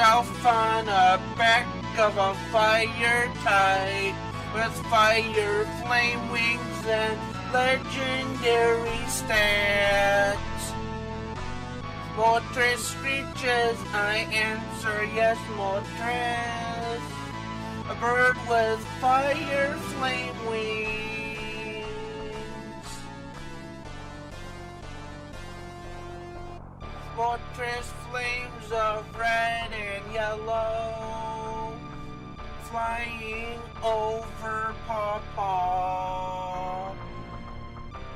himself on the back of a fire type with fire, flame wings, and legendary stats. Moltres screeches, I answer yes, Moltres. A bird with fire, flame wings. Moltres flames of red and yellow, flying over Pawpaw.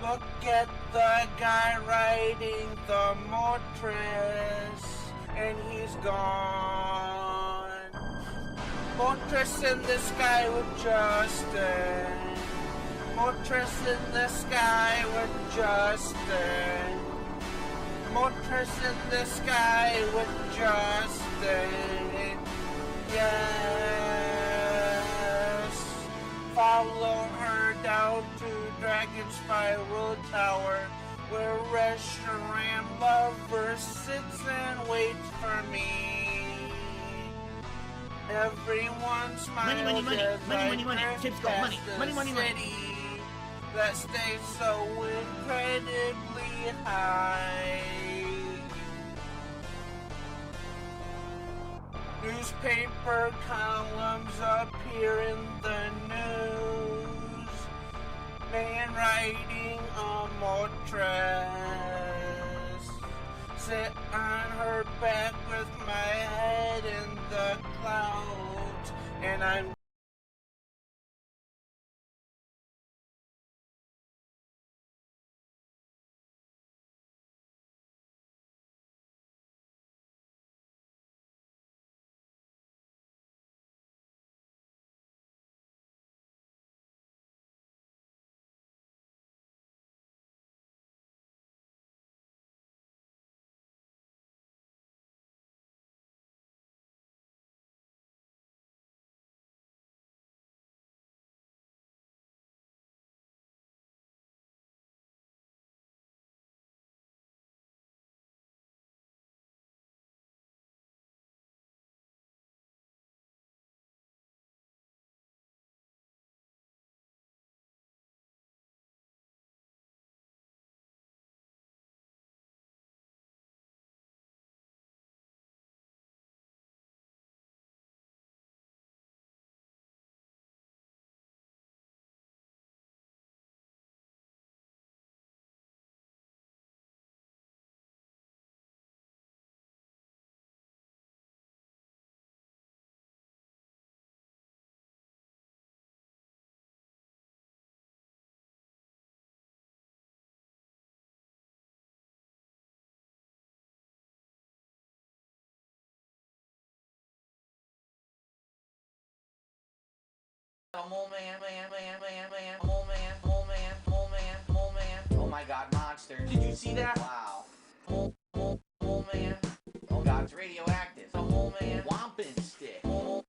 Look at the guy riding the Moltres, and he's gone. Moltres in the sky with Justin. Moltres in the sky with Justin. Moltres in the sky with Justin. Yes. Follow her down to Dragon Spiral Tower, where restaurant lover sits and waits for me. Everyone smiles as I drift past the city that stays so incredibly high. Newspaper columns appear in the news. Man riding a Moltres. Sit on her back with my head in the clouds, and I'm Mole man. Oh my god, monsters. Did you see that? Wow. Mole man. Oh god, it's radioactive. A mole man. Wampin stick. Mole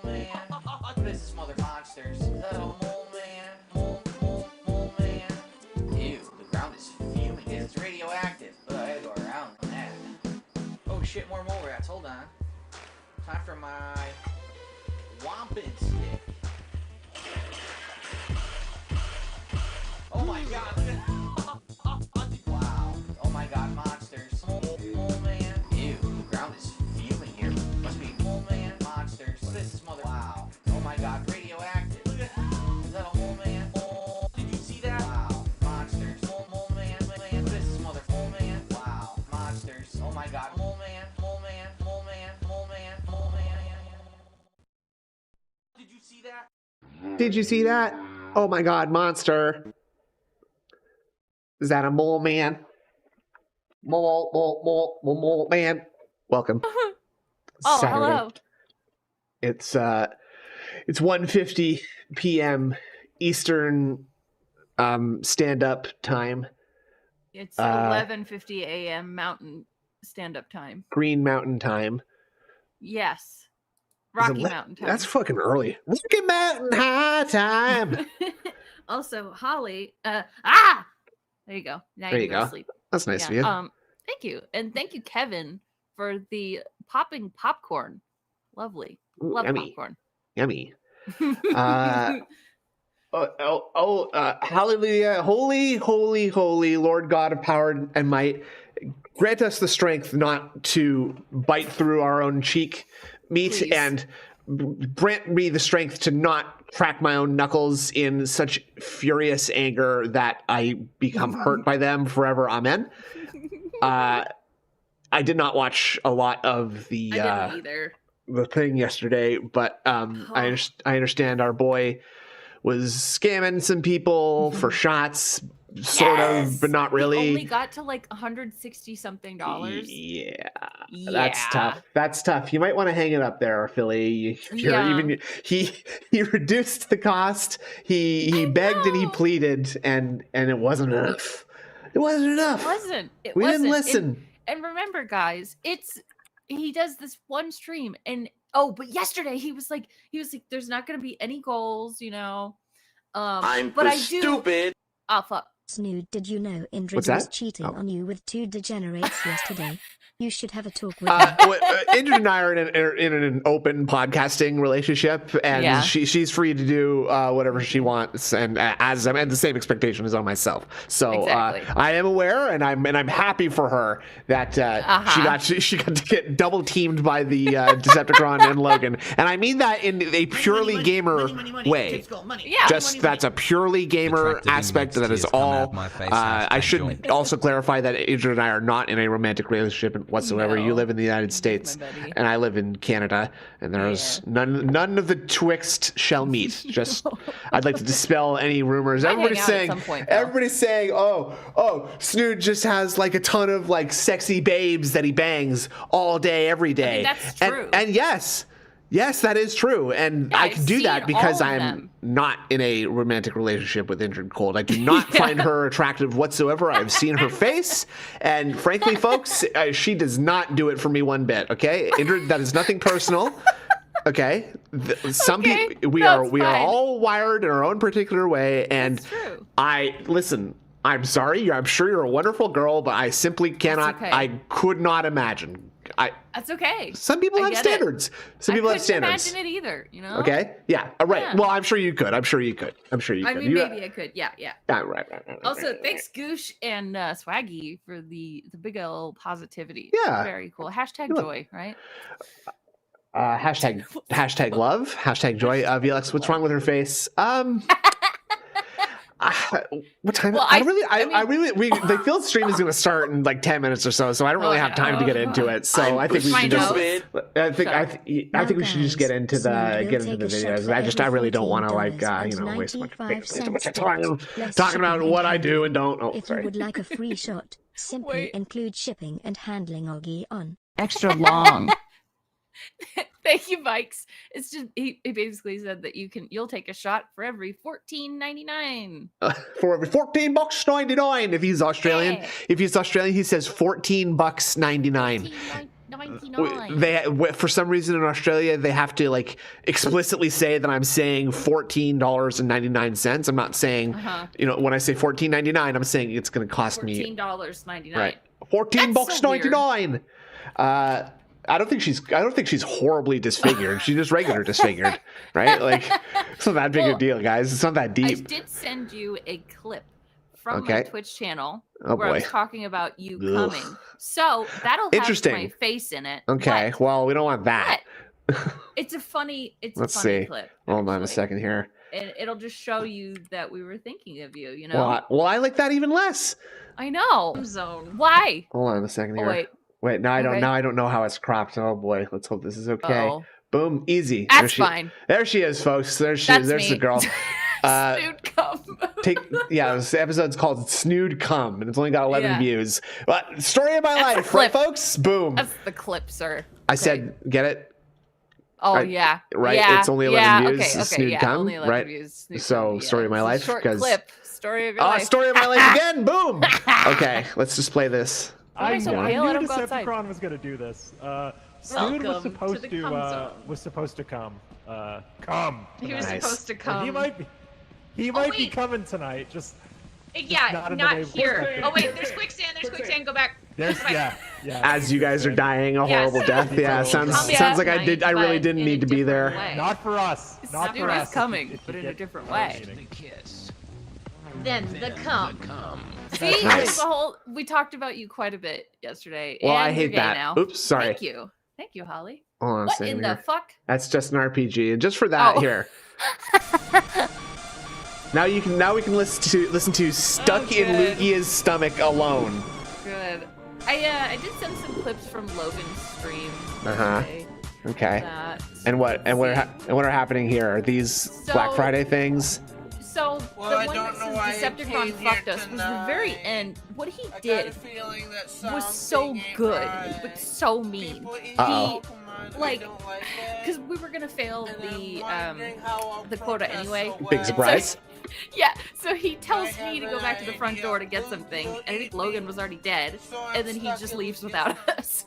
man. What is this, mother monsters? Oh, mole man. Mole man. Ew, the ground is fuming. It's radioactive. Ugh, I gotta go around that. Oh shit, more mole rats. Hold on. Time for my Wampin stick. Oh my god, look at wow. Oh my god, monsters. Mole man. Ew, the ground is fuming here. Must be mole man, monsters. What is this mother? Wow. Oh my god, radioactive. Look at is that a mole man? Oh, did you see that? Wow. Monsters. Mole man. What is this mother? Mole man. Wow. Monsters. Oh my god, mole man. Did you see that? Did you see that? Oh my god, monster. Is that a mole man? Mole man. Welcome. Oh, Saturday. hello. It's 1:50 p.m. Eastern stand-up time. It's 11:50 a.m. Mountain stand-up time. Green Mountain time. Yes. Rocky Mountain time. That's fucking early. Rocky Mountain High time. Also, Holly. There you go. Now There you you can go go. to sleep. That's nice of you. Thank you, and thank you, Kevin, for the popping popcorn. Lovely. Love Yummy. popcorn. Yummy. Hallelujah. Holy, holy, holy Lord God of power and might. Grant us the strength not to bite through our own cheek meat. Please. And grant me the strength to not crack my own knuckles in such furious anger that I become hurt by them forever. Amen. I did not watch a lot of the I didn't either. The thing yesterday, but I understand our boy was scamming some people for shots, sort of, but not really. He only got to like $160 something. Yeah, that's tough. That's tough. You might want to hang it up there, Philly. He reduced the cost. He begged and he pleaded, and it wasn't enough. It wasn't enough. We didn't listen. And remember, guys, he does this one stream, and but yesterday he was like, there's not going to be any goals, I'm stupid. Oh fuck. Snood, did you know Indrid was cheating on you with 2 degenerates yesterday? You should have a talk with her. Indrid and I are in an open podcasting relationship, and she's free to do whatever she wants, and the same expectation is on myself. So exactly. I am aware, and I'm happy for her that she got to get double teamed by the Decepticon and Logan, and I mean that in a purely gamer way. Yeah, that's a purely gamer aspect. That is all. I should also clarify that Indrid and I are not in a romantic relationship whatsoever. No. You live in the United States, and I live in Canada, and there's none of the twixt shall meet. Just, I'd like to dispel any rumors. Everybody's saying, oh, Snood just has like a ton of like sexy babes that he bangs all day, every day. I mean, that's true. And yes, that is true, and I can do that because I'm not in a romantic relationship with Indrid Cold. I do not find her attractive whatsoever. I've seen her face, and frankly, folks, she does not do it for me one bit. Okay, Indrid, that is nothing personal. Okay, people, we are all wired in our own particular way, and listen. I'm sorry. I'm sure you're a wonderful girl, but I simply cannot. Okay. I could not imagine. That's okay. Some people have standards. Some people have standards. I couldn't imagine it either, Okay. Yeah. Right. Yeah. Well, I'm sure you could. I mean, maybe I could. Yeah. Right. Also, thanks Goosh and Swaggy for the big old positivity. Yeah. Very cool. Hashtag joy, right? Hashtag love. Hashtag joy. VLX, what's wrong with her face? What time? Well, the field stream is going to start in like 10 minutes or so I don't really have time to get into it. So I think we should just. I think we should just get into the videos. I really don't want to waste much time talking about what I do and don't. If you would like a free shot, simply include shipping and handling Augie on. Extra long. Thank you, Mikes. It's just he basically said that you'll take a shot for every $14.99. For every $14.99 if he's Australian. Yeah. If he's Australian, he says $14.99. $14.99. For some reason in Australia, they have to like explicitly say that I'm saying $14.99. I'm not saying when I say $14.99, I'm saying it's going to cost me $14.99. Right, $14.99. I don't think she's horribly disfigured. She's just regular disfigured, right? Like, it's not that big a deal, guys. It's not that deep. I did send you a clip from my Twitch channel where I was talking about you coming. So that'll have my face in it. Okay, well, we don't want that. It's a funny clip. Hold on a second here. And it'll just show you that we were thinking of you, Well, I like that even less. I know. Zone. Why? Hold on a second here. Wait, now I don't know how it's cropped. Oh boy, let's hope this is okay. Boom, easy. That's fine. There she is, folks. There's the girl. Snood come. This episode's called Snood Come, and it's only got 11 views. But story of my life, right, folks? Boom. That's the clip, sir. I said, get it? Oh right? Yeah. Right. Yeah. It's only 11 views. Okay. Snood Come, only 11 right? Views. So story of my life. Short clip. Story of your life. Story of my life again. Boom. Okay, let's just play this. I knew Decepticon was going to do this. Snood was supposed to come. He was supposed to come. He might be coming tonight. Just not here. Oh wait, there's quicksand. Go back. as you guys are dying a horrible death. Yeah, sounds like I really didn't need to be there. Not for us. Not for us. Coming, but in a different way. Then the cum. See, Nice. We talked about you quite a bit yesterday. Well, and I hate that. Now. Oops, sorry. Thank you, Holly. Hold on a What second in here. the fuck? That's just an RPG, and just for that here. Now we can listen to "Stuck in Lugia's Stomach Alone." Good. I did send some clips from Logan's stream. Okay. And what are happening here? Are these Black Friday things? So the one that says Decepticon fucked us was the very end. What he did was so good, but so mean. Because we were gonna fail the quota anyway. Big surprise. So he tells me to go back to the front door to get something, and I think Logan was already dead, and then he just leaves without us.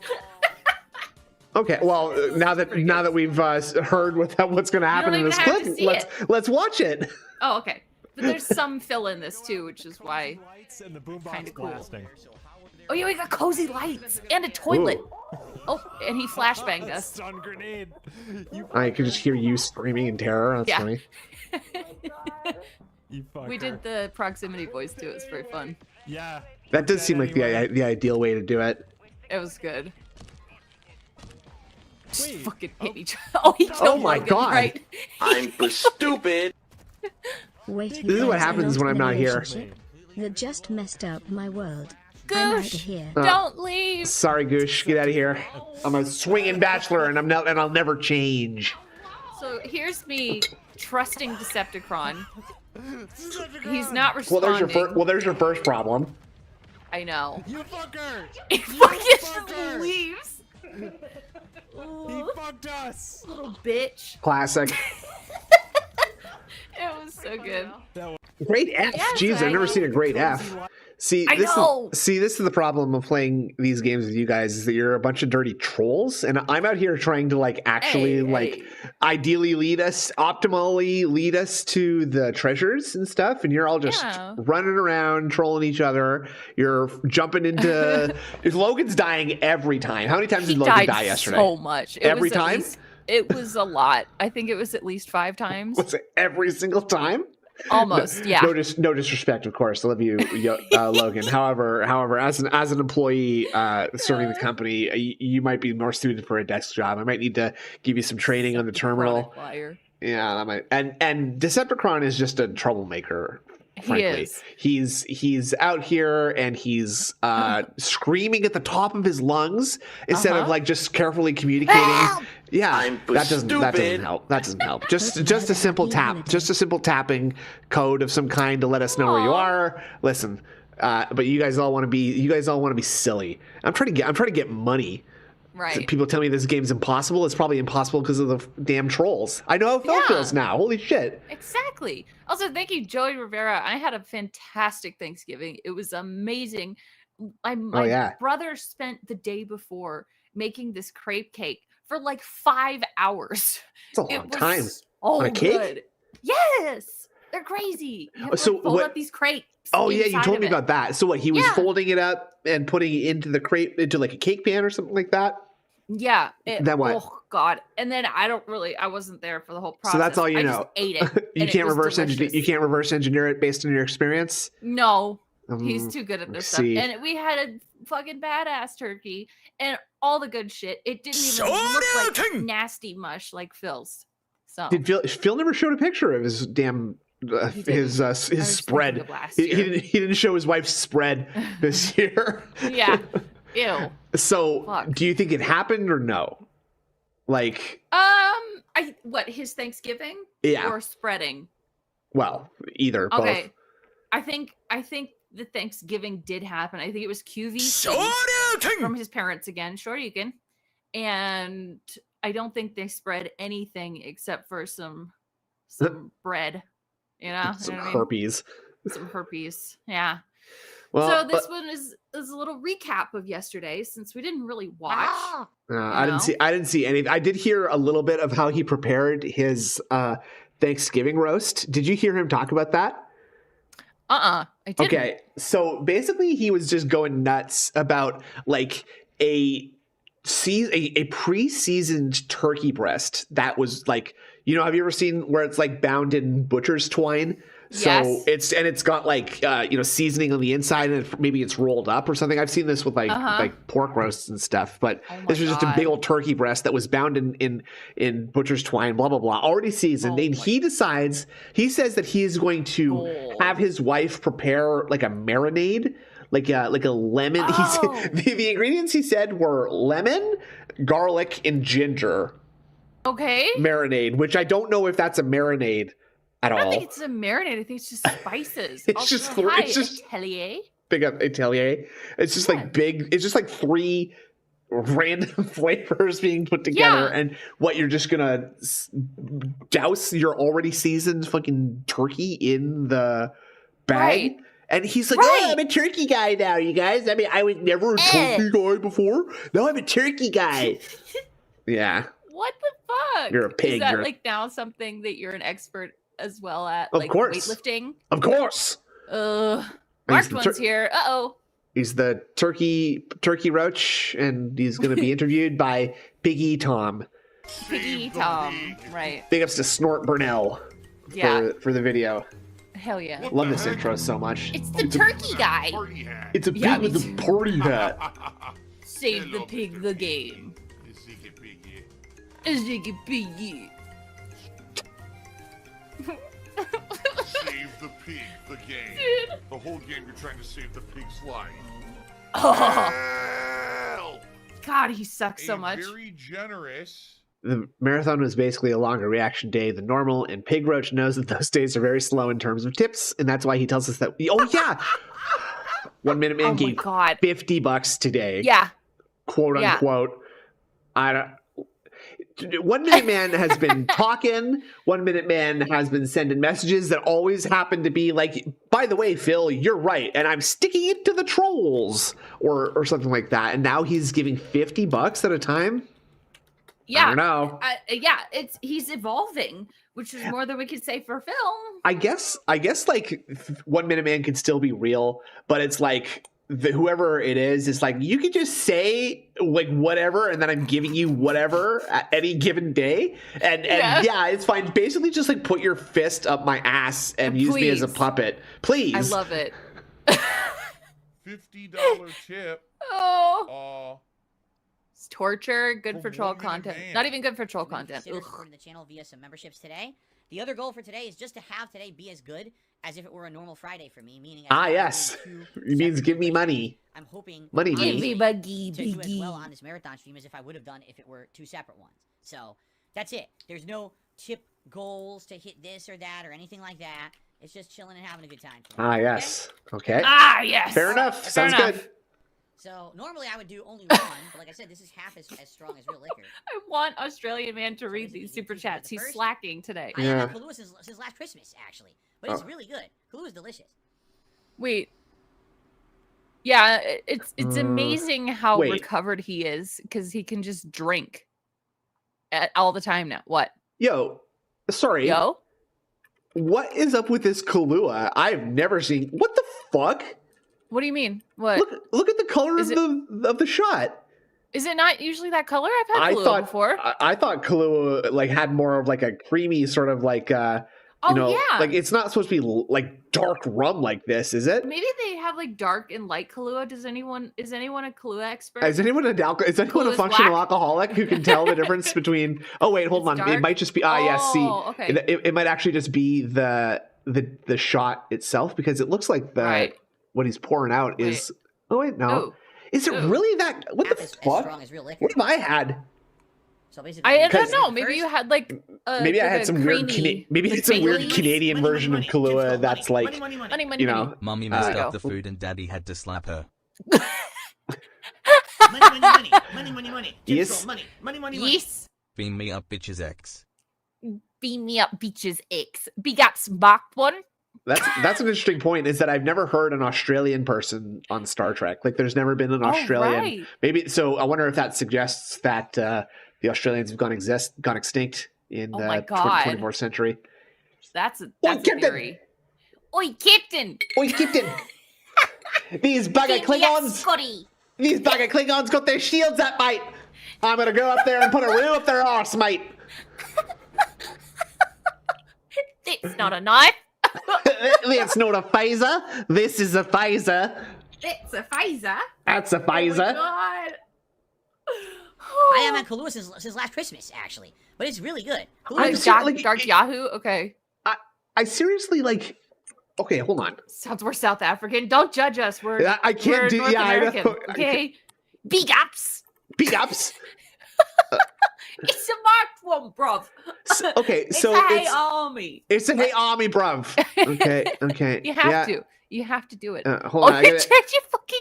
Okay, well, now that we've heard what's going to happen in this clip, let's watch it. Oh, okay. But there's some fill in this too, which is why kind of cool. Oh yeah, we got cozy lights and a toilet. Ooh. Oh, and he flashbanged us. Stun grenade. I could just hear you screaming in terror. That's funny. We did the proximity voice too. It was very fun. Yeah. That does seem like the ideal way to do it. It was good. Just fucking hit each other. Oh, he killed my Logan, God. Right? I'm stupid. Wait, this is what happens when I'm not here. That just messed up my world. Goosh, don't leave. Sorry, Goosh, get out of here. I'm a swinging bachelor, and I'll never change. So here's me trusting Decepticon. He's not responding. Well, there's your first problem. I know. You fucker! He fucking leaves. He fucked us. Little bitch. Classic. It was so good. Great F. Jeez, I've never seen a great F. See, this is the problem of playing these games with you guys, is that you're a bunch of dirty trolls, and I'm out here trying to ideally optimally lead us to the treasures and stuff, and you're all just running around trolling each other. You're jumping into Logan's dying every time. How many times did Logan die yesterday? So much. Every time? It was a lot. I think it was at least 5 times. Was it every single time? Almost, yeah. No disrespect, of course. I love you, Logan. However, as an employee serving the company, you might be more suited for a desk job. I might need to give you some training on the terminal. Yeah, that might. And Decepticon is just a troublemaker. Frankly, he's out here and he's screaming at the top of his lungs instead of just carefully communicating. Yeah, that doesn't help. That doesn't help. Just a simple tap, just a simple tapping code of some kind to let us know where you are. Listen, but you guys all want to be silly. I'm trying to get money. Right. People tell me this game's impossible. It's probably impossible because of the damn trolls. I know how Phil feels now. Holy shit. Exactly. Also, thank you, Joey Rivera. I had a fantastic Thanksgiving. It was amazing. My brother spent the day before making this crepe cake for like 5 hours. It's a long time. On a cake? Good. Yes. They're crazy. You have to fold up these crepes. Oh yeah, you told me about that. So what? He was folding it up and putting it into the crepe, into like a cake pan or something like that. Yeah. Then what? Oh God. And then I wasn't there for the whole process. So that's all you know. I just ate it. You can't reverse engineer it based on your experience. No, he's too good at this stuff. And we had a fucking badass turkey and all the good shit. It didn't even look like nasty mush like Phil's. So did Phil never showed a picture of his damn his spread. He didn't show his wife's spread this year. Yeah. Ew. So, do you think it happened or no? Like, his Thanksgiving? Yeah. Or spreading? Well, either. Okay. Both. I think the Thanksgiving did happen. I think it was QVC from his parents again. Sure, you can. And I don't think they spread anything except for some bread. You know, some herpes. Some herpes. Yeah. Well, so this one is a little recap of yesterday since we didn't really watch. I didn't see any. I did hear a little bit of how he prepared his Thanksgiving roast. Did you hear him talk about that? I didn't. Okay, so basically he was just going nuts about like a pre-seasoned turkey breast that was like, have you ever seen where it's like bound in butcher's twine? So yes. it's got like seasoning on the inside, and maybe it's rolled up or something. I've seen this with like pork roasts and stuff, but this was just a big old turkey breast that was bound in butcher's twine, blah blah blah, already seasoned. And he says that he is going to have his wife prepare like a marinade, like a lemon. The ingredients he said were lemon, garlic, and ginger. Okay. Marinade, which I don't know if that's a marinade. I don't think it's a marinade. I think it's just spices. It's just Atelier. Big up Atelier. It's just like big. It's just like 3 random flavors being put together, and what you're just gonna douse your already seasoned fucking turkey in the bag. Right. And he's like, "Oh, I'm a turkey guy now, you guys. I mean, I was never a turkey guy before. Now I'm a turkey guy." Yeah. What the fuck? You're a pig. Is that like now something that you're an expert as well at, of like course. weightlifting? Of course. Mark one's here. Uh-oh. He's the turkey roach, and he's going to be interviewed by Piggy Tom. Piggy Tom, right. Big ups to SnortBurnell for the video. Hell yeah. Love this intro so much. It's the turkey guy. It's a pig with a party hat. Save the pig the game. Ziggy piggy. Save the pig, the game. Dude. The whole game you're trying to save the pig's life. Oh. God, he sucks so much. Very generous. The marathon was basically a longer reaction day than normal, and Pig Roach knows that those days are very slow in terms of tips, and that's why he tells us that. Oh yeah, 1 Minute Man gave $50 today. Yeah, quote unquote. I don't. 1 Minute Man has been talking. 1 Minute Man has been sending messages that always happen to be like, by the way, Phil, you're right, and I'm sticking it to the trolls, or something like that. And now he's giving $50 at a time. Yeah, I don't know. He's evolving, which is more than we could say for film. I guess like 1 Minute Man can still be real, but it's like whoever it is like, you can just say like whatever, and then I'm giving you whatever at any given day, and yeah, it's fine. Basically, just like put your fist up my ass and use me as a puppet, please. I love it. $50 tip. Oh. It's torture. Good for troll content. Not even good for troll content. Supporting the channel via some memberships today. The other goal for today is just to have today be as good as if it were a normal Friday for me, meaning yes, it means give me money. I'm hoping money to do as well on this marathon stream as if I would have done if it were 2 separate ones. So that's it. There's no tip goals to hit this or that or anything like that. It's just chilling and having a good time. Yes. Okay. Yes. Fair enough. Sounds good. So normally I would do only one, but like I said, this is half as strong as real liquor. I want Australian Man to read these super chats. He's slacking today. I have had Kahlua since last Christmas, actually, but it's really good. Kahlua is delicious. Wait. Yeah, it's amazing how recovered he is, because he can just drink all the time now. What? Yo, sorry. Yo? What is up with this Kahlua? I've never seen. What the fuck? What do you mean? What? Look at the color of the shot. Is it not usually that color? I've had Kahlua before. I thought Kahlua like had more of like a creamy sort of like like it's not supposed to be like dark rum like this, is it? Maybe they have like dark and light Kahlua. Is anyone a Kahlua expert? Is anyone a functional alcoholic who can tell the difference between? Oh wait, hold on. Dark? It might just be yes. See, okay. It might actually just be the shot itself, because it looks like what he's pouring out is. Oh wait, no. Is it really that? What the fuck? What have I had? So basically, I don't know. Maybe you had like maybe I had some weird Canadian version of Kahlua that's like money. Mummy messed up the food and Daddy had to slap her. money. Yes. Money. Yes. Beam me up, bitches X. Beam me up, bitches X. Big ups, Mark one. That's an interesting point, is that I've never heard an Australian person on Star Trek. Like there's never been an Australian. Maybe so. I wonder if that suggests that the Australians have gone extinct in the 24th century. That's a theory. Oi, Captain! Oi, Captain! These bugger Klingons! Scotty! These bag of Klingons got their shields up, mate. I'm gonna go up there and put a roo up their arse, mate. It's not a knife. It's not a phaser. This is a phaser. It's a phaser. That's a phaser. Oh my God. I haven't had Kahlua since last Christmas, actually. But it's really good. Dark Yahoo? Okay. I seriously, like... Okay, hold on. Sounds we're South African. Don't judge us. We're I can't we're do... North Yeah, American, I know. okay? Big ups. Big ups. It's a marked one, bruv. Okay, so it's a Hey Army. It's a Hey Army, bruv. Okay, okay. You have to. You have to do it. Hold on. You fucking...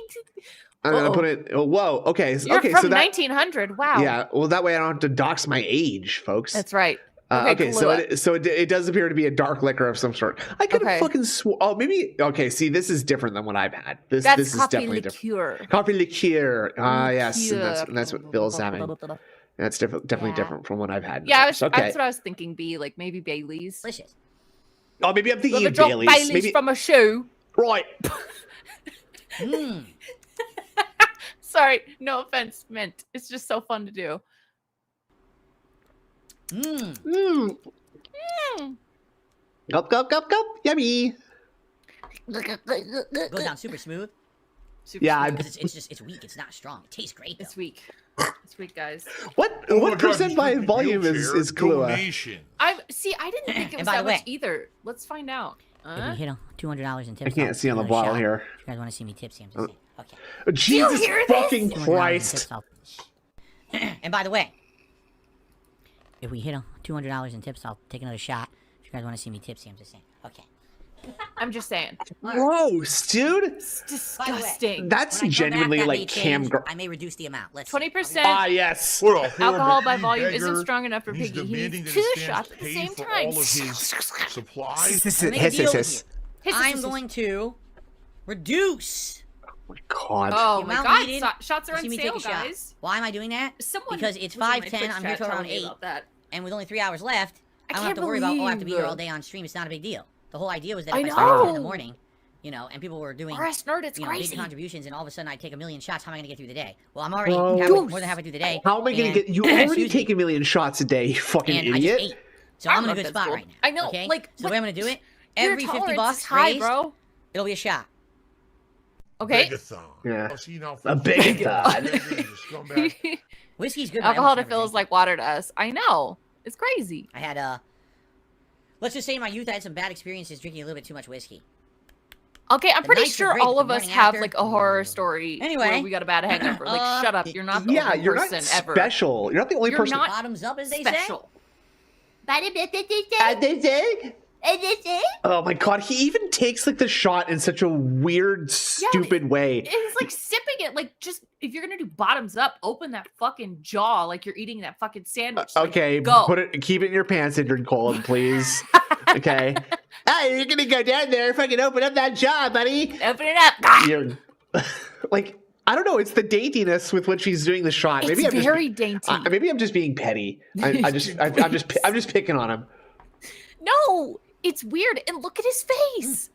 I'm gonna put it... Oh, whoa, okay. You're okay, from so that, 1900. Wow. Yeah, well, that way I don't have to dox my age, folks. That's right. Okay, so it does appear to be a dark liquor of some sort. I could have fucking Oh, maybe... Okay, see, this is different than what I've had. This is definitely different. Coffee liqueur. Yes, and that's what Phil's having. That's definitely different from what I've had. Yeah, that's what I was thinking. Like maybe Bailey's. Delicious. Oh, maybe I'm thinking of Bailey's. Bailey's from a shoe. Right. Sorry, no offense meant. It's just so fun to do. Gulp, gulp, gulp, gulp. Yummy. Goes down super smooth. Yeah, it's weak. It's not strong. It tastes great, though. It's weak. It's weak, guys. What percent by volume is Kahlua? I didn't think it was that much either. Let's find out. If we hit $200 in tips, I can't see on the bottle here. If you guys want to see me tipsy, I'm just saying. Okay. Jesus fucking Christ. And by the way, if we hit $200 in tips, I'll take another shot. If you guys want to see me tipsy, I'm just saying. Okay. I'm just saying. Gross, dude. It's disgusting. That's genuinely like cam. I may reduce the amount. 20%. Ah, yes. Alcohol by volume isn't strong enough for Piggy. He needs 2 shots at the same time. All of his supplies. I'm going to reduce. Oh my God. Oh my God. Shots are on sale, guys. Why am I doing that? Because it's 5:10. I'm here till around 8. And with only 3 hours left, I don't have to worry about, I have to be here all day on stream. It's not a big deal. The whole idea was that if I started in the morning, and people were doing big contributions, and all of a sudden I'd take 1 million shots, how am I going to get through the day? Well, I'm already more than halfway through the day. How am I going to get... You already take 1 million shots a day, you fucking idiot. I just ate. So I'm in a good spot right now. I know. Okay? Like, so the way I'm going to do it, every 50 bucks raised, it'll be a shot. Okay. Yeah. A begathon. Whiskey's good. Alcohol to Phil is like water to us. I know. It's crazy. I had let's just say in my youth I had some bad experiences drinking a little bit too much whiskey. Okay, I'm pretty sure all of us have like a horror story where we got a bad hangover. Like, shut up. You're not the only person ever. Special. You're not the only person. Not bottoms up, as they special. say. Oh my God, he even takes like the shot in such a weird, stupid way. He's like sipping it, like just if you're gonna do bottoms up, open that fucking jaw like you're eating that fucking sandwich. Okay, go. Keep it in your pants, Adrian Cole, please. Okay. Hey, you're gonna go down there, fucking open up that jaw, buddy. Open it up. You're like, I don't know. It's the daintiness with which he's doing the shot. Maybe it's very dainty. Maybe I'm just being petty. I'm just picking on him. No. It's weird, and look at his face.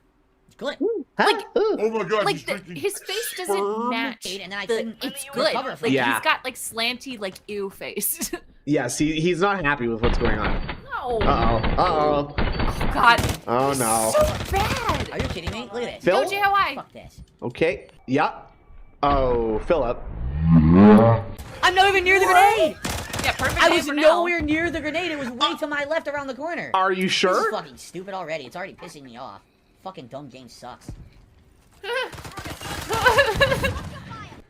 It's good. Like, oh my God, like his face doesn't match. And then it's good. Like he's got like slanty, like ew face. Yeah, see, he's not happy with what's going on. No. Uh-oh. Oh God. Oh no. So bad. Are you kidding me? Look at this. Phil? Go JOI. Fuck this. Okay. Yeah. Oh, Philip. I'm not even near the grenade. Yeah, perfect. I was nowhere near the grenade. It was way to my left around the corner. Are you sure? This is fucking stupid already. It's already pissing me off. Fucking dumb game sucks.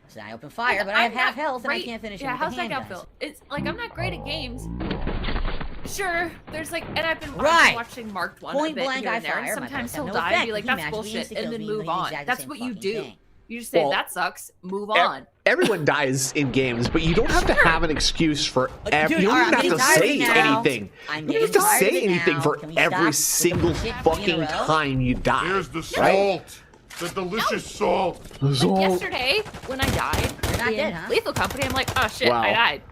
So I open fire, but I have half health and I can't finish it. Yeah, how's that feel? It's like I'm not great at games. Sure, there's like, and I've been watching Marked One a bit here and there, and sometimes he'll die and be like, that's bullshit, and then move on. That's what you do. You just say, that sucks, move on. Everyone dies in games, but you don't have to have an excuse for you don't have to say anything. You don't have to say anything for every single fucking time you die. Here's the salt. The delicious salt. Like yesterday, when I died in Lethal Company, I'm like, oh shit, I died.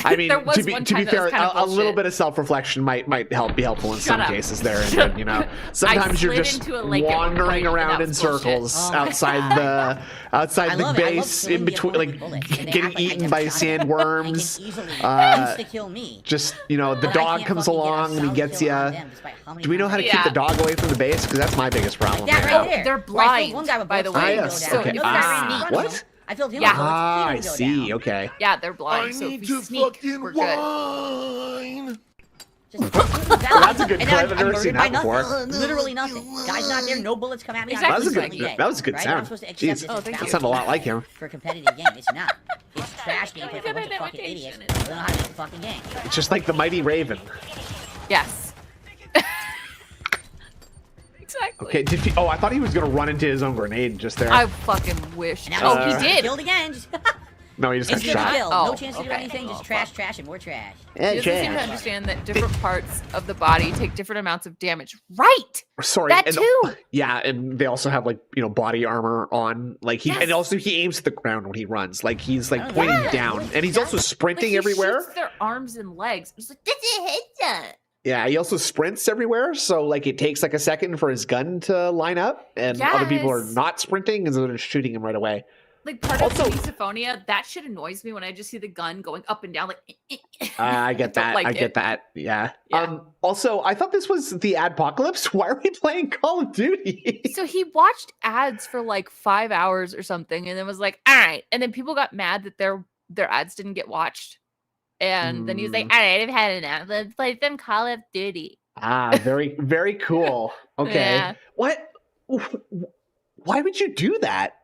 I mean, to be fair, a little bit of self-reflection might be helpful in some cases there. And, you know, sometimes you're just wandering around in circles outside the base, in between, like getting eaten by sandworms. Just, you know, the dog comes along and he gets you. Do we know how to keep the dog away from the base? Because that's my biggest problem. They're blind, by the way. Okay. What? I filled him I see. Okay. Yeah, they're blind. So if we sneak, we're good. That's a good clip. I've never seen that before. Literally nothing. Guy's not there. No bullets come at me. That was a good sound. Jeez, that sounded a lot like him. For a competitive game, it's not. It's trash gameplay for a bunch of fucking idiots. They don't know how to make the fucking game. It's just like the Mighty Raven. Yes. Exactly. Okay, I thought he was gonna run into his own grenade just there. I fucking wish. He did. Killed again. No, he just got shot. No chance to do anything, just trash, and more trash. He doesn't seem to understand that different parts of the body take different amounts of damage. Right. Sorry. That too. Yeah, and they also have, like, you know, body armor on. Like, and also he aims at the ground when he runs. Like, he's like pointing down, and he's also sprinting everywhere. Shoots their arms and legs. It's like, that's a headshot. Yeah, he also sprints everywhere, so like it takes like a second for his gun to line up, and other people are not sprinting, and so they're shooting him right away. Like part of misophonia, that shit annoys me when I just see the gun going up and down. Like, I get that. I get that. Yeah. Also, I thought this was the Adpocalypse. Why are we playing Call of Duty? So he watched ads for like 5 hours or something, and then was like, "All right," and then people got mad that their ads didn't get watched. And then he was like, all right, I've had enough. Let's play some Call of Duty. Very, very cool. Okay. Yeah. What? Why would you do that?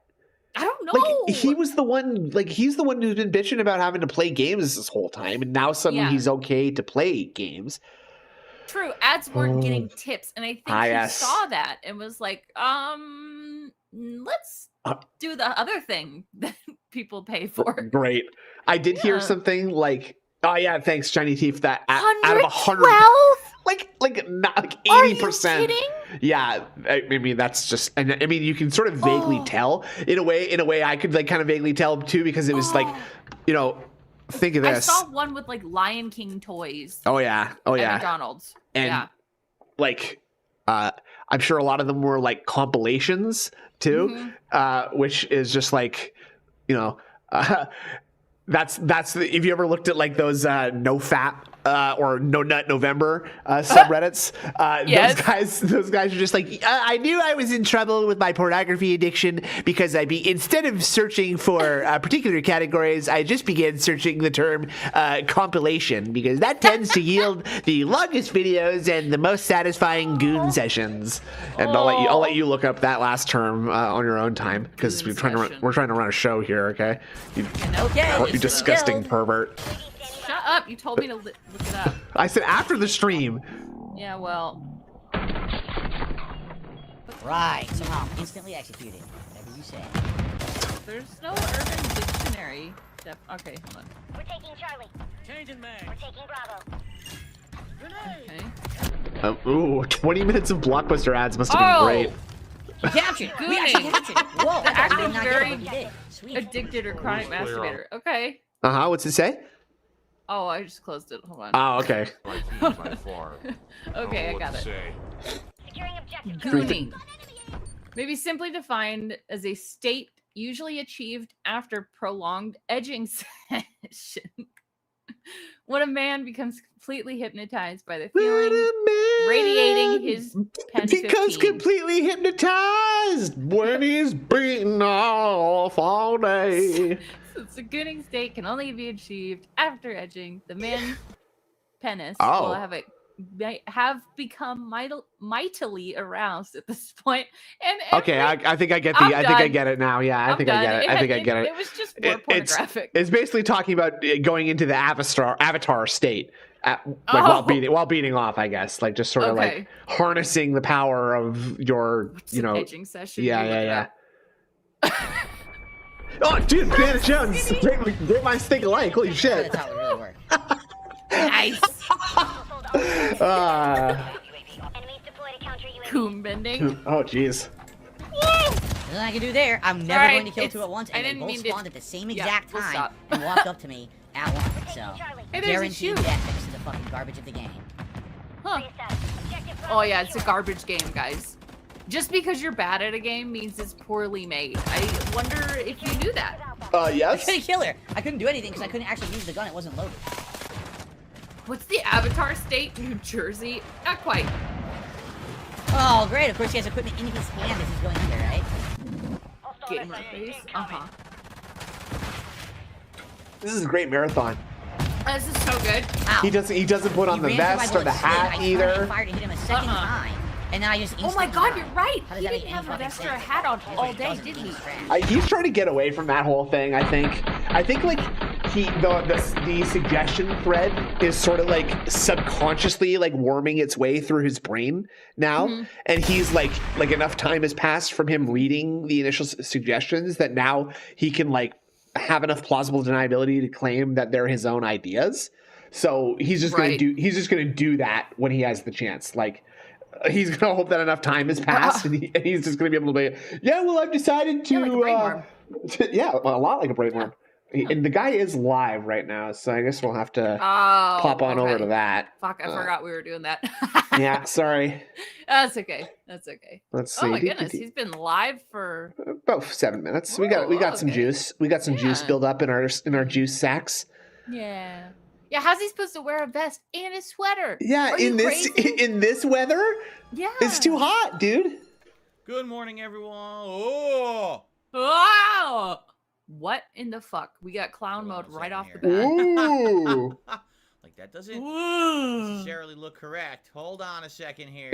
I don't know. Like, he was the one, like, he's the one who's been bitching about having to play games this whole time. And now suddenly he's okay to play games. True. Ads weren't getting tips. And I think he saw that and was like, let's do the other thing that people pay for. Great. I did hear something like, oh yeah, thanks, Shiny Teeth. That out of 100, not like 80%. Are you kidding? Yeah, I mean that's just, and I mean you can sort of vaguely tell in a way. I could like kind of vaguely tell too because it was like, you know, think of this. I saw one with like Lion King toys. Oh yeah, at McDonald's. And like, I'm sure a lot of them were like compilations too, which is just like, you know. That's if you ever looked at like those NoFap or No Nut November subreddits, those guys are just like, I knew I was in trouble with my pornography addiction because instead of searching for particular categories, I just began searching the term compilation because that tends to yield the longest videos and the most satisfying goon sessions. And I'll let you look up that last term on your own time because we're trying to run a show here. Okay. You disgusting pervert. Shut up. You told me to look it up. I said after the stream. Yeah, well. Right. Somehow I'm instantly executed. Whatever you say. There's no urban dictionary. Okay, hold on. We're taking Charlie. Changing mag. We're taking Bravo. Okay. Ooh, 20 minutes of Blockbuster ads must have been great. Captured. We actually captured it. Whoa. The actor's very addicted or chronic masturbator. Okay. What's it say? Oh, I just closed it. Hold on. Oh, okay. Okay, I got it. Gooning. Maybe simply defined as a state usually achieved after prolonged edging session. When a man becomes completely hypnotized by the feeling radiating his pen 15. Becomes completely hypnotized when he's beaten off all day. Since the gooning state can only be achieved after edging, the man's penis will have become mightily aroused at this point. And okay, I think I get the. I think I get it now. Yeah, I think I get it. I think I get it. It was just more pornographic. It's basically talking about going into the avatar state, while beating off. I guess like just sort of like harnessing the power of your edging session. Yeah. Oh, dude, Indiana Jones, great minds think alike. Holy shit! That's how it really works. Nice. Coom bending. Oh, jeez. Nothing I can do there. I'm never going to kill two at once, and they both spawned at the same exact time and walked up to me at once. So, Hey, there's a guaranteed shoe. death next to the fucking garbage of the game. Huh. Oh yeah, it's a garbage game, guys. Just because you're bad at a game means it's poorly made. I wonder if you knew that. Yes. I couldn't kill her. I couldn't do anything because I couldn't actually use the gun. It wasn't loaded. What's the avatar state? New Jersey? Not quite. Oh, great. Of course, he has equipment in his hand as he's going under, right? Gamer face? Uh-huh. This is a great marathon. This is so good. Ow. He doesn't put on the vest or the hat either. I fired and hit him a second time, and then I just Oh my god, you're right! How He does that didn't make have any a vest or fucking a sense? hat on Yes, all he day, doesn't. did he? He's trash. He's trying to get away from that whole thing, I think. I think like the suggestion thread is sort of like subconsciously like worming its way through his brain now, and he's like enough time has passed from him reading the initial suggestions that now he can like have enough plausible deniability to claim that they're his own ideas. So he's just gonna do that when he has the chance. Like he's gonna hope that enough time has passed, and he's just gonna be able to be, yeah, well, I've decided to, like a brainworm. Yeah, a lot like a brainworm. And the guy is live right now, so I guess we'll have to pop on over to that. Fuck, I forgot we were doing that. Yeah, sorry. That's okay. That's okay. Let's see. Oh my goodness, he's been live for about 7 minutes. We got some juice. We got some juice built up in our juice sacks. Yeah. Yeah, how's he supposed to wear a vest and a sweater? Yeah, Are in this weather? Yeah. It's too hot, dude. Good morning, everyone. Oh! Wow! What in the fuck? We got clown mode right off the bat. Ooh. Like, that doesn't necessarily look correct. Hold on a second here.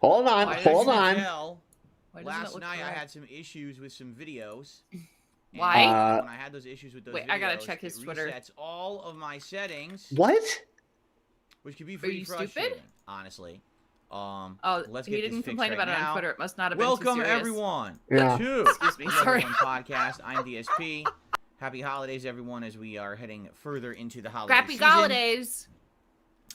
Hold on. Last night I had some issues with some videos. Why? When I had those issues with those videos, I gotta check his Twitter. Resets all of my settings. What? Which could be pretty frustrating, stupid? honestly. Let's he didn't complain about it on Twitter. It must not have been Welcome, too serious. everyone, Yeah. to Excuse me, sorry. Podcast. I'm DSP. Happy holidays, everyone, as we are heading further into the holiday Happy season. holidays.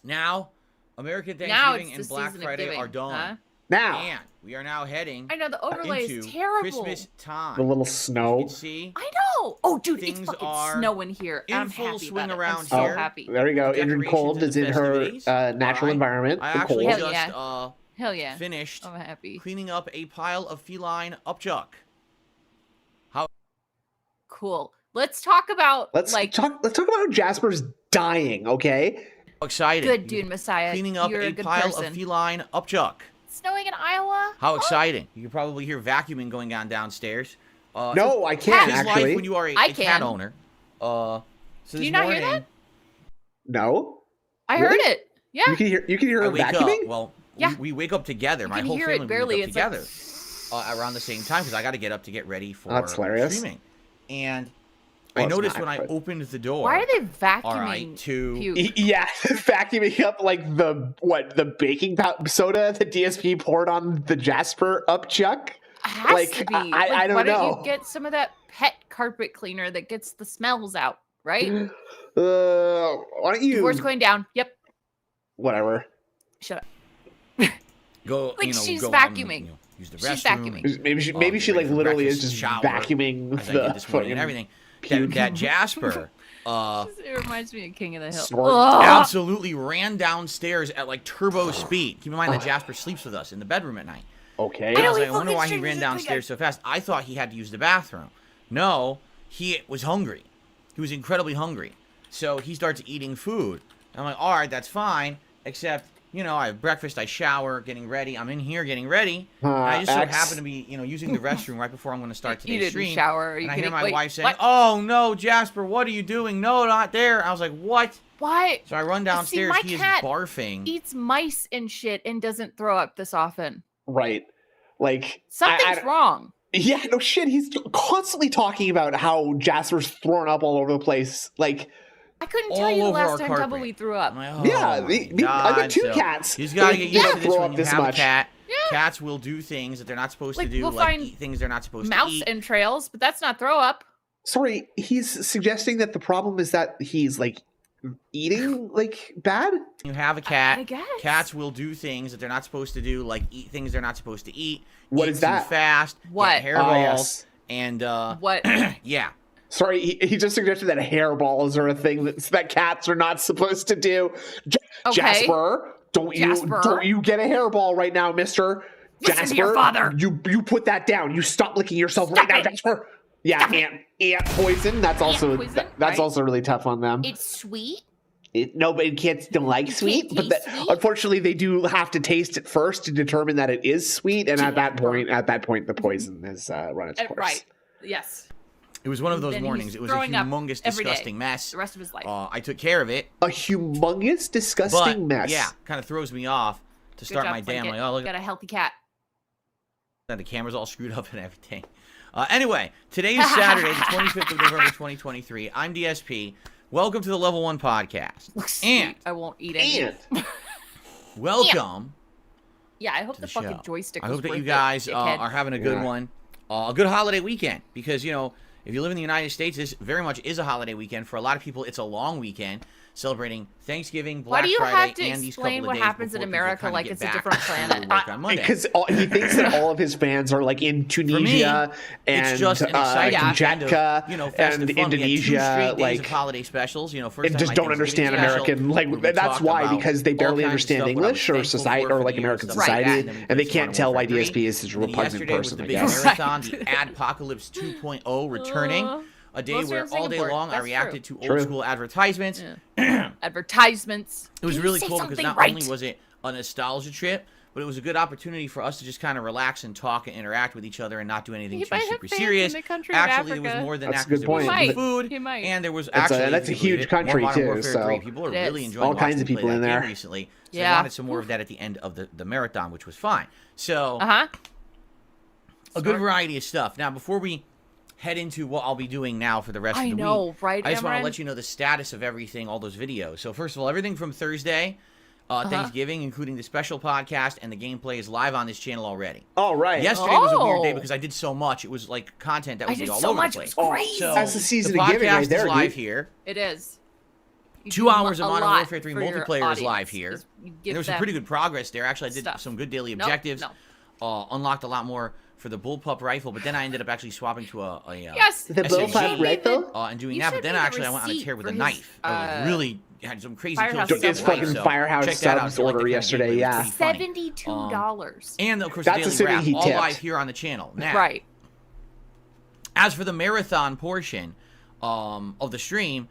Now, American Now Thanksgiving and Black Friday are done. Huh? Now. And we are now heading I know, the overlay into is terrible. Christmas time. The little You snow. can see I know. Oh, dude, it's Things fucking are snowing here. in I'm full happy swing about around it. I'm so here. happy. There you go. Ingrid Decorations Cold and is in her festivities. natural environment. I The actually cold. Hell just yeah. Hell yeah. finished I'm happy. cleaning up a pile of feline upchuck. Cool. Let's talk about Let's talk about how Jasper's dying, okay? How exciting. Good dude, Messiah. Cleaning up You're a a good pile person. of feline upchuck. Snowing in Iowa? How exciting. You can probably hear vacuuming going on downstairs. No, I can't, It's actually. life when you are a cat can. owner. So Do this you not hear morning, that? No? I Really? heard it. Yeah. You can hear I her wake vacuuming? up. Well, Yeah. we wake up together. You My can whole hear it family barely. wake up It's together around the same time because I got to get up to get ready for That's hilarious. streaming. And Well, I it's noticed not, when I but- opened the door. Why are they vacuuming All right, puke? Yeah, vacuuming up like the baking soda that DSP poured on the Jasper upchuck. Has Like, to be. I don't why know. don't you get some of that pet carpet cleaner that gets the smells out, right? Why don't you? Divorce going down. Yep. Whatever. Shut up. Go, Like, you know, she's go vacuuming. On, use the She's restroom. vacuuming. Maybe she get ready like for literally is breakfast, just shower, vacuuming as I did the this morning fucking and everything. puke. That Jasper It reminds me of King of the Hill. Snort. Ugh. absolutely ran downstairs at like turbo speed. Keep in mind that Jasper sleeps with us in the bedroom at night. Okay. And I know, was he like, I wonder fucking why he strings ran it downstairs so fast. I thought he had to use the bathroom. No, he was hungry. He was incredibly hungry. So he starts eating food. I'm like, all right, that's fine. Except, you know, I have breakfast, I shower, getting ready. I'm in here getting ready. And I just so happen to be, you know, using the restroom right before I'm going to start You today's didn't stream. shower. Are you And I kidding? hear my Wait, wife saying, what? oh, no, Jasper, what are you doing? No, not there. I was like, what? Why? So I run downstairs. my He is cat barfing. Eats mice and shit and doesn't throw up this often. Right. Like Something's wrong. Yeah, no shit. He's constantly talking about how Jasper's thrown up all over the place. Like, I couldn't all tell you the over our last time carpet. Tumbleweed threw up. I'm like, oh yeah, my I've God. got two So cats. He's got to get used to this throw when up you this have much. a cat. Yeah. Cats will do things that they're not supposed Like, to do, we'll like find eat things they're not supposed Mouse to eat. entrails, but that's not throw up. Sorry, he's suggesting that the problem is that he's like eating like bad. You have a cat. I guess. Cats will do things that they're not supposed to do, like eat things they're not supposed to eat. What eat is too that? fast. What? Get hairballs. Yes. And What? yeah. Sorry, he just suggested that hairballs are a thing that cats are not supposed to do. Okay. Jasper, don't you get a hairball right now, Mister Listen to your father. You put that down. You stop licking yourself right now, Jasper. Yeah, ant poison. That's also really tough on them. It's sweet. No, but kids don't like sweet. But unfortunately, they do have to taste it first to determine that it is sweet. And at that point, the poison has run its course. Right. Yes. It was one of those mornings. It was a humongous, disgusting mess. The rest of his life. I took care of it. A humongous, disgusting mess. Yeah, kind of throws me off to start my day. I'm like, oh, look, got a healthy cat. And the camera's all screwed up and everything. Anyway, today is Saturday, the 25th of November, 2023. I'm DSP. Welcome to the Level 1 Podcast. And I won't eat any. Welcome. Yeah, I hope the fucking joystick. I hope that you guys are having a good one. A good holiday weekend, because, you know, if you live in the United States, this very much is a holiday weekend. For a lot of people, it's a long weekend, celebrating Thanksgiving, Black Friday, and these couple of days. Why do you have to explain what happens in America like it's a different planet? Because he thinks that all of his fans are like in Tunisia and Jamaica, and Indonesia, like holiday specials. And just don't understand American. Like that's why, because they barely understand English or society or like American society, and they can't tell why DSP is such a repugnant person. I guess. Marathon, the Adpocalypse 2.0 returning. A day where all day long I reacted to old school advertisements. Advertisements. It was really cool because not only was it a nostalgia trip, but it was a good opportunity for us to just kind of relax and talk and interact with each other and not do anything too super serious. Actually, it was more than that. There was food, and there was actually that's a huge country too. So people are really enjoying all kinds of people in there recently. So I wanted some more of that at the end of the marathon, which was fine. So a good variety of stuff. Now, before we head into what I'll be doing now for the rest of the week. Right, I just want to let you know the status of everything, all those videos. So first of all, everything from Thursday, Thanksgiving, including the special podcast and the gameplay, is live on this channel already. Oh, right. Yesterday was a weird day because I did so much. It was like content that was all over the place. So that's the season of giving right there, is live here. It is. 2 hours of Modern Warfare 3 multiplayer is live here. There was some pretty good progress there. Actually, I did some good daily objectives. Unlocked a lot more for the bullpup rifle, but then I ended up actually swapping to a the bullpup rifle and doing that. But then actually I went on a tear with a knife. I really had some crazy kills. It's fucking Firehouse Subs order yesterday. Yeah, $72. And of course, that's the daily wrap, all live here on the channel. Now, right. As for the marathon portion of the stream,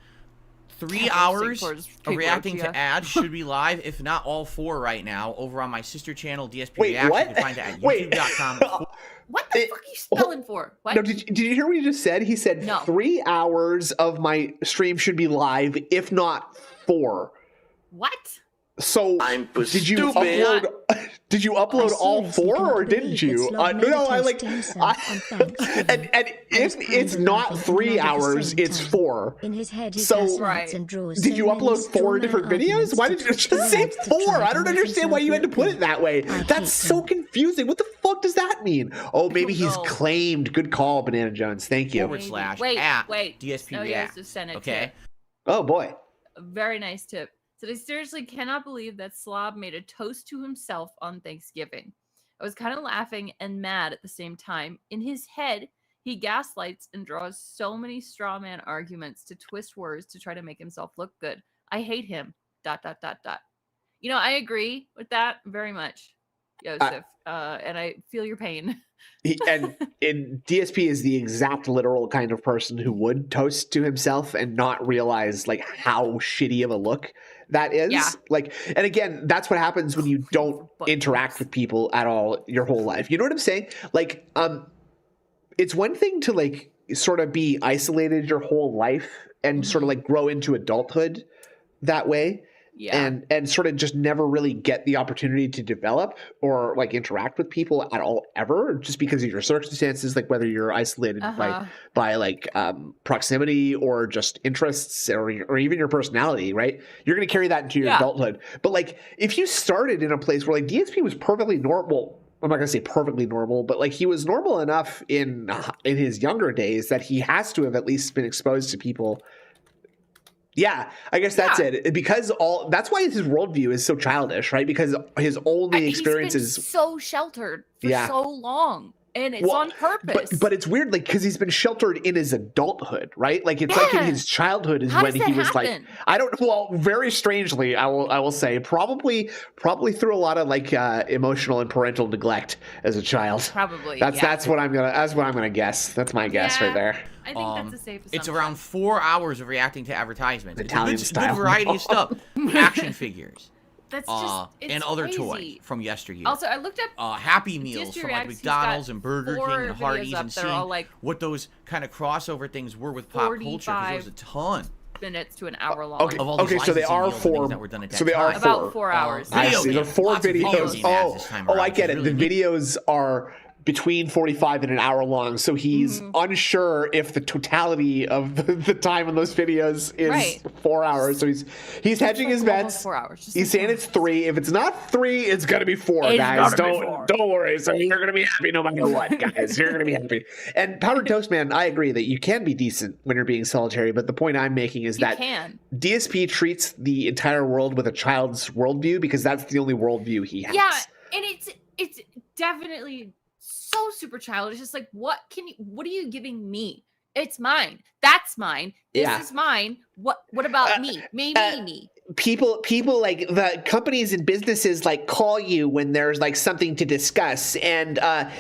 3 hours of reacting to ads should be live, if not all 4 right now, over on my sister channel, DSP Reaction. You can find that at youtube.com. What the fuck are you spelling for? What? No, did you hear what he just said? He said 3 hours of my stream should be live, if not 4. What? So did you upload all 4 or didn't you? No, I like and if it's not 3 hours, it's 4. In his head, so did you upload 4 different videos? Why did you just say 4? I don't understand why you had to put it that way. That's so confusing. What the fuck does that mean? Oh, maybe he's claimed. Good call, Banana Jones. Thank you. / at DSP React. Okay. Oh boy. A very nice tip. So I seriously cannot believe that Slob made a toast to himself on Thanksgiving. I was kind of laughing and mad at the same time. In his head, he gaslights and draws so many straw man arguments to twist words to try to make himself look good. I hate him. ... You know, I agree with that very much, Joseph. And I feel your pain. And DSP is the exact literal kind of person who would toast to himself and not realize like how shitty of a look that is. Like, and again, that's what happens when you don't interact with people at all your whole life. You know what I'm saying? Like, it's one thing to like sort of be isolated your whole life and sort of like grow into adulthood that way. And sort of just never really get the opportunity to develop or like interact with people at all ever, just because of your circumstances, like whether you're isolated by like proximity or just interests or even your personality, right? You're going to carry that into your adulthood. But like if you started in a place where like DSP was perfectly normal, I'm not going to say perfectly normal, but like he was normal enough in his younger days that he has to have at least been exposed to people. Yeah, I guess that's it. Because that's why his worldview is so childish, right? Because his only experience is so sheltered for so long. And it's on purpose. But it's weird, like, because he's been sheltered in his adulthood, right? Like, it's like in his childhood is when he was happen? like, I don't. Well, very strangely, I will say, probably through a lot of like emotional and parental neglect as a child. Probably. That's what I'm gonna guess. That's my guess right there. I think that's a safe assumption. It's around 4 hours of reacting to advertisements. Italian style. Good variety of stuff. Action figures. That's just and other crazy. Toys from yesteryear. Also, I looked up Happy Meals from like McDonald's and Burger King and Hardee's, and seeing like what those kind of crossover things were with pop culture. Because there was a ton. Minutes to an hour long. Okay, so they are 4. So they are 4. About 4 hours. I see. They're 4 videos. I get it. The videos are between 45 and an hour long, so he's unsure if the totality of the time in those videos is 4 hours. So he's hedging his bets. 4 hours. He's saying it's 3. If it's not 3, it's gonna be 4, guys. Don't worry. So you're gonna be happy no matter what, guys. You're gonna be happy. And Powdered Toast Man, I agree that you can be decent when you're being solitary, but the point I'm making is that DSP treats the entire world with a child's worldview because that's the only worldview he has. Yeah, and it's definitely so super childish. It's like, what are you giving me? It's mine. That's mine. This is mine. What about me? Me. People like the companies and businesses like call you when there's like something to discuss, and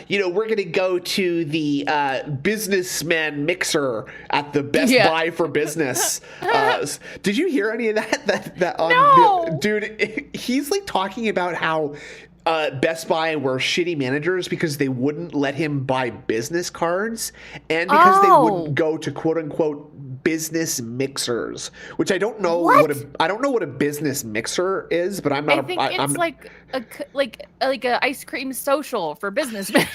we're gonna go to the businessman mixer at the Best Buy for Business. Did you hear any of that? No. Dude, he's like talking about how Best Buy were shitty managers because they wouldn't let him buy business cards, and because they wouldn't go to quote unquote business mixers, which I don't know what a business mixer is, but I think it's like a ice cream social for businessmen.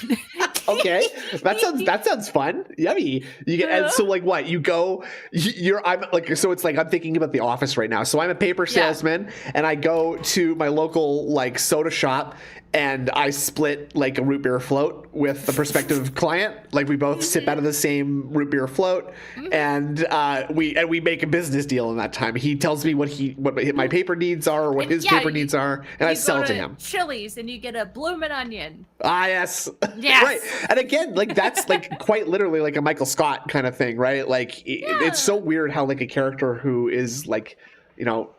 Okay, that sounds fun. Yummy. You get and so like what you go so it's like I'm thinking about The Office right now. So I'm a paper salesman and I go to my local like soda shop and I split like a root beer float with the prospective client. Like we both sip out of the same root beer float, and we make a business deal in that time. He tells me what my paper needs are, or what his paper needs are, and I sell it to him. Chili's and you get a bloomin' onion. Yes. Yes. Right. And again, like that's like quite literally like a Michael Scott kind of thing, right? Like it's so weird how like a character who is like,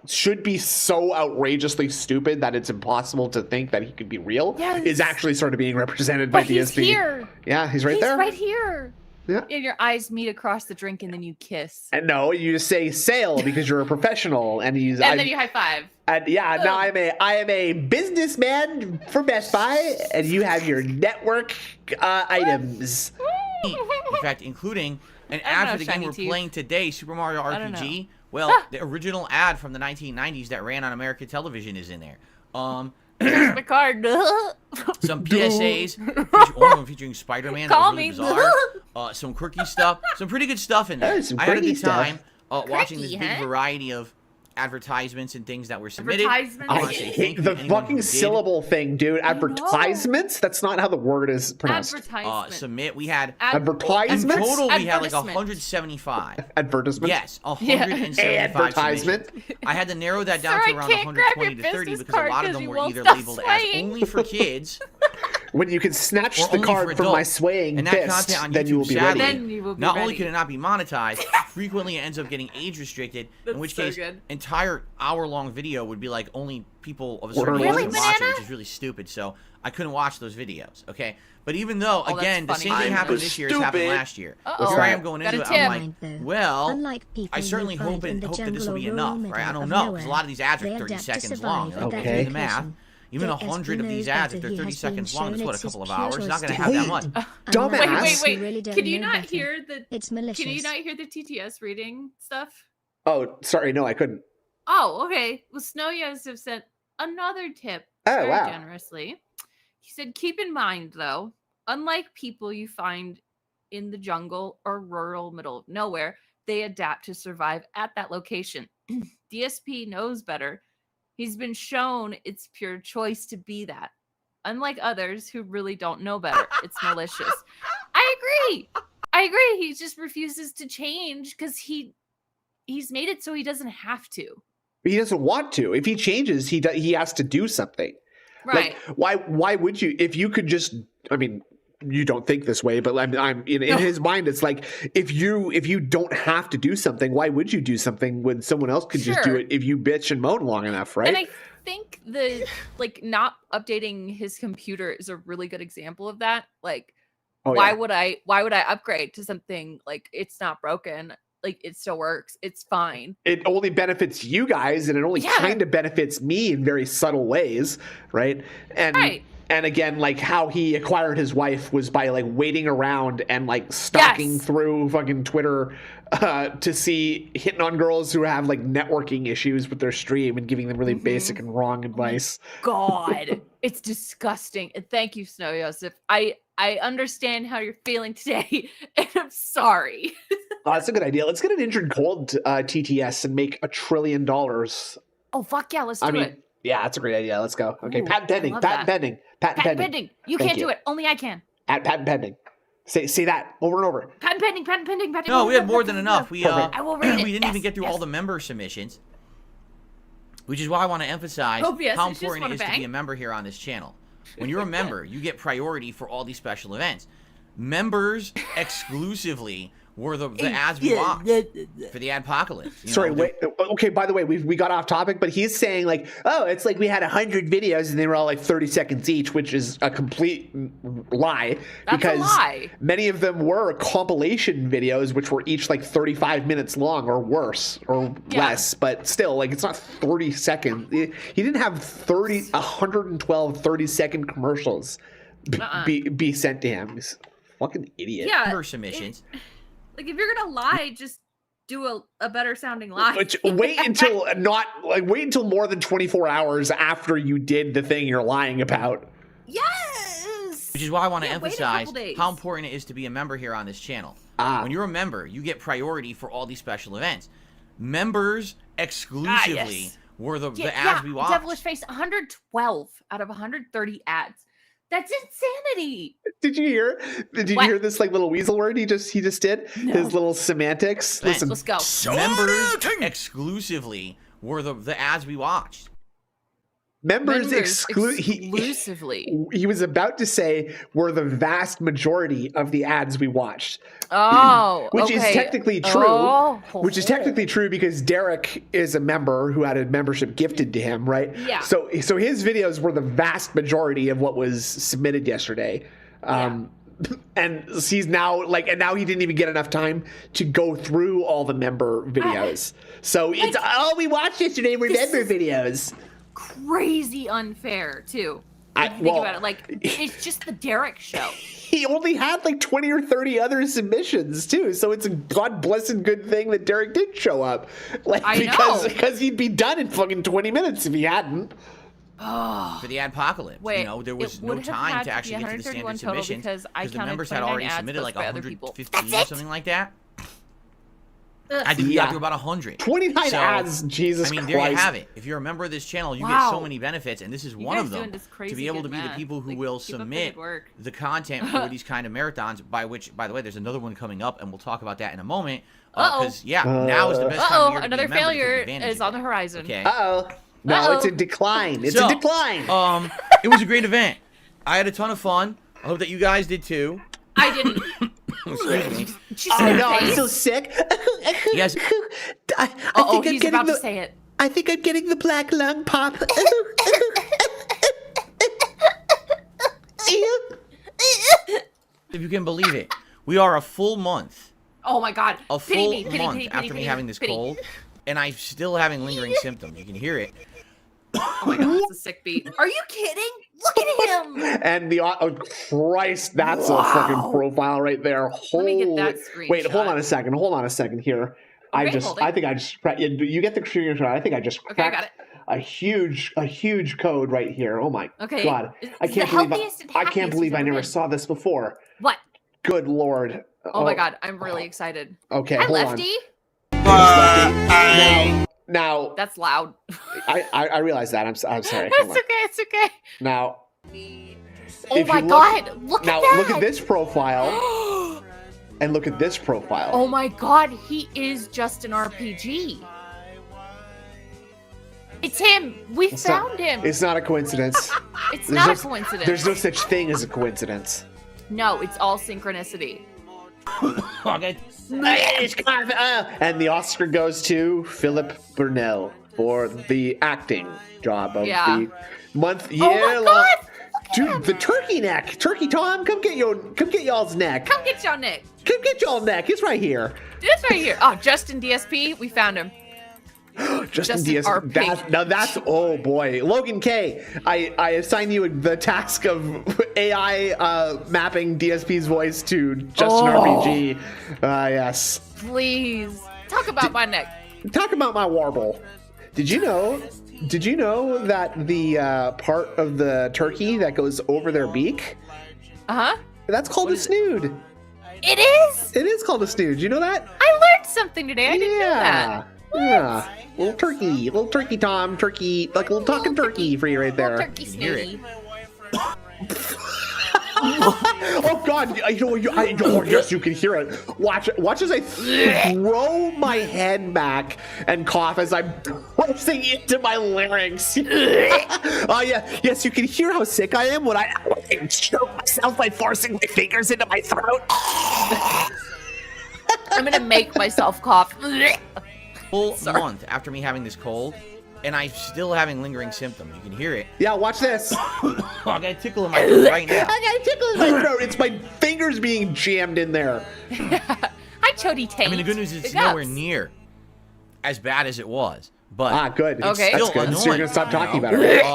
should be so outrageously stupid that it's impossible to think that he could be real is actually sort of being represented by DSP. He's here. Yeah, he's right there. He's right here. Yeah. And your eyes meet across the drink and then you kiss. And no, you just say sale because you're a professional, and then you high five. And now I am a businessman for Best Buy, and you have your network items. In fact, including an ad for the game we're playing today, Super Mario RPG. Well, the original ad from the 1990s that ran on American television is in there. Here's my card. Some PSAs, featuring Spider-Man. That was really bizarre. Some quirky stuff. Some pretty good stuff in there. I had a good time watching this big variety of advertisements and things that were submitted. I hate the fucking syllable thing, dude. Advertisements? That's not how the word is pronounced. Submit. We had advertisements. In total, we had like 175. Advertisements. Yes, 175 advertisement. Submissions. I had to narrow that down to around 120 to 30 because a lot of them were either labeled as only for kids. When you can snatch the card from my swaying fist, then you will be ready. Not only could it not be monetized, frequently it ends up getting age restricted, in which case entire hour-long video would be like only people of a certain age can watch it, which is really stupid. So I couldn't watch those videos. Okay, but even though again the same thing happened this year as happened last year, here I am going into it. I'm like, well, I certainly hope that this will be enough, right? I don't know because a lot of these ads are 30 seconds long. Okay, do the math. Even 100 of these ads, if they're 30 seconds long, that's what, a couple of hours? It's not going to have that much. Dumbass. Wait. Can you not hear the? It's malicious. Can you not hear the TTS reading stuff? Oh, sorry, no, I couldn't. Oh, okay. Well, Snow Yosef sent another tip very generously. He said, keep in mind, though, unlike people you find in the jungle or rural middle of nowhere, they adapt to survive at that location. DSP knows better. He's been shown it's pure choice to be that. Unlike others who really don't know better, it's malicious. I agree. He just refuses to change because he's made it so he doesn't have to. He doesn't want to. If he changes, he has to do something. Right. Like, why would you? If you could just, I mean, you don't think this way, but I'm in his mind. It's like if you don't have to do something, why would you do something when someone else could just do it if you bitch and moan long enough, right? And I think the not updating his computer is a really good example of that. Like, why would I upgrade to something like it's not broken? Like, it still works. It's fine. It only benefits you guys, and it only kind of benefits me in very subtle ways, right? And again, like how he acquired his wife was by like waiting around and like stalking through fucking Twitter to see hitting on girls who have like networking issues with their stream and giving them really basic and wrong advice. God, it's disgusting. And thank you, Snow Joseph. I understand how you're feeling today, and I'm sorry. That's a good idea. Let's get an injured cold TTS and make $1 trillion. Oh fuck yeah, let's do it. Yeah, that's a great idea. Let's go. Okay, Ooh, patent pending. Patent pending. You can't do it. Only I can. Patent pending. Say that over and over. Patent pending. No, we had more than enough. I will read it. We didn't even get through all the member submissions, which is why I want to emphasize how important it is to be a member here on this channel. When you're a member, you get priority for all these special events. Members exclusively were the ads we watched for the Adpocalypse. Sorry, wait. Okay, by the way, we got off topic, but he's saying like, oh, it's like we had 100 videos and they were all like 30 seconds each, which is a complete lie. Because many of them were compilation videos, which were each like 35 minutes long or worse or less, but still, like, it's not 30 seconds. He didn't have 112 30-second commercials be sent to him. He's a fucking idiot. Yeah. Member submissions. Like, if you're gonna lie, just do a better sounding lie. Wait until more than 24 hours after you did the thing you're lying about. Yes. Which is why I want to emphasize how important it is to be a member here on this channel. When you're a member, you get priority for all these special events. Members exclusively were the ads we watched. Devilish Face, 112 out of 130 ads. That's insanity. Did you hear? Did you hear this like little weasel word he just did? No. His little semantics. Listen, let's go. Members exclusively were the ads we watched. Members exclusively. He was about to say were the vast majority of the ads we watched. Oh, which is technically true. Which is technically true because Derek is a member who had a membership gifted to him, right? Yeah. So his videos were the vast majority of what was submitted yesterday. And he's now now he didn't even get enough time to go through all the member videos. So it's all we watched yesterday were member videos. Crazy unfair too. Think about it. Like, it's just the Derek show. He only had like 20 or 30 other submissions too, so it's a god blessed good thing that Derek did show up. Because he'd be done in fucking 20 minutes if he hadn't. For the Adpocalypse, there was no time to actually get to the standard submissions because the members had already submitted like 115 or something like that. I think we got through about 100. 29 ads, Jesus Christ. There you have it. If you're a member of this channel, you get so many benefits, and this is one of them. To be able to be the people who will submit the content for these kind of marathons, by the way, there's another one coming up, and we'll talk about that in a moment. Because, now is the best time of year to be a member. Another failure is on the horizon. Okay. No, it's a decline. It's a decline. It was a great event. I had a ton of fun. I hope that you guys did too. I didn't. Excuse me. Oh no, I'm so sick. Yes. I think he's about to say it. I think I'm getting the black lung pop. If you can believe it, we are a full month. Oh my God. A full month after me having this cold, and I'm still having lingering symptoms. You can hear it. Oh my God, that's a sick beat. Are you kidding? Look at him. And Christ, that's a fucking profile right there. Let me get that screenshot. Wait, hold on a second here. I think I just you get the screenshot. I think I just cracked I got it. a huge code right here. Oh my God. I can't believe I never saw this before. What? Good Lord. Oh my God, I'm really excited. Okay, Hi, hold Lefty. on. Now that's loud. I realize that. I'm sorry. It's okay. Now. Oh my God! Look at that. Look at this profile. And look at this profile. Oh my God! He is just an RPG. It's him. We found him. It's not a coincidence. It's not a coincidence. There's no such thing as a coincidence. No, it's all synchronicity. And the Oscar goes to SnortBurnell for the acting job of the month, year long. Dude, the turkey neck. Turkey Tom, come get y'all's neck. Come get your neck. Come get y'all neck. It's right here. It's right here. Oh, Justin DSP, we found him. Justin DSP. That's oh boy. Logan K, I assign you the task of AI mapping DSP's voice to Justin RPG. Yes. Please. Talk about my neck. Talk about my warble. Did you know that the part of the turkey that goes over their beak? That's called a snood. It is? It is called a snood. Did you know that? I learned something today. I didn't know that. Yeah. Little turkey Tom, turkey, like a little talking turkey for you right there. Little turkey snooty. Oh God! Yes, you can hear it. Watch as I throw my head back and cough as I'm pressing into my larynx. Oh yeah, yes, you can hear how sick I am when I choke myself by forcing my fingers into my throat. I'm gonna make myself cough. Full month after me having this cold, and I'm still having lingering symptoms. You can hear it. Yeah, watch this. I got a tickle in my throat right now. I got a tickle in my throat. It's my fingers being jammed in there. Hi, Chody Tate. I mean, the good news is it's nowhere near as bad as it was. But good. Okay. That's good. So you're gonna stop talking about it.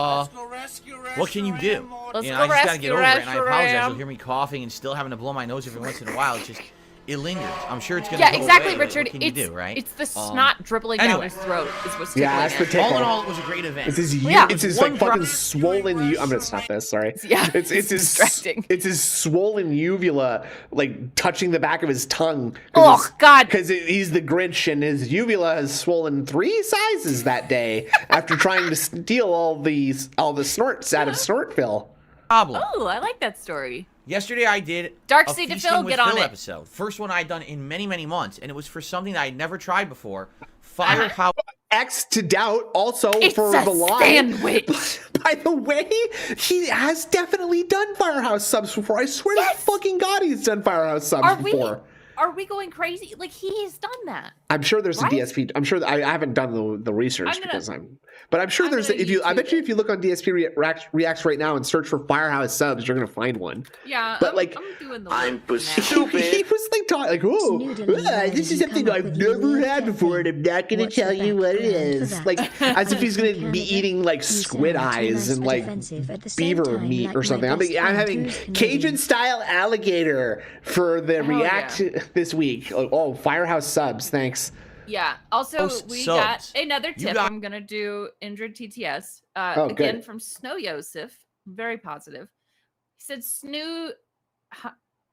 What can you do? I just gotta get over it, and I apologize. You'll hear me coughing and still having to blow my nose every once in a while. It's just, it lingers. I'm sure it's gonna go exactly, away. Richard. What can you do, right? It's the snot dribbling down his throat is what's tickling. That's the tickle. All in all, it was a great event. It's his, it's his like fucking swollen. I'm gonna stop this. Sorry. Yeah. It's his distracting. It's his swollen uvula, like touching the back of his tongue. Oh God! Because he's the Grinch, and his uvula has swollen 3 sizes that day after trying to steal all the snorts out of Snortville. Problem. Oh, I like that story. Yesterday I did Dark a Seed to Feasting Phil, with get on Phil it. episode. First one I'd done in many, many months, and it was for something that I'd never tried before. Firehouse. X to doubt also It's for a the line. sandwich. By the way, he has definitely done Firehouse subs before. I swear to fucking God, he's done Firehouse subs before. Are we going crazy? Like, he's done that. I'm sure there's a DSP. I'm sure I haven't done the research but I'm sure there's. I bet you if you look on DSP Reacts right now and search for Firehouse subs, you're gonna find one. Yeah, but I'm doing the. I'm stupid. He was like talking like, oh, this is something I've never had before, and I'm not gonna tell you what it is. Like as if he's gonna be eating like squid eyes and like beaver meat or something. I'm having Cajun style alligator for the React this week. Oh, Firehouse subs, thanks. Yeah. Also, we got another tip. I'm gonna do Indra TTS again from Snow Yosef. Very positive. He said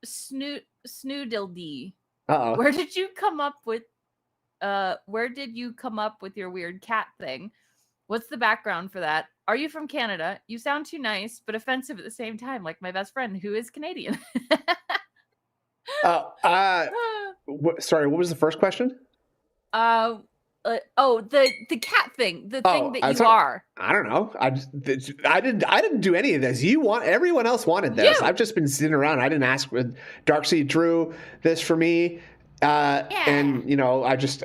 snoodildy. Where did you come up with your weird cat thing? What's the background for that? Are you from Canada? You sound too nice, but offensive at the same time, like my best friend who is Canadian. Sorry, what was the first question? The cat thing, the thing that you are. I don't know. I didn't do any of this. Everyone else wanted this. I've just been sitting around. I didn't ask. Darkseid drew this for me, and I just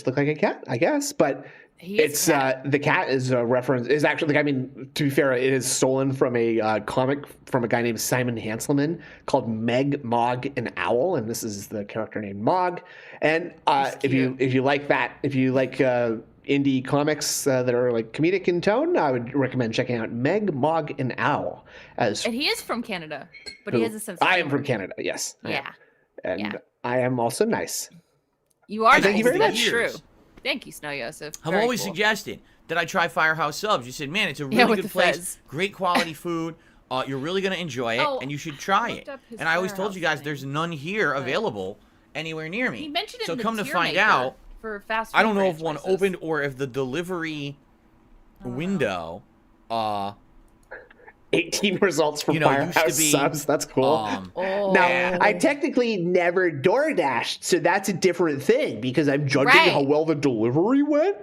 look like a cat, I guess. But it's the cat is a reference. Is actually to be fair, it is stolen from a comic from a guy named Simon Hanselman called Meg, Mog, and Owl, and this is the character named Mog. And if you like that, if you like indie comics that are like comedic in tone, I would recommend checking out Meg, Mog, and Owl. And he is from Canada, but he has a sense of I humor. am from Canada, yes. Yeah. And I am also nice. You are. Thank you very much. That's true. Thank you, Snow Yosef. I've always suggested that I try Firehouse subs. You said, man, it's a really good place, great quality food. You're really going to enjoy it, and you should try it. And I always told you guys there's none here available anywhere near me. He mentioned it so in the come to tier find maker out, for fast I don't know if one opened or if the delivery window 18 results from Firehouse subs. That's cool. Now, I technically never door dashed, so that's a different thing because I'm judging how well the delivery went.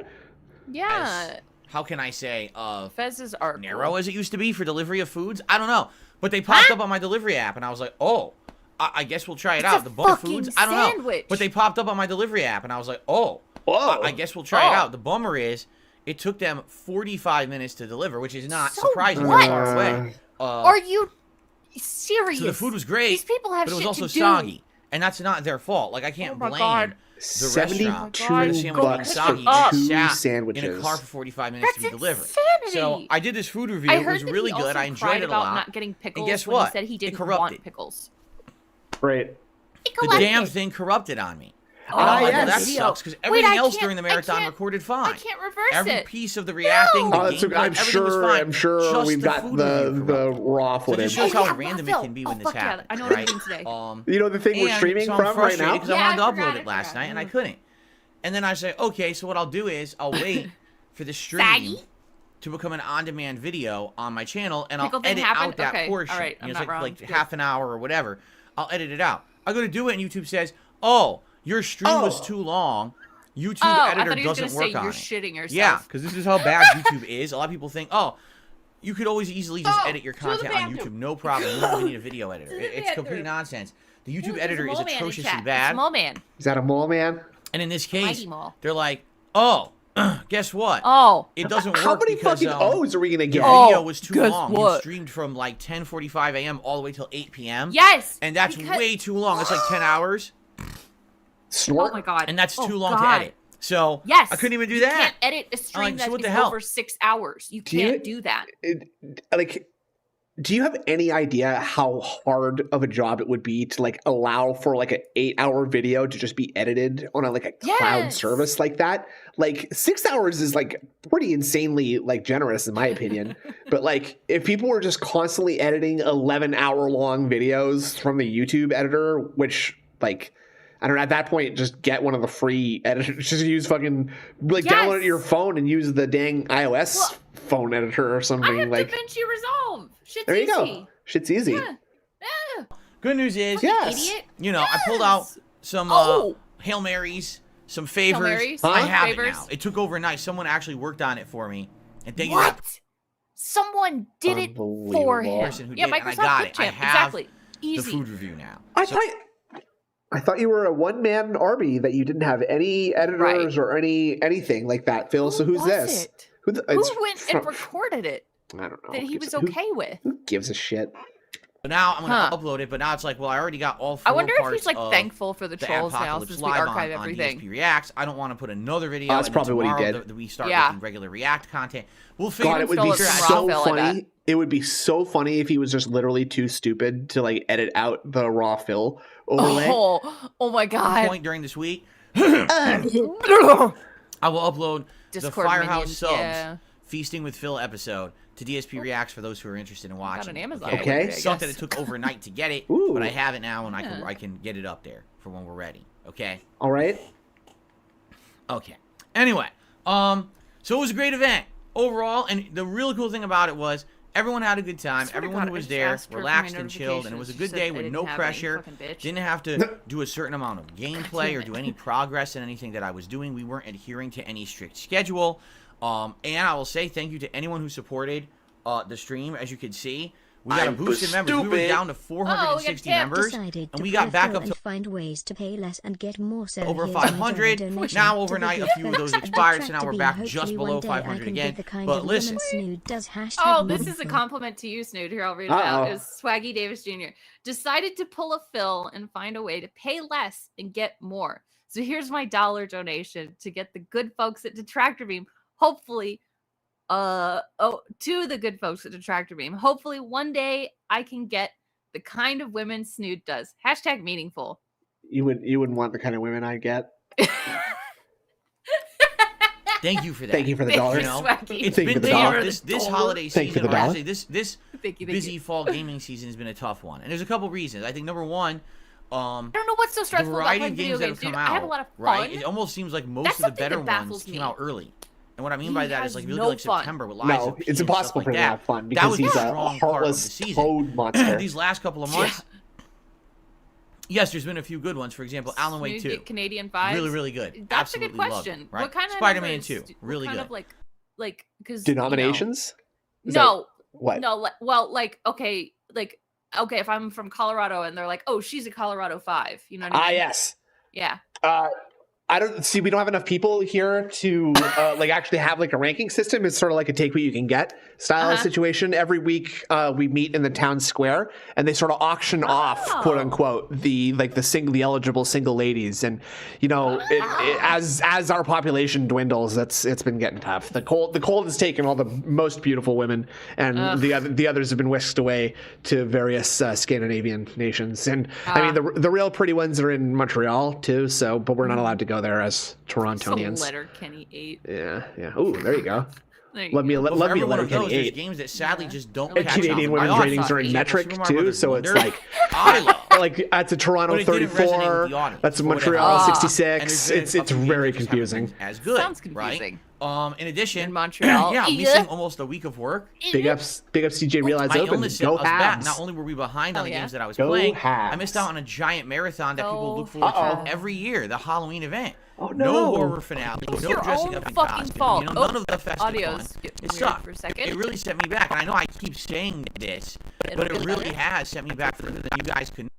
Yeah. how can I say, Fez's are narrow as it used to be for delivery of foods. I don't know. But they popped up on my delivery app, and I was like, oh, I guess we'll try it out. The bum foods, I don't know. But they popped up on my delivery app, and I was like, oh, I guess we'll try it out. The bummer is, it took them 45 minutes to deliver, which is not surprisingly far away. Are you serious? So the food was great, These people have but it was shit also to do. soggy. And that's not their fault. Like, I can't blame the restaurant for the sandwich being soggy and sat in a car for 45 minutes to be delivered. Insanity. So I did this food review. It was really good. I enjoyed it a lot. Not getting pickles and guess when what? He said he didn't it corrupted. Want pickles. Right. The damn thing corrupted on me. Oh, well, that sucks because everything else during the marathon recorded fine. I can't reverse Every piece of the reacting, the gameplay, everything was fine. I'm sure we've got the raw footage. So it just shows how random it can be when this happens. I know what you're doing today. You know the thing we're streaming from right now? Because I wanted to upload it last night and I couldn't. And then I say, okay, so what I'll do is I'll wait for the stream to become an on-demand video on my channel, and I'll edit out that portion. Right. You know, it's like half an hour or whatever. I'll edit it out. I go to do it, and YouTube says, oh, your stream was too long. YouTube editor doesn't work on it. You're shitting yourself. Yeah, because this is how bad YouTube is. A lot of people think, oh, you could always easily just edit your content on YouTube. No problem. You don't even need a video editor. It's complete nonsense. The YouTube editor is atrociously bad. Mole man. Is that a mole man? And in this case, they're like, oh, guess what? Oh. It doesn't work How many because, fucking O's are we going to get? The video was too long. You streamed from like 10:45 a.m. all the way till 8 p.m. Yes. And that's way too long. It's like 10 hours. Snort? Oh my god. And that's too long to edit. So yes. I couldn't even do that. You can't edit a stream that's over 6 hours. You can't do that. Do you have any idea how hard of a job it would be to like allow for like an 8-hour video to just be edited on a cloud service like that? Like 6 hours is like pretty insanely like generous in my opinion. But like if people were just constantly editing 11-hour long videos from the YouTube editor, which like I don't know, at that point, just get one of the free editors. Just use fucking, download it to your phone and use the dang iOS phone editor or something. I have DaVinci Resolve. Shit's there you easy. go. Shit's easy. Yeah. Good news is, you know, I pulled out some Hail Marys, some favors. I have it now. It took overnight. Someone actually worked on it for me. And thank you. Someone did it for him. Person who did, Microsoft and I got it. I have Easy. the food review now. I thought you were a one-man army, that you didn't have any editors or anything like that, Phil. So who's this? Who went and recorded it? I don't know. That he was okay with. Who gives a shit? But now I'm going to upload it, but now it's like, well, I already got all 4 I wonder parts if he's like thankful for the trolls now since we archive everything. On DSP Reacts. I don't want to put another video. That's probably what he did. We start making regular React content. We'll figure it would be so funny. It would be so funny if he was just literally too stupid to like edit out the raw fill overlay. Oh my god! Point during this week, I will upload Discord the Firehouse minions, Subs Feasting with Phil episode to DSP Reacts for those who are interested in watching. Got an Amazon. Okay. It sucked that it took overnight to get it, but I have it now, and I can get it up there for when we're ready. Okay. All right. Okay. Anyway, so it was a great event overall, and the really cool thing about it was everyone had a good time. Everyone who was there relaxed and chilled, and it was a good day with no pressure. Didn't have to do a certain amount of gameplay or do any progress in anything that I was doing. We weren't adhering to any strict schedule. And I will say thank you to anyone who supported the stream. As you can see, we got a boosted members. We were down to 460 members, and we got back up to find ways to pay less and get more. So over 500. Now overnight, a few of those expired, so now we're back just below 500 again. But listen. This is a compliment to you, Snood. Here, I'll read it out. It was Swaggy Davis Jr. Decided to pull a Phil and find a way to pay less and get more. So here's my $1 donation to get the good folks at Detractor Beam. Hopefully, to the good folks at Detractor Beam. Hopefully, one day I can get the kind of women Snood does. # meaningful. You wouldn't want the kind of women I get. Thank you for that. Thank you for the $1. You know, it's been tough. This holiday season, or actually this busy fall gaming season has been a tough one, and there's a couple reasons. I think number one. I don't know what's so stressful about playing video games, dude. I have a lot of fun. Right? It almost seems like most of the better ones came out early. And what I mean by that is like if you look at like September with Lies of P it's impossible for him to have fun because he's a heartless toad monster. These last couple of months, yes, there's been a few good ones. For example, Alan Wake 2. Canadian vibes. Really, really good. That's Absolutely a good question. Love them, right? What kind of Spider-Man 2. Really good. Like like because denominations. No. What? No. Well, like okay, if I'm from Colorado and they're like, oh, she's a Colorado 5. You know what I mean? Yes. Yeah. I don't see. We don't have enough people here to like actually have like a ranking system. It's sort of like a take what you can get style of situation. Every week we meet in the town square and they sort of auction off, quote unquote, the eligible single ladies. And you know, as our population dwindles, it's been getting tough. The cold has taken all the most beautiful women, and the others have been whisked away to various Scandinavian nations. And I mean, the real pretty ones are in Montreal too. So, but we're not allowed to go there as Torontonians. Letter Kenny 8. Yeah. Oh, there you go. Let me Letter Kenny 8. There's games that sadly just don't. And Canadian women's ratings are in metric too, so it's like like that's a Toronto 34. That's a Montreal 66. It's very confusing. As good. Sounds confusing. Right? In addition, in Montreal, missing almost a week of work. Big ups, CJ Realize my Open. Illness Go back. Habs. Not only were we behind on the games that I was Go playing, Habs. I missed out on a giant marathon that people look forward to every year, the Halloween event. Oh no horror finale, no dressing up in costume. Fault. You know, none of the festive fun. It sucked. For a second. It really set me back. And I know I keep saying this, but it really has set me back further than you guys could.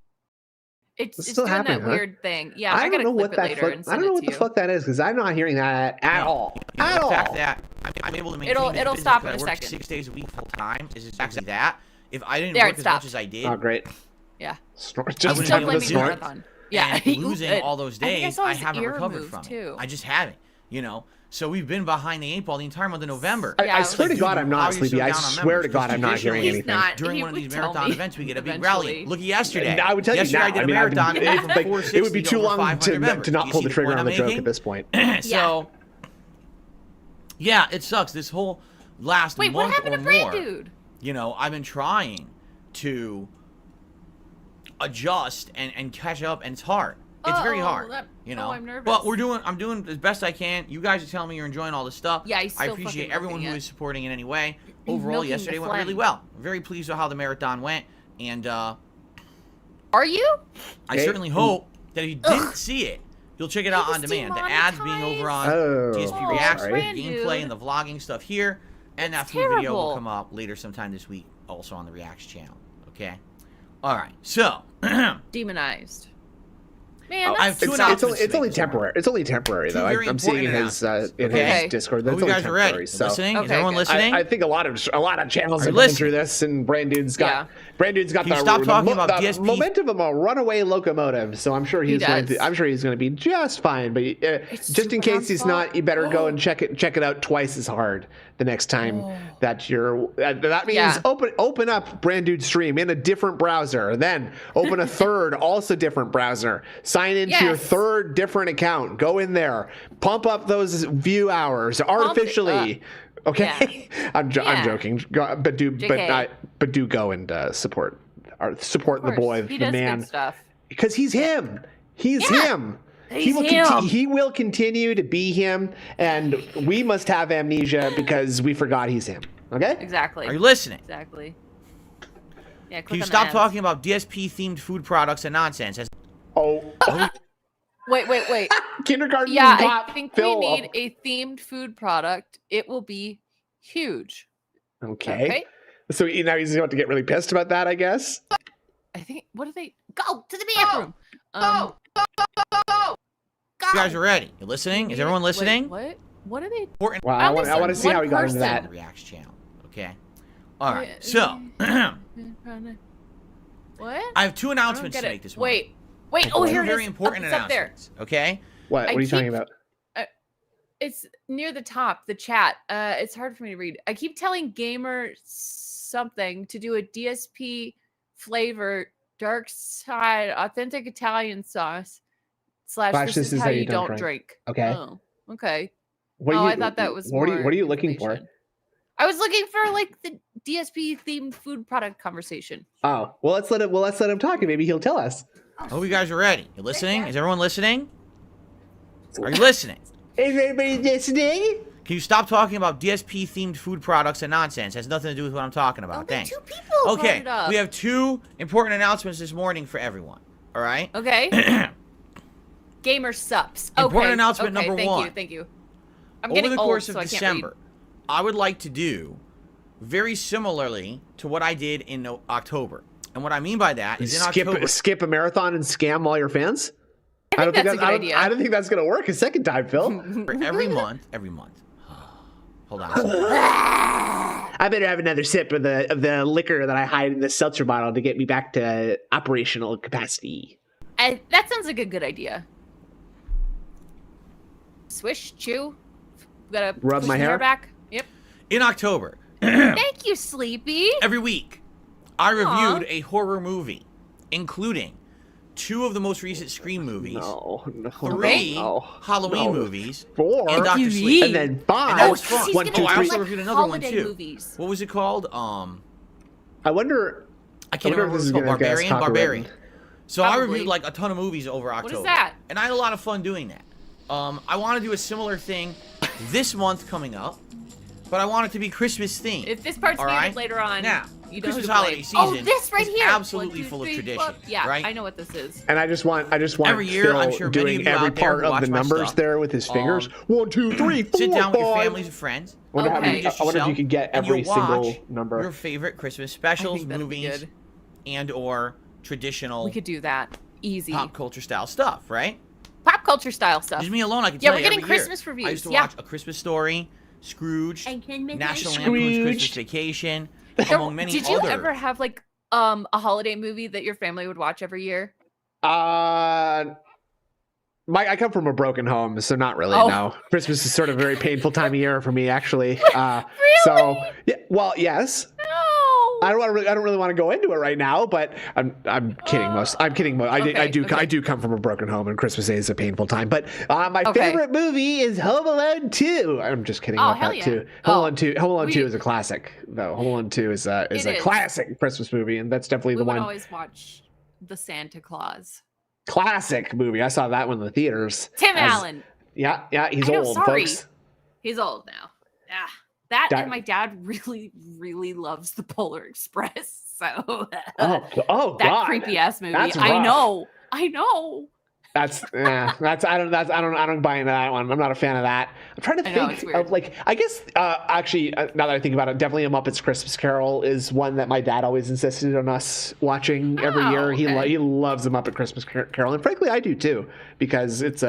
It's still doing happening, that weird thing. Yeah, I gotta don't know clip what it later and send it to you. what the fuck that is because I'm not hearing that at all. The fact that I'm able to maintain it'll this stop in business a because I work second. 6 days a week full time is exactly that. If I didn't work as much as I did, oh great. Yeah. Just still blaming marathon. Yeah, and losing all those days, I haven't recovered from too. it. I just haven't, you know. So we've been behind the 8 ball the entire month of November. I swear to God, I'm not sleepy. I swear to God, I'm not hearing anything. During one of these marathon events, we get a big rally. Look at yesterday. I would tell you now. I did a marathon. It would be too long to not pull the trigger on the joke at this point. So, yeah, it sucks. This whole last month what happened or to Brand more, Dude? you know, I've been trying to adjust and catch up, and it's hard. It's very hard, you know. I'm nervous. But I'm doing as best I can. You guys are telling me you're enjoying all this stuff. Yeah, I appreciate everyone who is supporting in any way. He's Overall, yesterday went really well. Very pleased with how the marathon went, and are you? I certainly hope that if you didn't see it, you'll check it out on demand. The ads being over on DSP Reacts, the gameplay and the vlogging stuff here, and that food video will come up later sometime this week, also on the Reacts channel. Okay. All right. So demonized. Man, it's only temporary. It's only temporary though. I'm seeing in his Discord. That's only temporary. So listening? Is everyone listening? I think a lot of channels are going through this, and Brand Dude's got the momentum of a runaway locomotive. So I'm sure he's going to be just fine. But just in case he's not, you better go and check it out twice as hard the next time that you're. That means open up Brand Dude's stream in a different browser, then open a third also different browser. Sign into your third different account. Go in there. Pump up those view hours artificially. Okay, yeah. I'm joking. But do go and support the boy, the man, because he's him. He's him. He will continue to be him, and we must have amnesia because we forgot he's him. Okay. Exactly. Are you listening? Exactly. Yeah. Can you stop talking about DSP themed food products and nonsense? Wait. Kindergarten. Yeah, I think we need a themed food product. It will be huge. Okay. So now he's about to get really pissed about that, I guess. I think. What do they? Go to the bathroom. You guys are ready. You listening? Is everyone listening? What? What are they? Well, I want to see how he got into that. Reacts channel. Okay. All right. So. What? I have 2 announcements to make this morning. Wait. Oh, here it is. Very important announcements. Okay. What are you talking about? It's near the top, the chat. It's hard for me to read. I keep telling Gamer something to do a DSP flavor dark side authentic Italian sauce / this is how you don't drink. Okay. Oh, okay. I thought that was what are you looking for? I was looking for like the DSP themed food product conversation. Oh, well, let's let him talk and maybe he'll tell us. I hope you guys are ready. You listening? Is everyone listening? Are you listening? Is everybody listening? Can you stop talking about DSP themed food products and nonsense? It has nothing to do with what I'm talking about. Thanks. 2 people. Okay, we have 2 important announcements this morning for everyone. All right. Okay. Gamer sups. Important announcement number 1. Thank you. Over the course of December, I would like to do very similarly to what I did in October. And what I mean by that is in October... Skip a marathon and scam all your fans? I don't think that's a good idea. I don't think that's going to work a second time, Phil. Every month. Hold on. I better have another sip of the liquor that I hide in the seltzer bottle to get me back to operational capacity. That sounds like a good idea. Swish, chew. Gotta rub my hair back. Yep. In October. Thank you, Sleepy. Every week, I reviewed a horror movie, including 2 of the most recent Scream movies, 3 Halloween movies, 4, and Dr. Sleep. And then 5. And that was fun. One, two, I three. also reviewed another one too. Movies. What was it called? I wonder. I can't remember what it's called. Barbarian. So I reviewed like a ton of movies over October. What is that? And I had a lot of fun doing that. I want to do a similar thing this month coming up, but I want it to be Christmas themed. If this part's muted later on, now, you don't Christmas holiday season. Oh, this right here. Absolutely full of tradition. Yeah, right? I know what this is. And I just want every year, Phil I'm sure doing every part of the numbers there with his fingers. 1, 2, 3, 4, sit down with your 5. families and friends. I wonder if you could get every single number. Your favorite Christmas specials, movies, and or traditional. We could do that. Easy. Pop culture style stuff, right? Pop culture style stuff. Just me alone, I can tell you. Yeah, we're getting Christmas reviews. I used to watch A Christmas Story, Scrooge, National Lampoon's Christmas Vacation, among many others. Did you ever have like a holiday movie that your family would watch every year? I come from a broken home, so not really. No, Christmas is sort of a very painful time of year for me, actually. Really? So, well, yes. No. I don't really want to go into it right now, but I'm kidding. I'm kidding. I do come from a broken home, and Christmas Day is a painful time. But my favorite movie is Home Alone 2. I'm just kidding about that too. Home Alone 2 is a classic, though. Home Alone 2 is a classic Christmas movie, and that's definitely the one. We would always watch the Santa Claus. Classic movie. I saw that one in the theaters. Tim Allen. Yeah, he's old, folks. He's old now. Yeah. That and my dad really, really loves the Polar Express. So that creepy ass movie. I know. I don't buy into that one. I'm not a fan of that. I'm trying to think of I guess actually now that I think about it, definitely A Muppet's Christmas Carol is one that my dad always insisted on us watching every year. He loves A Muppet Christmas Carol, and frankly I do too, because it's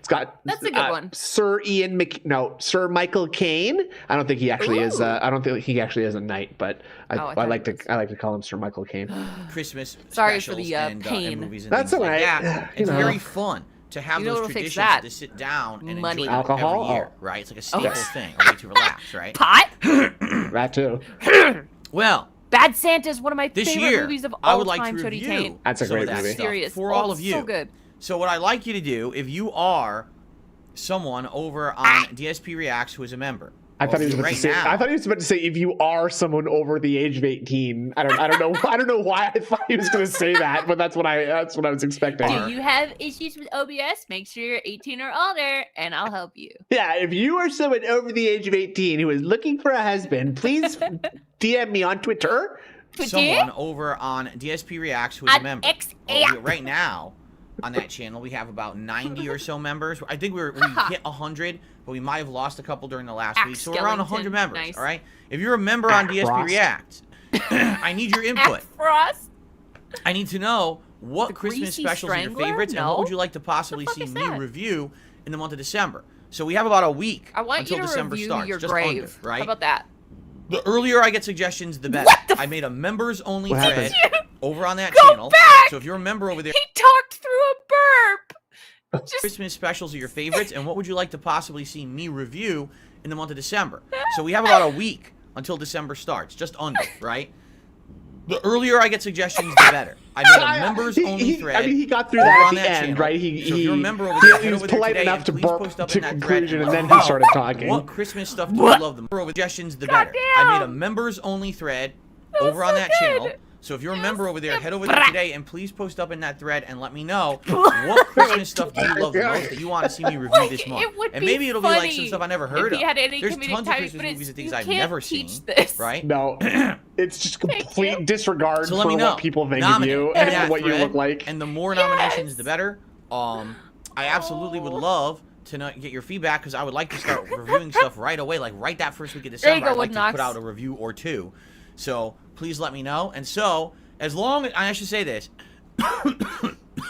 got that's a good one. Sir Michael Caine. I don't think he actually is. I don't think he actually is a knight, but I like to call him Sir Michael Caine. Christmas. Sorry for the pain. Movies and that's all right. Yeah, it's very fun to have those traditions to sit down and enjoy alcohol every year, right? It's like a staple thing, a way to relax, right? Pot. That too. Well, Bad Santa is one of my this favorite year, movies of all I would like time. to review that's a great movie. Serious. For all of you. So good. So what I'd like you to do, if you are someone over on DSP Reacts who is a member. I thought he was about to say if you are someone over the age of 18. I don't know why I thought he was going to say that, but that's what I was expecting. Do you have issues with OBS? Make sure you're 18 or older, and I'll help you. Yeah, if you are someone over the age of 18 who is looking for a husband, please DM me on Twitter. Someone over on DSP Reacts who is a member. Right now, on that channel, we have about 90 or so members. I think we hit 100, but we might have lost a couple during the last week. So we're around 100 members, nice. All right? If you're a member on DSP Reacts, I need your input. I need to know what Christmas specials are your favorites and what would you like to possibly see me review in the month of December. So we have about a week until December starts. Your just grave. Under, right? How about that? The earlier I get suggestions, the better. I made a members-only thread over on that channel. So if you're a member over there... He talked through a burp! Christmas specials are your favorites, and what would you like to possibly see me review in the month of December? So we have about a week until December starts. Just under, right? The earlier I get suggestions, the better. I made a members-only thread. I mean, he got through that at the end, channel. right? So if you're a member over there, he was polite enough to burp to conclusion, and then he thread. started talking. What Christmas stuff do you love the most? Suggestions, the better. I made a members-only thread over on that channel. So if you're a member over there, head over there today and please post up in that thread and let me know what Christmas stuff do you love the most that you want to see me review this month. And maybe it'll be like some stuff I never heard of. There's tons of Christmas movies and things I've never seen. Right? No, it's just complete disregard for what people think of you and what you look like. And the more nominations, the better. I absolutely would love to get your feedback because I would like to start reviewing stuff right away, like right that first week of December. I'd like to put out a review or two. So please let me know. And so, as long as I should say this,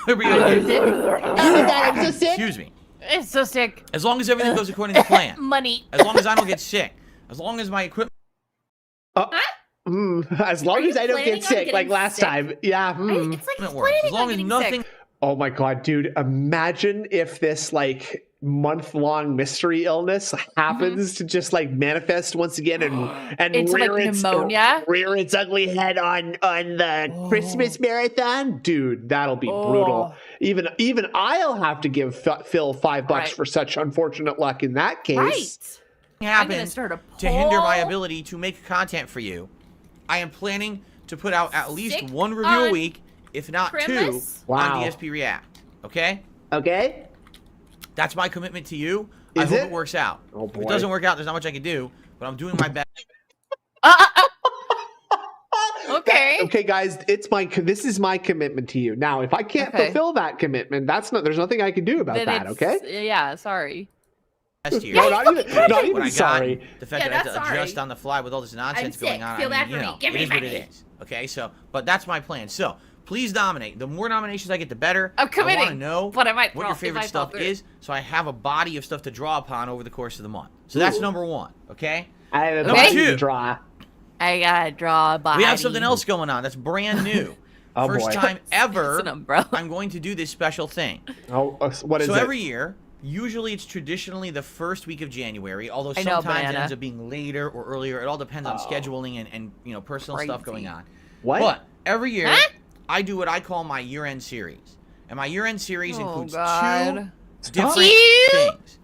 here we go. I'm so sick. Excuse me. It's so sick. As long as everything goes according to plan. Money. As long as I don't get sick. As long as my equipment. As long as I don't get sick like last time. Yeah. It's like as long as nothing. Oh my god, dude! Imagine if this like month-long mystery illness happens to just like manifest once again and it's rear like pneumonia, rear its ugly head on the Christmas marathon, dude. That'll be brutal. Even I'll have to give Phil $5 for such unfortunate luck in that case. Happens to hinder my ability to make content for you. I am planning to put out at least one review a week, if not two, on DSP React. Okay? Okay. That's my commitment to you. I hope it works out. Oh boy. If it doesn't work out, there's not much I can do, but I'm doing my best. Okay. Okay, guys, this is my commitment to you. Now, if I can't fulfill that commitment, there's nothing I can do about that. Okay? Yeah. Sorry. No, not even sorry. The fact that I have to adjust on the fly with all this nonsense going on. Feel that for me. Give me what it is. Okay, so, but that's my plan. So, please nominate. The more nominations I get, the better. I'm committing. I want to know what your favorite stuff is, so I have a body of stuff to draw upon over the course of the month. So that's number one. Okay. I have a number body two. to draw. I gotta draw a body. We have something else going on that's brand new. First time ever, I'm going to do this special thing. Oh, what is it? So every year. Usually it's traditionally the first week of January, although sometimes it ends up being later or earlier. It all depends on scheduling and you know, personal stuff going on. What? But every year I do what I call my year-end series. And my year-end series includes two different things.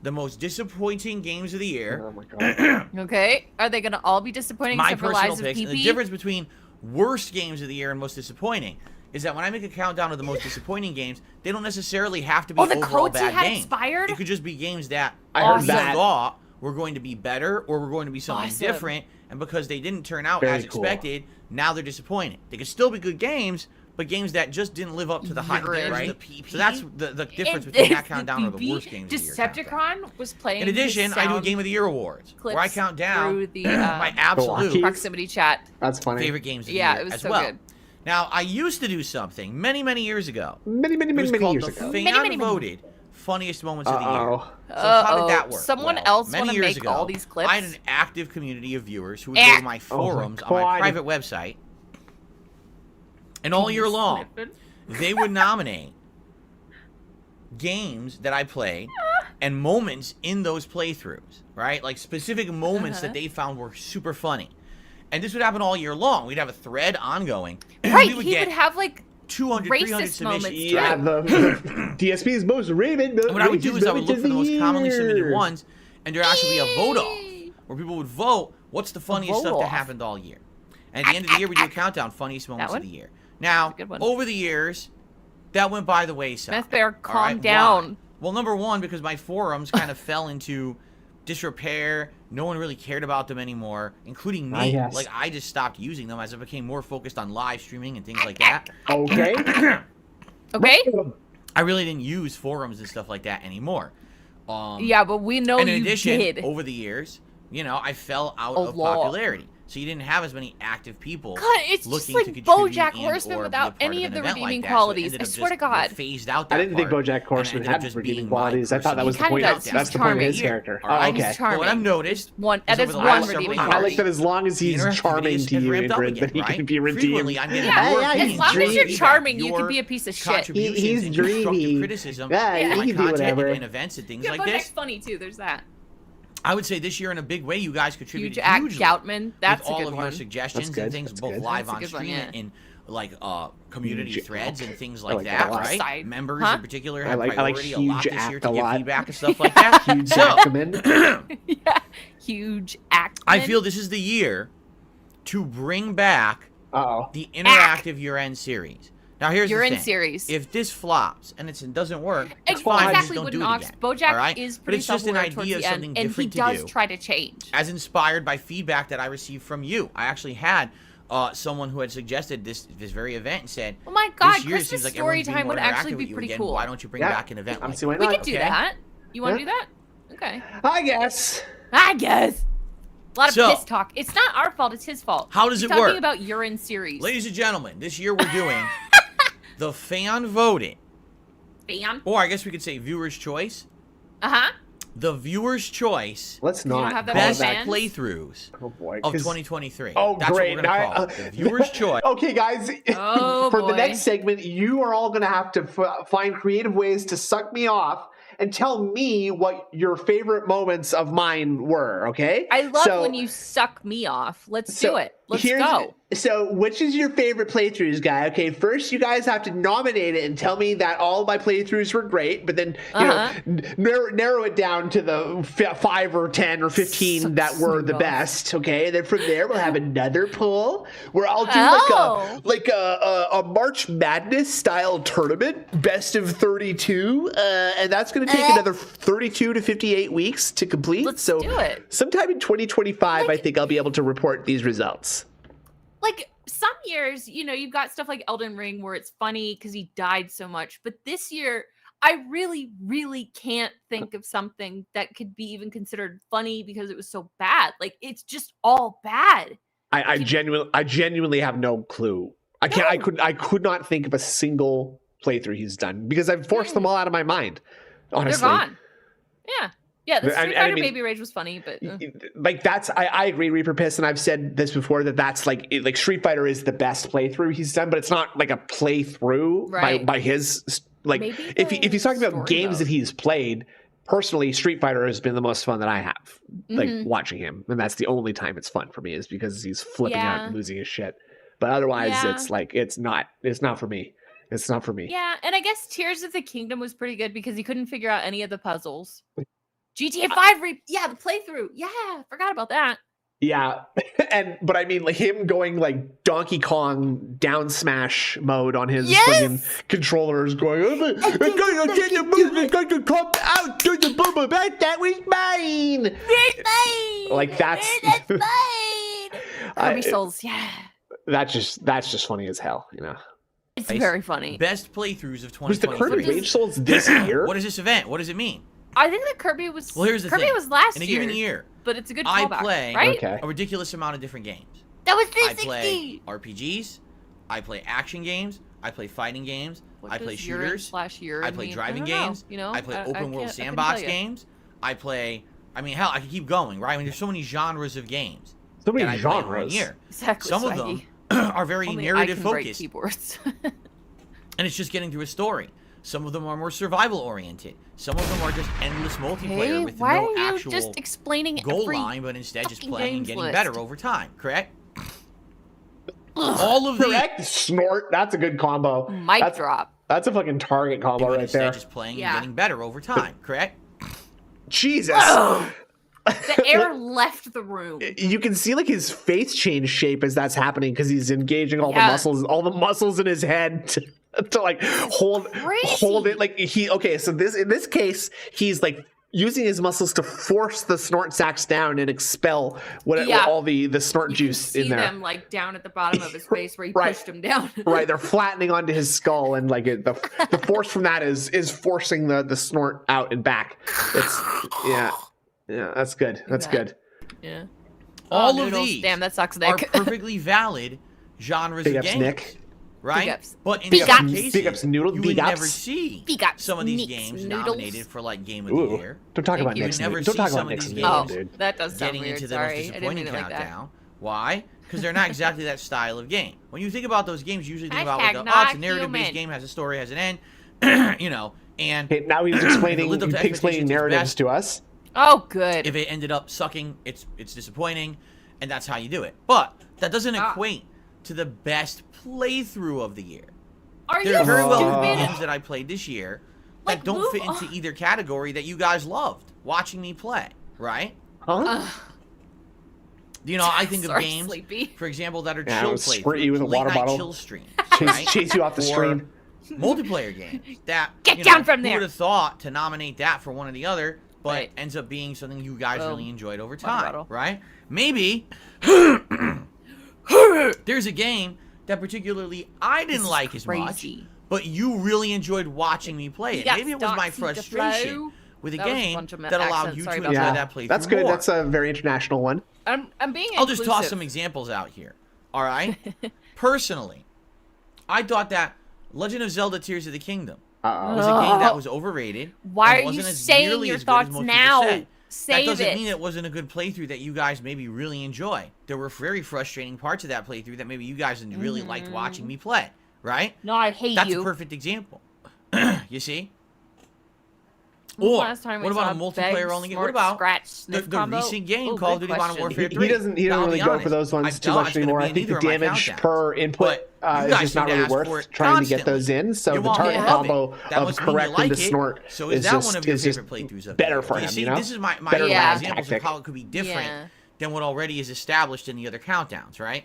The most disappointing games of the year. Oh my god. Okay. Are they gonna all be disappointing my except for personal Lies of picks. And the difference between worst games of the year and most disappointing is that when I make a countdown of the most disappointing games, they don't necessarily have to be overall bad games. Expired? It could just be games that I thought were going to be better or were going to be something different, and because they didn't turn out as expected, now they're disappointed. They could still be good games, but games that just didn't live up to the hype, right? So that's the difference between that countdown or the worst games of the year. Decepticon was playing. In addition, I do a Game of the Year awards where I count down my absolute proximity chat. That's funny. Favorite games of the year it was as so well. good. Now, I used to do something many years ago. Many years ago. Fan-voted funniest moments of the year. So how did that work? Someone else want to make all these clips? I had an active community of viewers who would go to my forums on my private website, and all year long, they would nominate games that I played and moments in those playthroughs, right? Like specific moments that they found were super funny. And this would happen all year long. We'd have a thread ongoing. Right, we would would have like 200, 300 submissions. Yeah, the DSP's most raven. What I would do is I would look for the most commonly submitted ones, and there'd actually be a vote-off, where people would vote, what's the funniest stuff that happened all year? And at the end of the year, we do a countdown, funniest moments of the year. Now, over the years, that went by the wayside. Meth Bear, calm down. Why? Well, number one, because my forums kind of fell into disrepair. No one really cared about them anymore, including me. Yes. Like, I just stopped using them as I became more focused on live streaming and things like that. Okay. Okay. I really didn't use forums and stuff like that anymore. Yeah, but we know and in you addition, did. over the years, you know, I fell out of popularity. So you didn't have as many active people it's looking just to like contribute BoJack and Horseman or without be a part any of of the an event redeeming like qualities. That. So I swear to God. Phased out that I didn't think part, BoJack Horseman had just redeeming being qualities. I thought that was the He point. kinda does. That's the point of his character. Oh, okay. He's charming. But what I've noticed that is over the one last redeeming several I years, like that as long as he's charming to you, Ingrid, that he can be redeemed. Frequently, I'm getting as long as you're charming, you can be a piece of shit. He's dreamy. Criticism yeah, my he can do content whatever. and events and things like BoJack's this. funny too. There's that. I would say this year in a big way, you guys contributed Huge Goutman. That's with all a good of one. your suggestions and things, both live on stream and like community threads and things like that, right? Members in particular have priority a lot this year to give feedback and stuff like that. Yeah, huge act. I feel this is the year to bring back the interactive year-end series. Now here's the thing. Series. If this flops and it doesn't work, it's fine. Just don't do it again. BoJack is pretty but it's just an idea of something different to do. And he does try to change. As inspired by feedback that I received from you. I actually had someone who had suggested this very event and said, "Oh my God, this year Christmas seems like story everyone's being time more would actually interactive be with you pretty again. cool. Why don't you bring back an event like We could do that. You want to do that? Okay. I guess. A lot of piss talk. It's not our fault. It's his fault. How does it work? Talking about urine series. Ladies and gentlemen, this year we're doing the fan voting. Fan? Or I guess we could say viewer's choice. Uh-huh. The viewer's choice. Let's not have that best fans? playthroughs of 2023. Oh, That's great. what we're going to call it. The viewer's choice. Okay, guys. For the next segment, you are all going to have to find creative ways to suck me off and tell me what your favorite moments of mine were, okay? I love when you suck me off. Let's do it. Let's go. So, which is your favorite playthroughs, guy? Okay, first you guys have to nominate it and tell me that all of my playthroughs were great, but then narrow it down to the 5 or 10 or 15 that were the best. Okay, and then from there we'll have another poll where I'll do like a March Madness style tournament, best of 32, and that's going to take another 32 to 58 weeks to complete. Let's do it. Sometime in 2025, I think I'll be able to report these results. Like some years, you've got stuff like Elden Ring where it's funny because he died so much. But this year, I really, really can't think of something that could be even considered funny because it was so bad. Like it's just all bad. I genuinely have no clue. I could not think of a single playthrough he's done because I've forced them all out of my mind. Honestly, they're gone. Yeah, the Street Fighter Baby Rage was funny, but like that's I agree, Reaper Piss, and I've said this before that's like Street Fighter is the best playthrough he's done, but it's not like a playthrough by his like if he's talking about games that he's played. Personally, Street Fighter has been the most fun that I have, like watching him, and that's the only time it's fun for me is because he's flipping out and losing his shit. But otherwise, it's like it's not for me. It's not for me. Yeah, and I guess Tears of the Kingdom was pretty good because he couldn't figure out any of the puzzles. GTA 5 the playthrough. Yeah, forgot about that. Yeah. But I mean like him going like Donkey Kong down smash mode on his fucking controllers going, I'm going to get the move, it's going to come out to the boomer back, that was mine. It's mine. Like that's mine. Kirby Souls, That's just funny as hell, It's very funny. Best playthroughs of 2023. Was the Kirby Rage Souls this year? What is this event? What does it mean? I think that Kirby was. Well, here's the Kirby thing. was last year. year. In a given year, but it's a good callback, I play right? a ridiculous amount of different games. That was 360. I play RPGs. I play action games. I play fighting games. I play shooters. I play driving games. I play open world sandbox games. I play. I mean, hell, I could keep going, right? I mean, there's so many genres of games. So many genres. Exactly. Some of them are very narrative focused. Keyboards. And it's just getting through a story. Some of them are more survival oriented. Some of them are just endless multiplayer with no actual just explaining goal line, but instead just playing and getting better over time. Correct? All of correct. Snort. That's a good combo. Mic drop. That's a fucking target combo right there. Just playing and getting better over time. Correct? Jesus. The air left the room. You can see like his face change shape as that's happening because he's engaging all the muscles in his head to like hold it. Like so in this case he's like using his muscles to force the snort sacks down and expel all the snort juice in there. You see them like down at the bottom of his face where he pushed him down. Right, they're flattening onto his skull, and like the force from that is forcing the snort out and back. It's yeah, that's good. That's good. Yeah. All of these that sucks, are perfectly valid genres of games. Nick. Right? But in some cases, you would never see some of these games nominated for like Game of the Year. Don't talk about Nick's. Don't talk about Nick's noodles, dude. That does sound getting weird. into the most disappointing countdown. Why? Because they're not exactly that style of game. When you think about those games, you usually think about like, it's a narrative-based game, has a story, has an end, and now he's explaining narratives to us. Oh, good. If it ended up sucking, it's disappointing, and that's how you do it. But that doesn't equate to the best playthrough of the year. There are very well games that I played this year that don't fit into either category that you guys loved watching me play, right? I think of games, for example, that are chill playthroughs, squirt you with a water bottle, chill streams, chase you off the stream. Multiplayer games that get down from there. Who would have thought to nominate that for one or the other? But ends up being something you guys really enjoyed over time, right? Maybe there's a game that particularly I didn't like as much, but you really enjoyed watching me play it. Maybe it was my frustration with a That was a game bunch of that allowed you to enjoy that playthrough That's good. more. That's a very international one. I'm being I'll just toss some examples out here. All right? Personally, I thought that Legend of Zelda Tears of the Kingdom was a game that was overrated. Why and are you wasn't as saying nearly your as good as thoughts most people now? say. That Save doesn't mean it. it wasn't a good playthrough that you guys maybe really enjoy. There were very frustrating parts of that playthrough that maybe you guys really liked watching me play, right? No, I hate That's you. a perfect example. You see? Or what about a multiplayer only game? What about the recent game, Call of Duty Modern Warfare 3? He doesn't really go for those ones too much anymore. I think the damage per input is just not really worth trying to get those in. So the target combo of correcting the snort is just better for him, you know? This is my examples of how it could be different than what already is established in the other countdowns, right?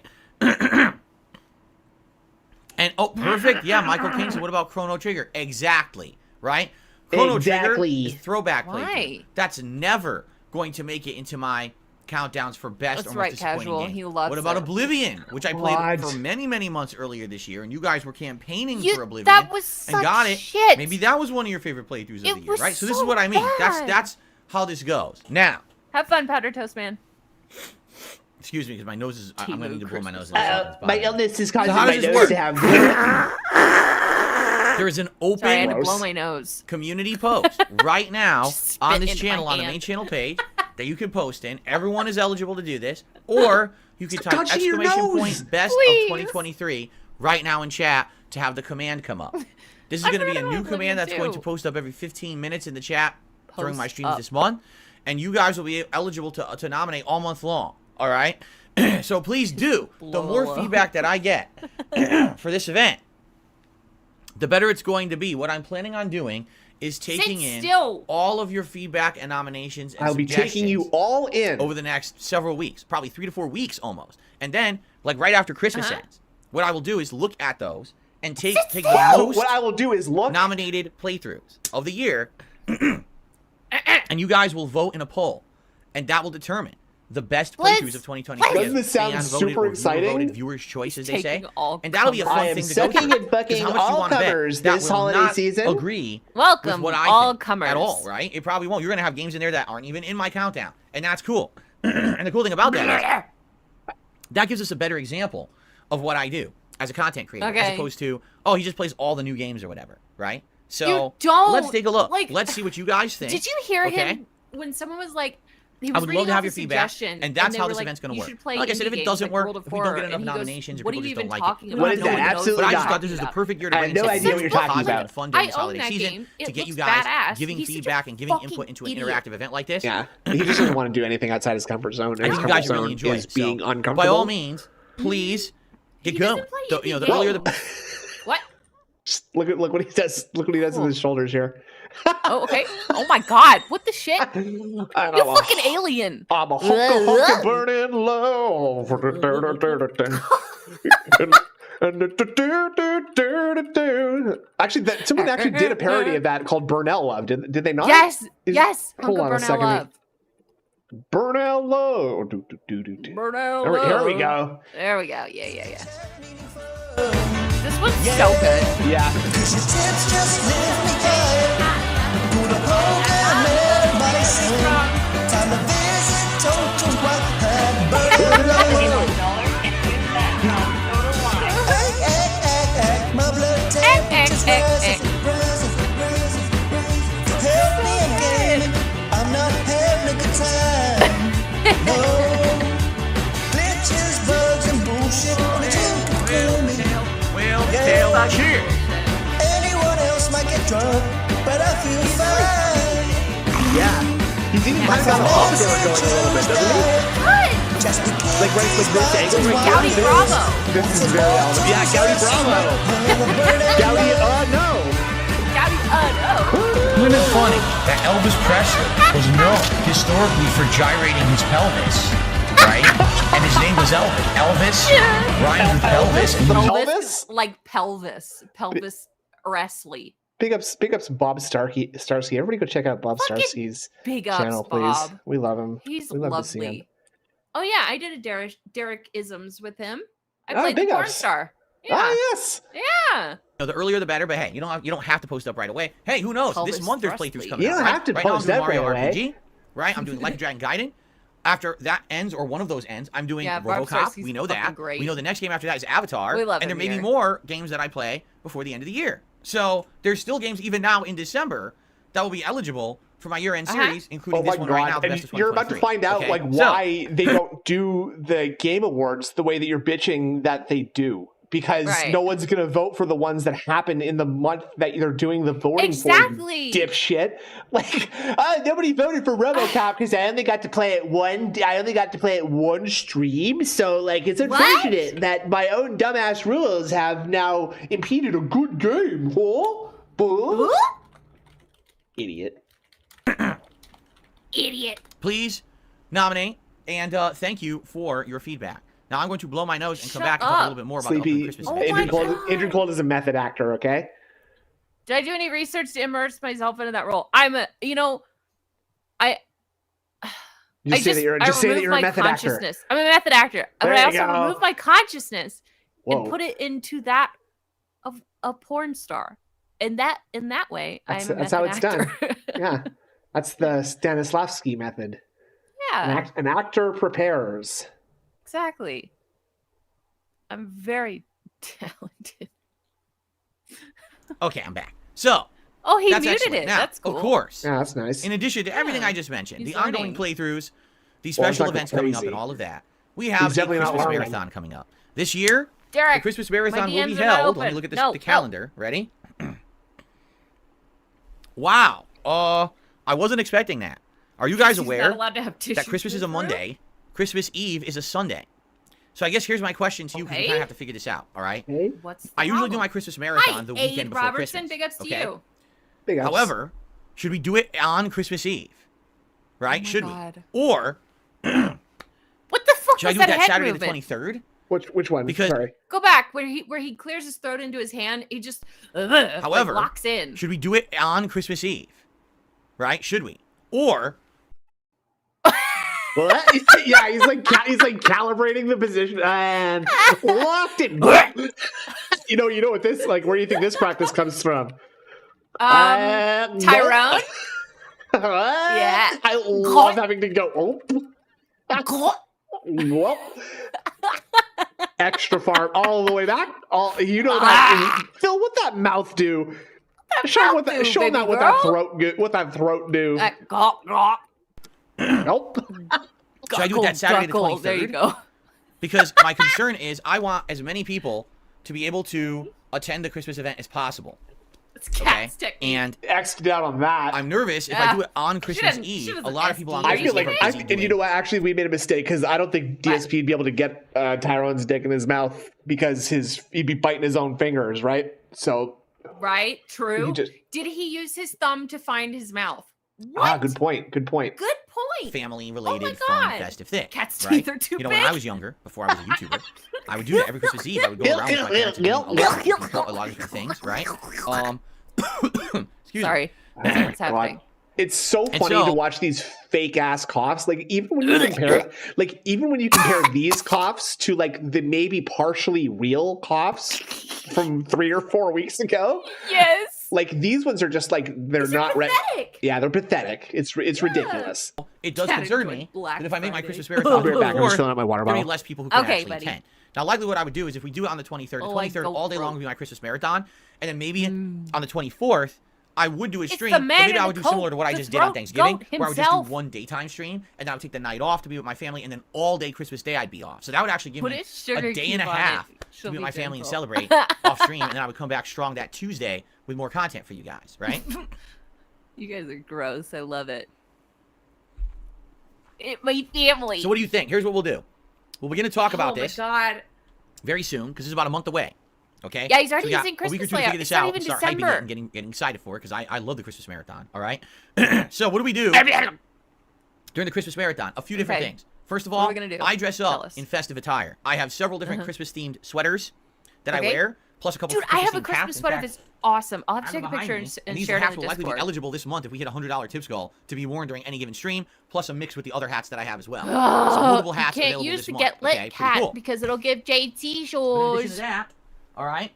And, perfect. Yeah, Michael King said, what about Chrono Trigger? Exactly, right? Chrono Trigger is throwback playthrough. That's never going to make it into my countdowns for best or most disappointing game. He loves what about it. Oblivion, which I played for many, many months earlier this year, and you guys were campaigning for Oblivion that was and got it. Shit. Maybe that was one of your favorite playthroughs of the year, right? So this is what I mean. That's how this goes. Now, have fun, Powder Toast Man. Excuse me, because my nose is. I'm going to need to blow my nose. My illness is causing my nose to have. There is an open Sorry, I had to blow my nose. Community post right now on this channel, on the main channel page, that you can post in. Everyone is eligible to do this. Or you can type exclamation point best of 2023 right now in chat to have the command come up. This is going to be a new command that's going to post up every 15 minutes in the chat during my streams this month. And you guys will be eligible to nominate all month long. All right? So please do. The more feedback that I get for this event, the better it's going to be. What I'm planning on doing is taking in all of your feedback and nominations and I'll be taking you all in over the next several weeks, probably 3 to 4 weeks almost. And then, like right after Christmas ends, what I will do is look at those and take the most what I will do is look nominated playthroughs of the year, and you guys will vote in a poll, and that will determine the best playthroughs of 2023. Doesn't this sound super exciting? Viewers' choice, as they say. And that'll be a fun thing to go through. I am sucking and bucking all comers this holiday season. Agree Welcome, with what all I think comers. At all, right? It probably won't. You're going to have games in there that aren't even in my countdown. And that's cool. And the cool thing about that is that gives us a better example of what I do as a content creator. As opposed to, oh, he just plays all the new games or whatever, right? So let's take a look. Let's see what you guys think. Did you hear him when someone was like, I would love to have your feedback, and that's how this event's going to work. Like I said, if it doesn't work, if we don't get enough nominations, or people just don't like it. What is that? Absolutely not. But I not. just thought this was the perfect year to bring no idea what you're talking about. Fun during this holiday season to get you guys giving feedback and giving input into an interactive event like this. Yeah, he just doesn't want to do anything outside his comfort zone. I think you guys really enjoy it. Being uncomfortable. By all means, please get going. The earlier the what? Look what he does. Look what he does with his shoulders here. Oh, okay. Oh my God! What the shit? You fucking alien! I'm a hunka burning low. Actually, someone actually did a parody of that called Burnell Love. Did they not? Yes. Yes. Hold on a second. Love. Burnell Low. Burnell Low. Here we go. There we go. Yeah. This one's so good. Yeah. Cheers. Anyone else might get drunk, but I feel fine. Yeah. He's even my sound off there going a little bit, doesn't he? What? Like right this angle. Gowdy Bravo. This is very awesome. Yeah, Gowdy Bravo. Gowdy, no. Gowdy, no. Isn't it funny that Elvis Presley was known historically for gyrating his pelvis? Right? And his name was Elvis. Elvis rhymes with pelvis. Pelvis? Like pelvis. Pelvis wrestling. Big ups Bob Starsky. Everybody go check out Bob Starsky's channel, please. Bob. We love him. He's we love lovely. To see him. Oh yeah, I did a Derek Isms with him. I played the porn star. Yeah. Oh yes. Yeah. Yeah. The earlier the better, but hey, you don't have to post up right away. Hey, who knows? This month there's playthroughs coming out. You don't have to post up right away. RPG, right? I'm doing Like a Dragon Gaiden. After that ends, or one of those ends, I'm doing RoboCop. We know that. Great. We know the next game after that is Avatar. We love and there may be more games that I play before the end of the year. So there's still games even now in December that will be eligible for my year-end series, including this one right now, the best of 2023. You're about to find out why they don't do the Game Awards the way that you're bitching that they do. Because no one's going to vote for the ones that happen in the month that they're doing the voting for, dipshit. Like, nobody voted for RoboCop because I only got to play it one stream. So, like, it's unfortunate that my own dumbass rules have now impeded a good game. Huh? Idiot. Idiot. Please nominate and thank you for your feedback. Now I'm going to blow my nose and come back and talk a little bit more about the Christmas. Andrew Cole is a method actor, okay? Did I do any research to immerse myself into that role? I just say that you're a method actor. I'm a method actor, but I also remove my consciousness and put it into that of a porn star. And that in that way, that's how it's done. Yeah, that's the Stanislavski method. Yeah, an actor prepares. Exactly. I'm very talented. Okay, I'm back. So. Oh, he muted it. Now, that's cool. Of course. Yeah, that's nice. In addition to everything I just mentioned, the ongoing playthroughs, the special events coming up, and all of that, we have a Christmas marathon coming up. This year, the Christmas marathon will be held. Let me look at the calendar. Ready? Wow. I wasn't expecting that. Are you guys aware that Christmas is a Monday? Christmas Eve is a Sunday. So I guess here's my question to you, because you kind of have to figure this out, all right? I usually do my Christmas marathon the weekend before Christmas. Big ups to you. Big ups. However, should we do it on Christmas Eve? Right? Should we? Or what the fuck should I do that Saturday the 23rd? Which one? Because go back where he clears his throat into his hand. He just however locks in. Should we do it on Christmas Eve? Right? Should we? Or well, yeah, he's like calibrating the position and locked it. you know what this like? Where do you think this practice comes from? Tyrone. Yeah, I love having to go. Extra far all the way back. That. Phil, what that mouth do? Show him what that throat do. Nope. Should I do that Saturday the 23rd? There you go. Because my concern is I want as many people to be able to attend the Christmas event as possible. It's cat's technique. And X'd out on that. I'm nervous if I do it on Christmas Eve. A lot of people on Christmas Eve. And you know what? Actually, we made a mistake because I don't think DSP would be able to get Tyrone's dick in his mouth because he'd be biting his own fingers, right? So. Right. True. Did he use his thumb to find his mouth? What? Good point. Good point. Family-related, fun, festive thing. Cat's teeth are too big. When I was younger, before I was a YouTuber, I would do that every Christmas Eve. I would go around with my parents and do a lot of different things, right? Excuse me. What's happening? It's so funny to watch these fake ass coughs. Like even when you compare these coughs to like the maybe partially real coughs from 3 or 4 weeks ago. Yes. Like these ones are just like they're not pathetic. Yeah, they're pathetic. It's ridiculous. It does concern me that if I make my Christmas marathon, I'll be right back. I'm just filling out my water bottle. There'll be less people who can actually attend. Now, likely what I would do is if we do it on the 23rd, all day long would be my Christmas marathon, and then maybe on the 24th, I would do a stream, but maybe I would do similar to what I just did on Thanksgiving, where I would just do one daytime stream, and then I would take the night off to be with my family, and then all day Christmas Day I'd be off. So that would actually give me a day and a half to be with my family and celebrate off stream, and then I would come back strong that Tuesday with more content for you guys, right? You guys are gross. I love it. My family. So what do you think? Here's what we'll do. We'll begin to talk about this very soon, because it's about a month away. Okay. Yeah, he's already using Christmas layout. It's not even start December. Hyping it and getting excited for it because I love the Christmas marathon. All right. So what do we do during the Christmas marathon? A few different things. First of all, I dress up in festive attire. I have several different Christmas themed sweaters that I wear, plus a couple. Dude, I have a Christmas sweater that's awesome. I'll have to take a picture and share it in the Discord. These will likely be eligible this month if we hit a $100 tips goal to be worn during any given stream, plus a mix with the other hats that I have as well. So multiple hats available this month. You can't use the Get Lit hat because it'll give JT shows. In addition to that, all right.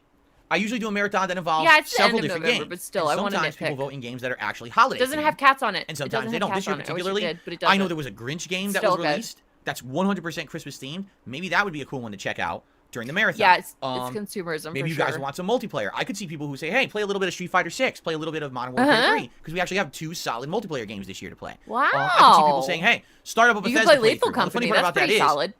I usually do a marathon that involves several different games. But still, I want to sometimes people vote in games that are actually holiday. It doesn't have cats on it. And sometimes they don't. This year particularly, I know there was a Grinch game that was released that's 100% Christmas themed. Maybe that would be a cool one to check out during the marathon. Yeah, it's consumerism. Maybe you guys want some multiplayer. I could see people who say, "Hey, play a little bit of Street Fighter 6, play a little bit of Modern Warfare 3," because we actually have 2 solid multiplayer games this year to play. Wow. I can see people saying, "Hey, start up a Bethesda you can play Lethal playthrough." Company. The funny part That's about pretty that solid.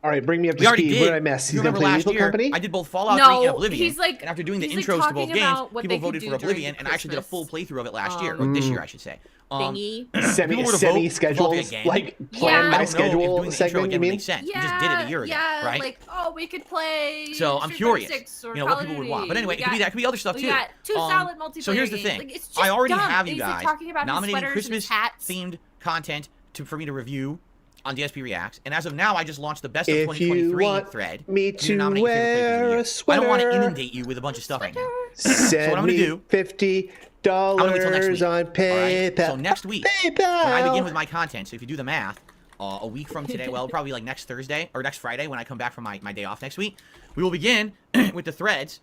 All right, bring me up to speed. What did I miss? You remember last year, I did both Fallout 3 and Oblivion. And after doing the intros to both games, people voted for Oblivion, and I actually did a full playthrough of it last year, or this year, I should say. Semi-scheduled, like planned by schedule segment, you mean? Makes sense. We just did it a year ago, right? Like, oh, we could play. So I'm curious, what people would want. But anyway, it could be that. It could be other stuff too. We got 2 solid multiplayer So here's the thing. Like, I already have you guys nominating Christmas-themed content for me to review on DSP Reacts, and as of now, I just launched the best of 2023 thread. Me to wear a sweater. I don't want to inundate you with a bunch of stuff right now. So what I'm gonna do? $50 on PayPal. Right? So next week, when I begin with my content, so if you do the math, a week from today, well, probably like next Thursday or next Friday when I come back from my day off next week, we will begin with the threads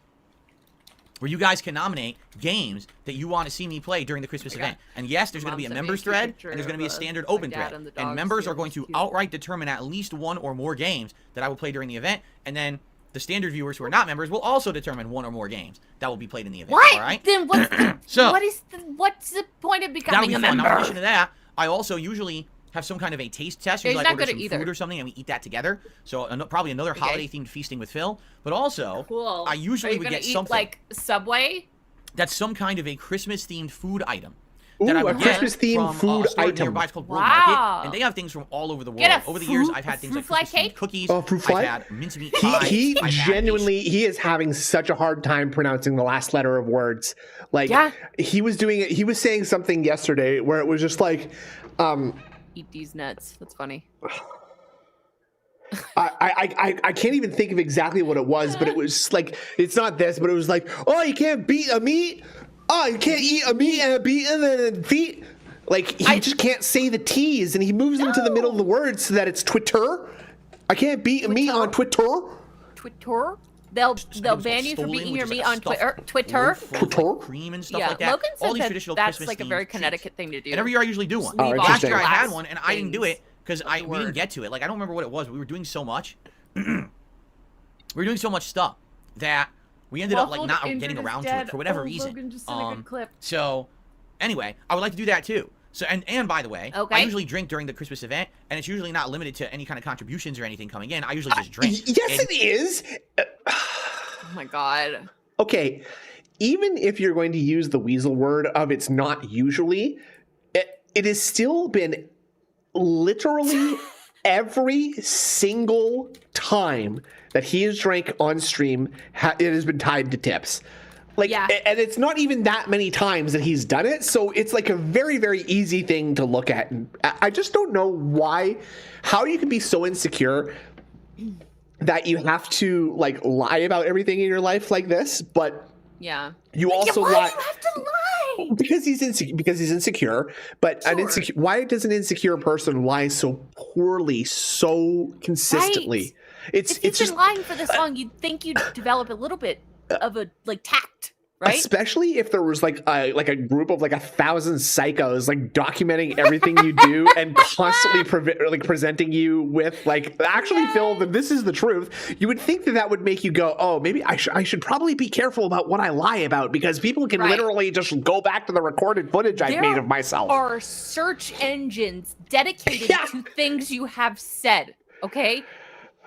where you guys can nominate games that you want to see me play during the Christmas event. And yes, there's going to be a members thread, and there's going to be a standard open thread. And members are going to outright determine at least 1 or more games that I will play during the event, and then the standard viewers who are not members will also determine 1 or more games that will be played in the event. What? All right? Then what's the point of becoming a member? Now, in addition to that, I also usually have some kind of a taste test. Usually I order some food or something, and we eat that together. So probably another holiday-themed feasting with Phil. But also, I usually would get something like Subway. That's some kind of a Christmas-themed food item. Ooh, that I a would Christmas-themed food item. Nearby. It's called World Market, and they have things from all over the world. Over the years, I've had things like Christmas-themed cookies. Oh, fruit fly? I've had mincemeat pies. He genuinely, he is having such a hard time pronouncing the last letter of words. Like, he was doing it. He was saying something yesterday where it was just like, eat these nuts. That's funny. I can't even think of exactly what it was, but it was like, it's not this, but it was like, oh, you can't beat a meat. Oh, you can't eat a meat and a beat and then feet. Like, he just can't say the T's, and he moves them to the middle of the word so that it's Twitter. I can't beat a meat on Twitter. Twitter? They'll ban you for beating your meat on Twitter. Cream and stuff like that. Logan said all these traditional that's Christmas like a very Connecticut thing to do. And every year I usually do one. Last year I had one, and I didn't do it because we didn't get to it. Like, I don't remember what it was. We were doing so much. We were doing so much stuff that we ended up like not getting around to it for whatever reason. Logan just sent a good clip. So anyway, I would like to do that too. So and by the way, I usually drink during the Christmas event, and it's usually not limited to any kind of contributions or anything coming in. I usually just drink. Yes, it is. Oh my god. Okay, even if you're going to use the weasel word of it's not usually, it has still been literally every single time that he has drank on stream, it has been tied to tips. Like, and it's not even that many times that he's done it, so it's like a very, very easy thing to look at. And I just don't know how you can be so insecure that you have to like lie about everything in your life like this, but you also lie. Why do you have to lie? Because he's insecure. But why does an insecure person lie so poorly, so consistently? Right. If you've been lying for this long, you'd think you'd develop a little bit of a tact, right? Especially if there was like a group of like 1,000 psychos like documenting everything you do and constantly presenting you with like, actually, Phil, this is the truth. You would think that would make you go, oh, maybe I should probably be careful about what I lie about, because people can literally just go back to the recorded footage I've made of myself. There are search engines dedicated to things you have said. Okay.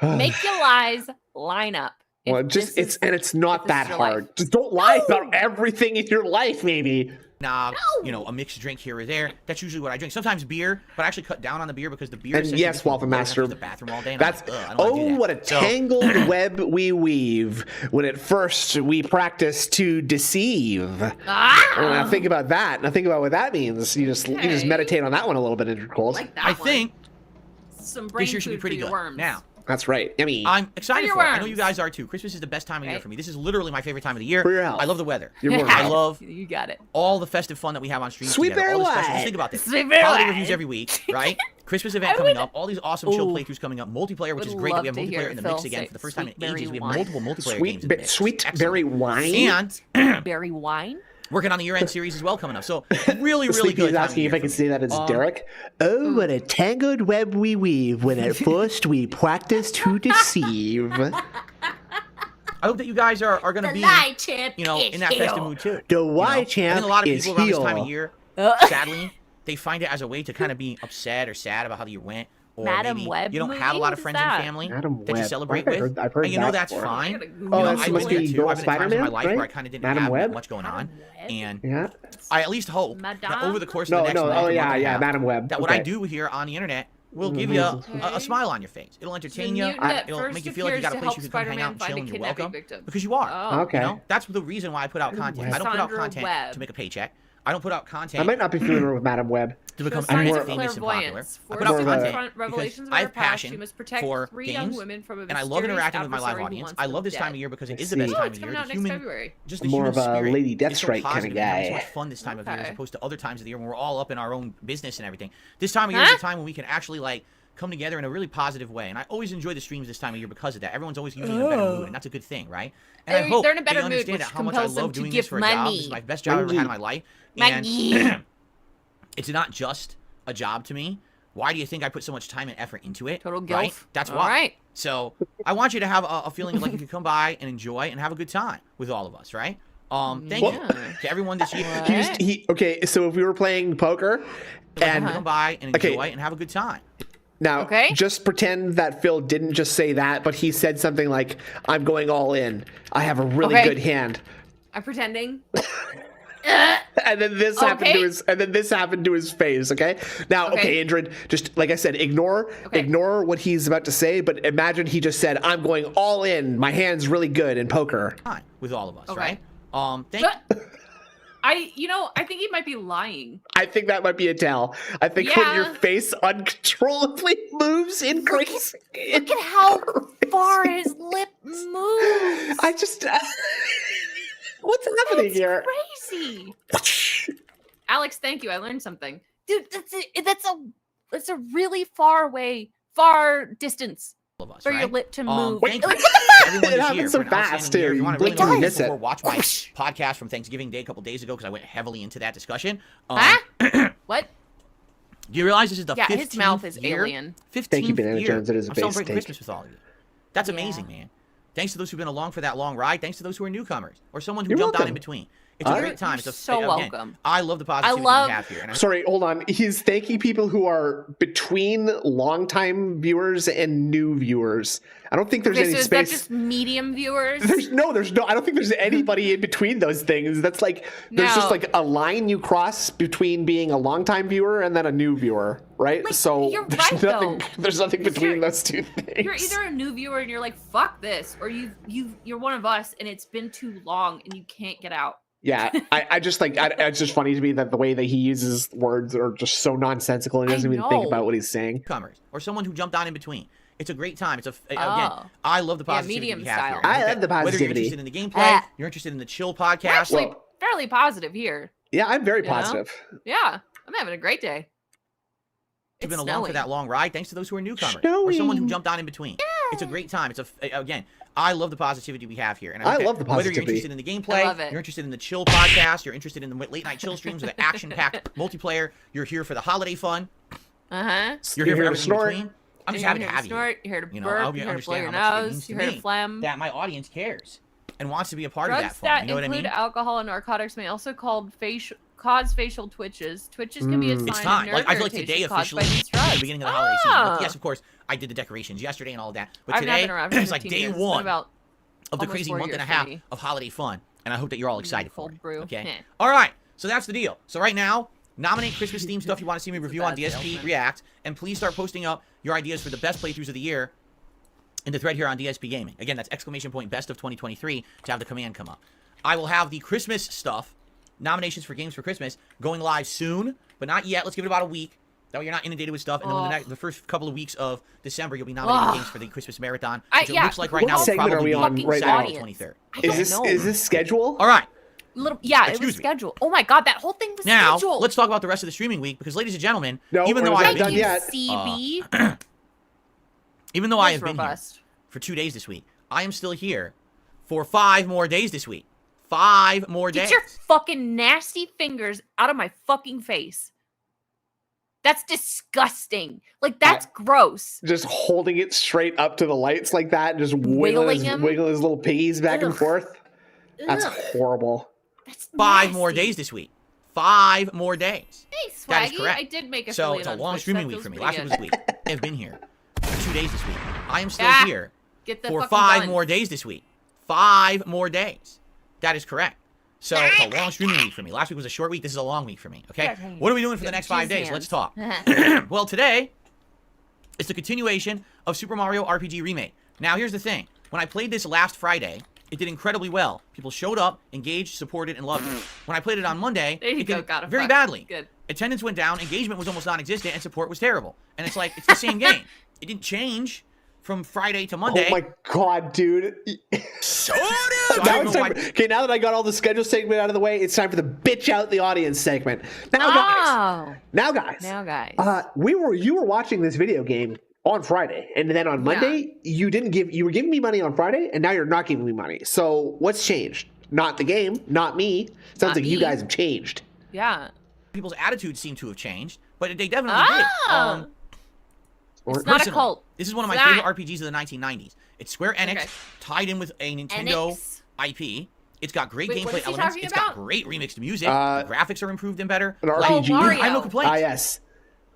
Make your lies line up. Well, it's not that hard. Just don't lie about everything in your life, maybe. A mixed drink here or there. That's usually what I drink. Sometimes beer, but I actually cut down on the beer because the beer. And yes, Waffle Master. The bathroom all day. That's what a tangled web we weave. When at first we practice to deceive. Now think about that. Now think about what that means. You just meditate on that one a little bit, Intercold. I think some brain this year should be pretty good. Worms. Now, That's right. Yummy. I'm excited for it. I know you guys are too. Christmas is the best time of year for me. This is literally my favorite time of the year. For your health. I love the weather. I love you got it. all the festive fun that we have on stream. Sweet Berry Wine. Just think about this. Holiday reviews every week, right? Christmas event coming up. All these awesome chill playthroughs coming up. Multiplayer, which is great that we have multiplayer in the mix again for the first time in ages. We have multiple multiplayer games in the mix. Sweet Berry Wine. And berry wine. Working on the year-end series as well coming up. So really, really good. He's asking if I can say that as Derek. Oh, what a tangled web we weave when at first we practice to deceive. I hope that you guys are going to be, you know, in that festive mood too. The Y champ I think a lot of is people around here. this time of year, sadly, they find it as a way to kind of be upset or sad about how the year went. Or Madam maybe Web you don't have a lot of friends and family that you celebrate with. I've heard and you know that that's before. fine. Oh, that that must be too. I've been in times Spider-Man, in my life right? where I kind of didn't Madam have Web? much going on. And Yeah. I at least hope that over the course of the next month, Madam Web. that what I do here on the internet will give you a smile on your face. It'll entertain you. It'll make you feel like you got a place you can come hang out and chill and you're welcome. Because you are. Okay. You know? That's the reason why I put out content. I don't put out content to make a paycheck. I don't put out content. I might not be familiar with Madam Web. To become famous and popular. I put out content because I have passion for games, and I love interacting with my live audience. I love this time of year because it is the best time of year. The human, just the more human of a spirit Lady is so Deathstrike kind positive of and having guy. so much fun this time of year as opposed to other times of the year when we're all up in our own business and everything. This time of year is a time when we can actually like come together in a really positive way, and I always enjoy the streams this time of year because of that. Everyone's always usually in a better mood, and that's a good thing, right? And I hope they're in a better they mood, understand which how much I compels them love to doing give this for a job. money. This is my best job I've ever had in my life, and it's not just a job to me. Why do you think I put so much time and effort into it? Total gilf. Right? That's why. All right. So I want you to have a feeling of like you can come by and enjoy and have a good time with all of us, right? Thank you to everyone this year. Okay, so if we were playing poker and come by and enjoy and have a good time. Now, just pretend that Phil didn't just say that, but he said something like, "I'm going all in. I have a really good hand." I'm pretending. And then this happened to his. And then this happened to his face. Okay. Now, okay, Indrid, just like I said, ignore what he's about to say. But imagine he just said, "I'm going all in. My hand's really good in poker." With all of us, right? Thank you. I think he might be lying. I think that might be a tell. I think when your face uncontrollably moves in crazy. Look at how far his lip moves. I just. What's happening here? Crazy. Alex, thank you. I learned something, dude. That's a really far distance for your lip to move. Thank you. Everyone It happens so fast too. If you want to It really does. miss it, watch my podcast from Thanksgiving Day a couple days ago because I went heavily into that discussion. What? Do you realize this is the 15th his mouth is year? alien. 15th Thank you, Banana year. Jones. It is a I'm base celebrating take. Christmas with all of you. That's amazing, man. Thanks to those who've been along for that long ride. Thanks to those who are newcomers or someone who jumped on in between. It's a great time. You're so welcome. I love the positivity we have here. Sorry, hold on. He's thanking people who are between longtime viewers and new viewers. I don't think there's any so space. Is that just medium viewers? There's no. I don't think there's anybody in between those things. That's like there's just like a line you cross between being a longtime viewer and then a new viewer, right? Like, so you're there's right, nothing. though. There's nothing between those two things. You're either a new viewer and you're like, "Fuck this," or you're one of us and it's been too long and you can't get out. Yeah, I just like it's just funny to me that the way that he uses words are just so nonsensical and he doesn't even think about what he's saying. Or someone who jumped on in between. It's a great time. Again, I love the positivity we have here. I love the positivity. Whether you're interested in the gameplay, you're interested in the chill podcast. We're actually fairly positive here. Yeah, I'm very positive. Yeah, I'm having a great day. You've been along for that long ride. Thanks to those who are newcomers or someone who jumped on in between. It's a great time. Again, I love the positivity we have here. And I love the positivity. Whether you're interested in the gameplay, you're interested in the chill podcast, you're interested in the late night chill streams or the action-packed multiplayer, you're here for the holiday fun. You're here for everything in between. I'm just happy to have you. You're here to burp, you're here to blow your nose, you're here to phlegm. That my audience cares and wants to be a part of that fun. Drugs You know what I that mean? include alcohol and narcotics may also cause facial twitches. Twitches can be a sign It's time. of nerve I feel like irritation today caused officially by these is the drugs. beginning of the holiday season. But yes, of course, I did the decorations yesterday and all of that. But I've not today been around for it's like 15 day years. one About of the crazy month and a half of holiday fun. And I hope that you're all excited for it. Okay? All right. So that's the deal. So right now, nominate Christmas themed stuff you want to see me review on DSP React. And please start posting up your ideas for the best playthroughs of the year in the thread here on DSP Gaming. Again, that's ! Best of 2023 to have the command come up. I will have the Christmas stuff, nominations for games for Christmas, going live soon, but not yet. Let's give it about a week. That way you're not inundated with stuff, and then the first couple of weeks of December, you'll be nominating games for the Christmas Marathon, which it looks like right now will probably be Saturday 23rd. Is this schedule? All right. It was scheduled. Oh my god, that whole thing was scheduled. Now, let's talk about the rest of the streaming week, because ladies and gentlemen, even though I've been here, even though I have been here for 2 days this week, I am still here for 5 more days this week. 5 more days. Get your fucking nasty fingers out of my fucking face. That's disgusting. Like, that's gross. Just holding it straight up to the lights like that, and just wiggling his little piggies back and forth. That's horrible. That's 5 more days this week. 5 more days. Hey, Swaggy, that is correct. I did make a So it's a long streaming week for me. Last week was a week. I've been here for 2 days this week. I am still here for 5 more days this week. 5 more days. That is correct. So it's a long streaming week for me. Last week was a short week. This is a long week for me. Okay. What are we doing for the next 5 days? Let's talk. Well, today it's the continuation of Super Mario RPG Remake. Now, here's the thing. When I played this last Friday, it did incredibly well. People showed up, engaged, supported, and loved it. When I played it on Monday, it did very badly. Good. Attendance went down, engagement was almost non-existent, and support was terrible. And it's like, it's the same game. It didn't change from Friday to Monday. Oh my god, dude. Okay, now that I got all the schedule segment out of the way, it's time for the bitch out the audience segment. Now, guys. You were watching this video game on Friday, and then on Monday you were giving me money on Friday, and now you're not giving me money. So what's changed? Not the game, not me. Sounds like you guys have changed. Yeah. People's attitudes seem to have changed, but they definitely did. It's not a cult. This is one of my favorite RPGs of the 1990s. It's Square Enix tied in with a Nintendo IP. It's got great gameplay elements. It's got great remixed music. The graphics are improved and better. An RPG. I have no complaints. Yes.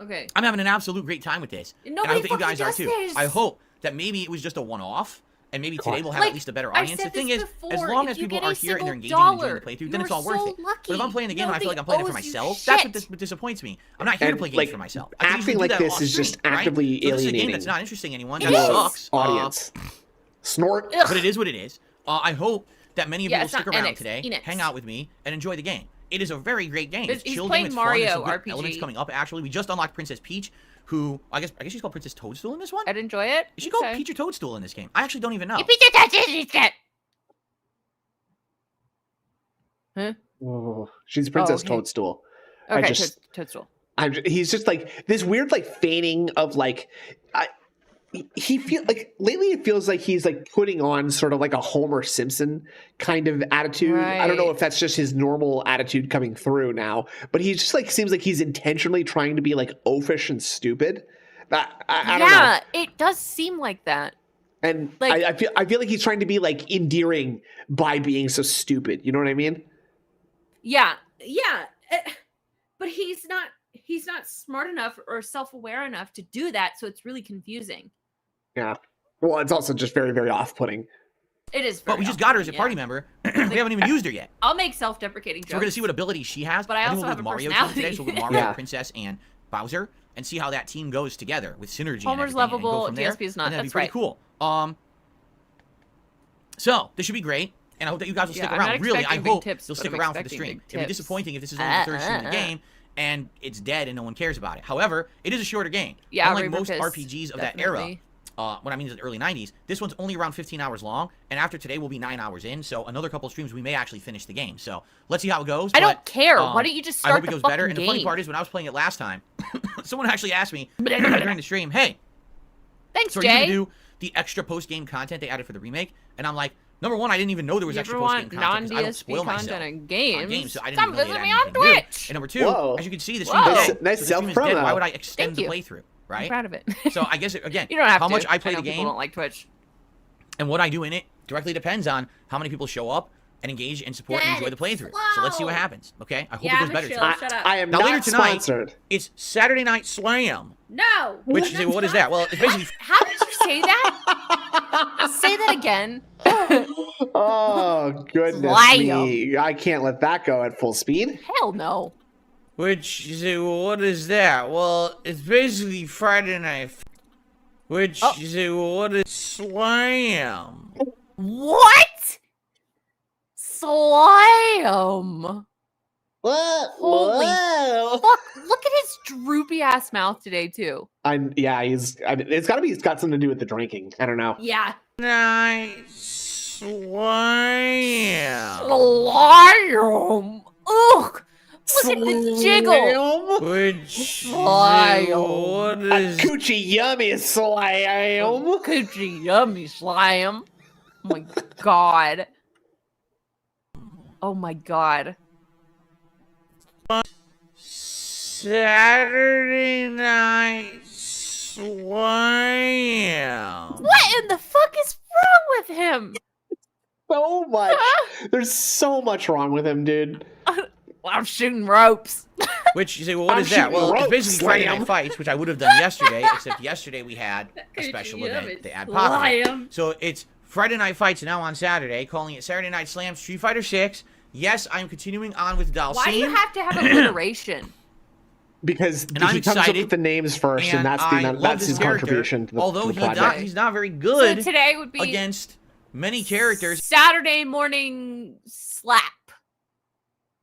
Okay. I'm having an absolute great time with this. And I hope that you guys are too. I hope that maybe it was just a one-off, and maybe today we'll have at least a better audience. The thing is, as long as people are here and they're engaging and enjoying the playthrough, then it's all worth it. But if I'm playing the game and I feel like I'm playing it for myself, that's what disappoints me. I'm not here to play games for myself. Acting like this is just actively alienating. This is a game that's not interesting anyone. That sucks. Audience. Snort. But it is what it is. I hope that many of you will stick around today, hang out with me, and enjoy the game. It is a very great game. It's chill game. It's fun. There's some good elements coming up. Actually, we just unlocked Princess Peach, who I guess she's called Princess Toadstool in this one. I'd enjoy it. Is she called Peach or Toadstool in this game? I actually don't even know. Huh? Oh, she's Princess Toadstool. Okay, Toadstool. He's just like this weird, like feigning of like. He feel like lately it feels like he's like putting on sort of like a Homer Simpson kind of attitude. Right. I don't know if that's just his normal attitude coming through now, but he just like seems like he's intentionally trying to be like oafish and stupid. I don't know. Yeah, it does seem like that. And like, I feel like he's trying to be like endearing by being so stupid. You know what I mean? Yeah, but he's not smart enough or self-aware enough to do that, so it's really confusing. Yeah. Well, it's also just very, very off-putting. It is. But we just got her as a party member. We haven't even used her yet. I'll make self-deprecating jokes. So we're gonna see what abilities she has. But I also have a personality. Today, so we'll go with Mario, Princess, and Bowser, and see how that team goes together with synergy. Homer's lovable. DSP is not. That's pretty cool. So this should be great, and I hope that you guys will stick around. Really, I hope you'll stick around for the stream. It'll be disappointing if this is only the third stream of the game and it's dead and no one cares about it. However, it is a shorter game. Yeah, unlike most RPGs of that era. What I mean is the early 90s, this one's only around 15 hours long, and after today we'll be 9 hours in, so another couple of streams we may actually finish the game. So let's see how it goes. I don't care. Why don't you just start the fucking game? I hope it goes better. And the funny part is, when I was playing it last time, someone actually asked me during the stream, hey, thanks, so are you going to do the extra post-game content they added for the remake? And I'm like, number one, I didn't even know there was extra post-game content, because I don't spoil myself on games, so I didn't even know me on Twitch. And number two, as you can see, the stream is dead. Nice self-promo. Why would I extend the playthrough? Right? I'm proud of it. So I guess, again, you don't have how to. much I play the game people don't like Twitch. And what I do in it directly depends on how many people show up and engage and support and enjoy the playthrough. So let's see what happens, okay? I hope it goes better tonight. I am now, not later tonight, sponsored. It's Saturday Night Slam. No. Which is, what is that? Well, it's basically... How did you say that? Say that again. Oh, goodness me. I can't let that go at full speed. Hell no. Which, you say, well, what is that? Well, it's basically Friday Night. Which, you say, well, what is Slam? What? Slam. What? Holy fuck. Look at his droopy ass mouth today too. It's got something to do with the drinking. I don't know. Yeah. Nice slam. Ugh. Look at the jiggle. What is coochie yummy slam? Coochie yummy slam. Oh my god. Oh my god. Saturday night slam. What in the fuck is wrong with him? So much. There's so much wrong with him, dude. I'm shooting ropes. Which you say, well, what is that? Well, it's basically Friday Night Fights, which I would have done yesterday, except yesterday we had a special event. They add Pop. So it's Friday Night Fights now on Saturday, calling it Saturday Night Slam Street Fighter 6. Yes, I'm continuing on with Dalcine. Why do you have to have alliteration? Because he comes up with the names first, and that's his contribution to the project. He's not very good. So today would be against many characters. Saturday morning slap.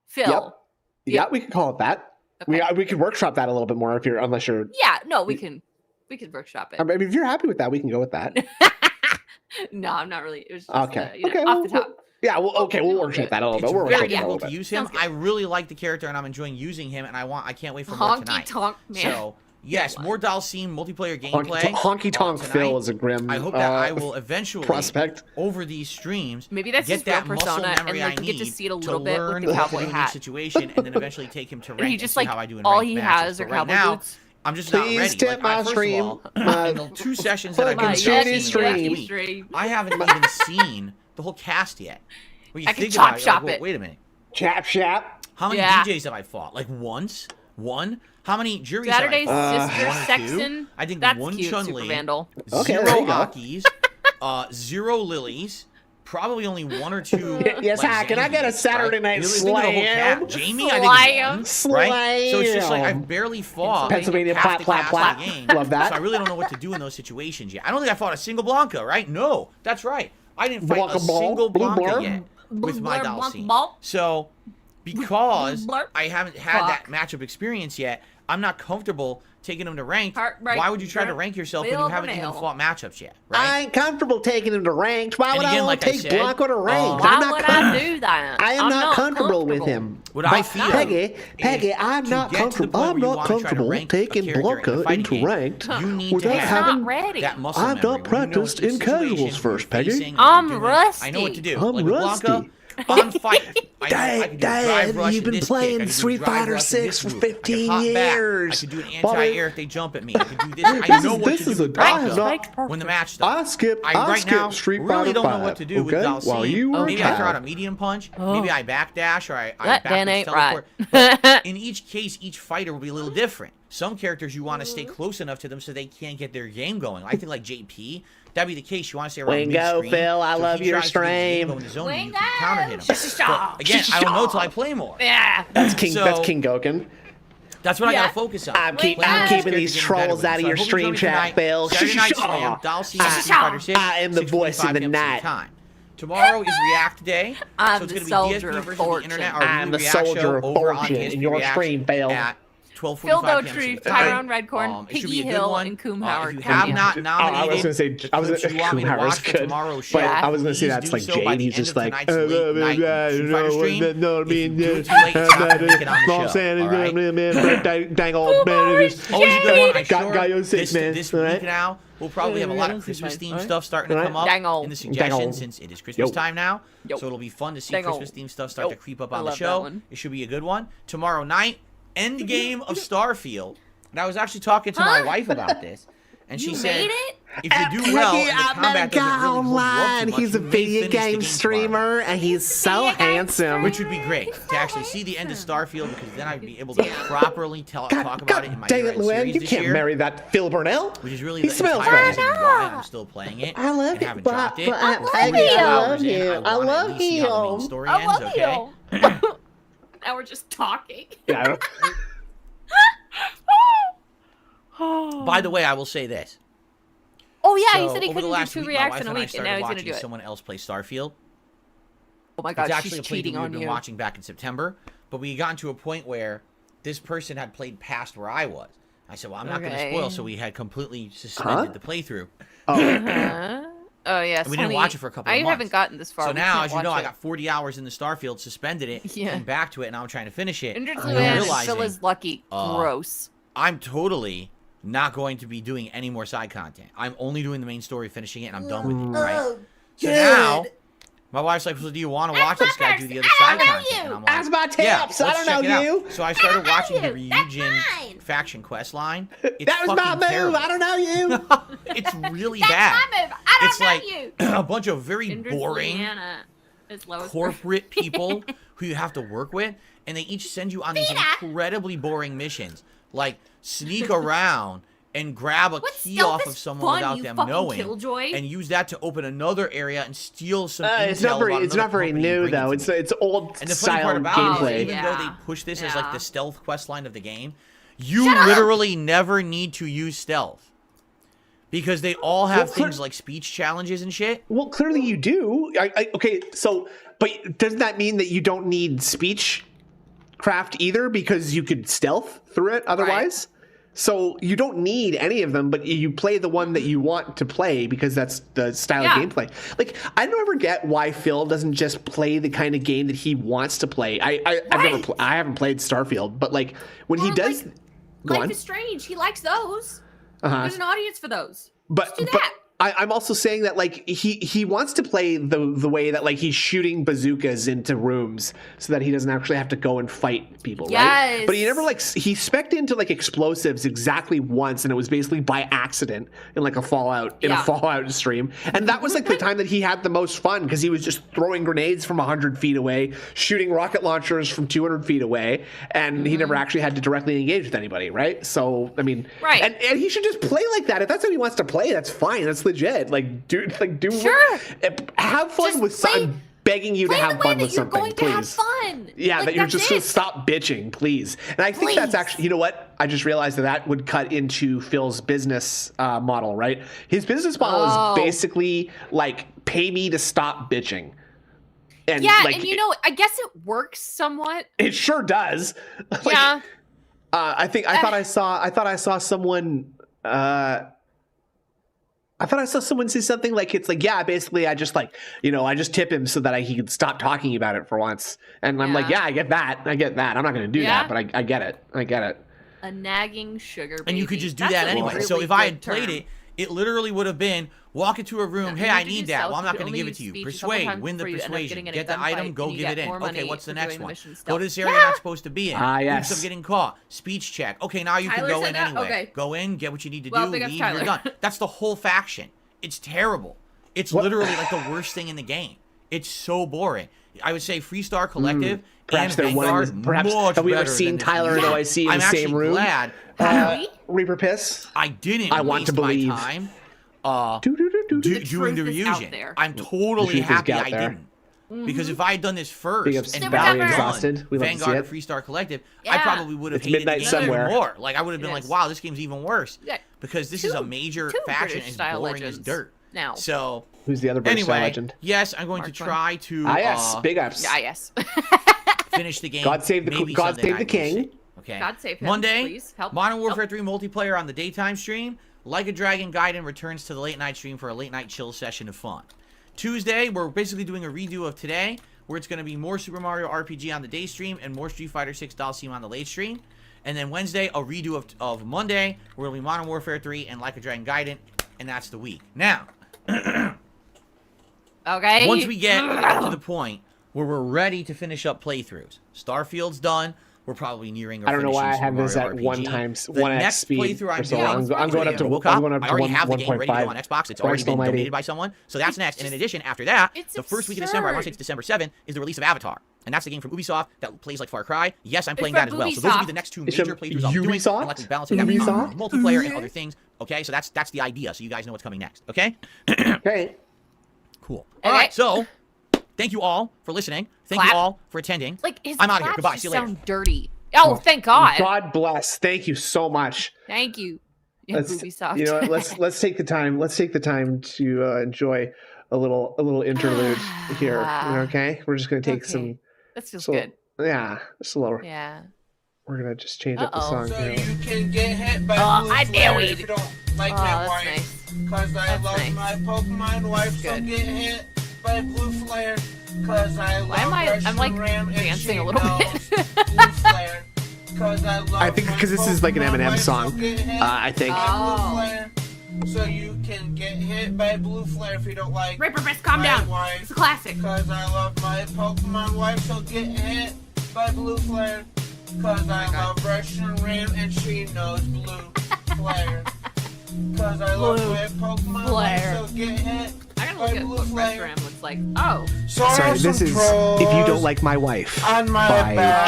Phil. Yep. Yeah, we could call it that. Okay. We could workshop that a little bit more unless you're. Yeah, no, we can workshop it. I mean, if you're happy with that, we can go with that. No, I'm not really. It was just, off the top. Yeah, we'll workshop that a little bit. We're very difficult to use him. I really like the character, and I'm enjoying using him, and I can't wait for more tonight. Tonk, man. So, yes, more Dalcine multiplayer gameplay. Honky Tonk Phil is a grim I hope that I will eventually, prospect over these streams, maybe that's get that his real persona, muscle memory and I need get to see it a little bit with learn the cowboy hat situation, and then eventually take him to rank he just, and see how I do in all ranked he matches. has are But right cowboy now, boots. I'm just not ready. Tip my stream. In the 2 sessions that I've been streaming, I haven't even seen the whole cast yet. When you I think can about chop it, it. Wait a minute. Chap shap. How many DJs have I fought? Like once? One? How many juries Saturday's have I fought? sister One or Sexton. two? I think That's one cute, Chun-Li, Super Vandal. 0 Akis, 0 Lilies, probably only 1 or 2. Yes, like, can I get a Saturday night slam? Jamie, I think right? So it's just like I've barely fought Pennsylvania plat. Love that. So I really don't know what to do in those situations yet. I don't think I fought a single Blanca, right? No, that's right. I didn't fight a single Blanca yet with my Dalcine. So because I haven't had that matchup experience yet, I'm not comfortable taking him to ranked. Why would you try to rank yourself when you haven't even fought matchups yet? Right? I ain't comfortable taking him to ranked. Why would I want to take Blanco to ranked? Why would I do that? I am not comfortable with him. What I feel, Peggy, I'm not comfortable. I'm not comfortable taking Blanco into ranked without having that muscle I've not practiced in casuals first, Peggy. I'm rusty. I know what to do. I'm rusty. On fight. Dad, you've been playing Street Fighter 6 for 15 years. I could do an anti-air if they jump at me. I could do this. I know what to do when the match starts. I skip Street Fighter 5. Really don't know what to do with Dalcine. Maybe I throw out a medium punch. Maybe I backdash or I backdash teleport. But in each case, each fighter will be a little different. Some characters you want to stay close enough to them so they can't get their game going. I think like JP. That'd be the case. You want to stay around Wingo, Phil, I love your stream. Wingo! Counter hit him. But again, I don't know till I play more. Yeah. That's King Goken. That's what I gotta focus on. I'm keeping these trolls out of your stream chat, Phil. I am the voice of the night. Tomorrow is React Day. I'm so it's the gonna soldier be DSP of versus fortune. the internet. I'm the soldier of fortune in your stream, Phil. 12:45 Phil Tyrone Redcorn, Piggy Hill, and Coom Howard. If you have not nominated, I was going to say, Coom Howard's good, but I was going to say that's like Jade. He's just like, dang old man. This week now, we'll probably have a lot of Christmas themed stuff starting to come up in the suggestions since it is Christmas time now. So it'll be fun to see Christmas themed stuff start to creep up on the show. It should be a good one. Tomorrow night, end game of Starfield. And I was actually talking to my wife about this, and she said, if you do well, and the combat doesn't really hold you up too much, he's a video game streamer, and he's so handsome. Which would be great to actually see the end of Starfield, because then I'd be able to properly talk about it in my year-end series you this can't year, marry that Phil Burnell. Which is really the entire reason why I'm still playing it. I love and haven't it, dropped it. I love you. I love you. Now we're just talking. Yeah. By the way, I will say this. Oh yeah, so he said he couldn't do 2 reacts in a week, and now he's gonna do it. Someone else play Starfield. Oh my god, it's actually she's a play cheating that we've on been you. watching back in September, but we got to a point where this person had played past where I was. I said, well, I'm not going to spoil, so we had completely suspended the playthrough. Oh, yes. We didn't watch it for a couple of months. I haven't gotten this far. So now, as you know, I got 40 hours in the Starfield, suspended it, came back to it, and now I'm trying to finish it. Phil is lucky. Gross. I'm totally not going to be doing any more side content. I'm only doing the main story, finishing it, and I'm done with it, right? So now, my wife's like, well, do you want to watch this guy do the other side content? And I'm like, ask my tips. I don't know you. So I started watching the Ryujin faction quest line. That was my move. I don't know you. It's really bad. My move. I don't it's know like you. a bunch of very boring corporate people who you have to work with, and they each send you on these incredibly boring missions, like sneak around and grab a key off of someone without them knowing, and use that to open another area and steal some intel. It's not very new though. It's old and the funny part style about gameplay. it is, even though they push this as like the stealth quest line of the game, you literally never need to use stealth. Because they all have things like speech challenges and shit. Well, clearly you do. Okay, so, but doesn't that mean that you don't need speech craft either because you could stealth through it otherwise? Right. So you don't need any of them, but you play the one that you want to play because that's the style of gameplay. Like, I don't ever get why Phil doesn't just play the kind of game that he wants to play. I haven't played Starfield, but like when he does, Life is Strange. He likes those. There's an audience for those. But I'm also saying that like he wants to play the way that like he's shooting bazookas into rooms so that he doesn't actually have to go and fight people, right? But he never he spec'd into like explosives exactly once, and it was basically by accident in like a Fallout stream, and that was like the time that he had the most fun because he was just throwing grenades from 100 feet away, shooting rocket launchers from 200 feet away, and he never actually had to directly engage with anybody, right? So I mean, and he should just play like that. If that's how he wants to play, that's fine. That's legit. Like do have fun with something. Begging you to have fun with something, please. Yeah, that you're just gonna stop bitching, please. And I think that's actually, you know what? I just realized that would cut into Phil's business model, right? His business model is basically like pay me to stop bitching. And and you know, I guess it works somewhat. It sure does. I thought I saw someone. I thought I saw someone say something like, it's like, yeah, basically I just like, I just tip him so that he could stop talking about it for once. And I'm like, yeah, I get that. I'm not going to do that, but I get it. A nagging sugar baby. And you could just do that anyway. Really so if I had played it, it literally would have been walk into a room. Hey, I need that. Well, I'm not going to give it to you. Persuade, win the persuasion, get the item, go give it in. Okay, what's the next one? Go to this area you're not supposed to be in. Yes. Of getting caught. Speech check. Okay, now you can go in anyway. Okay. Go in, get what you need to do, leave, you're done. That's the whole faction. It's terrible. It's literally like the worst thing in the game. It's so boring. I would say Freestar Collective and Vanguard much have we ever better seen than Tyler and OIC in the same room? I'm actually glad. Reaper Piss? I didn't waste my time doing the Ryujin. I'm totally happy I didn't. Because if I had done this first and Vanguard or Freestar Collective, I probably would have hated the game even more. Like I would have been like, wow, this game's even worse. Because this is a major faction and it's boring as dirt. Now. So who's the other British legend? Yes, I'm going to try to big ups. Yes. Finish the game. God save the king. Okay. God save him. Monday, please. Help. Modern Warfare 3 multiplayer on the daytime stream. Like a Dragon Gaiden returns to the late night stream for a late night chill session of fun. Tuesday, we're basically doing a redo of today, where it's going to be more Super Mario RPG on the day stream and more Street Fighter 6 Dalsim on the late stream. And then Wednesday, a redo of Monday, where it'll be Modern Warfare 3 and Like a Dragon Gaiden, and that's the week. Now, okay. Once we get to the point where we're ready to finish up playthroughs, Starfield's done. We're probably nearing. I don't know why I have this at 1x speed for so long. I'm going up to 1.5. I already have the game ready to go on Xbox. It's already been donated by someone. So that's next. And in addition, after that, the first week of December, I want to say it's December 7th, is the release of Avatar. And that's the game from Ubisoft that plays like Far Cry. Yes, I'm playing that as well. So those will be the next two major playthroughs I'll be doing. And like balancing that with multiplayer and other things. Okay, so that's the idea. So you guys know what's coming next. Okay? Okay. Cool. All right, so thank you all for listening. Thank you all for attending. Like his I'm out of here. Goodbye. See you later. Sound dirty. Oh, thank God. God bless. Thank you so much. Thank you. Ubisoft. You know what, let's take the time. Let's take the time to enjoy a little interlude here. Okay, we're just gonna take some. That feels good. Yeah, just a little. Yeah. We're gonna just change up the song So here. you can get hit by blue flare if you don't like my wife. Cause I love my Pokemon wife, so get hit by blue flare. Cause I love I'm like dancing a little bit. blue flare. Cause I love I think because this is like an Eminem song. I think. Blue flare. So you can get hit by blue flare if you don't like Raper Best, calm down. Wife. It's a classic. Cause I love my Pokemon wife, so get hit by blue flare. Cause I love Russian Ram and she knows blue flare. Cause I love my Pokemon flare. wife, so get hit. I gotta look at what Prestream looks like. Oh. Sorry, this is If You Don't Like My Wife by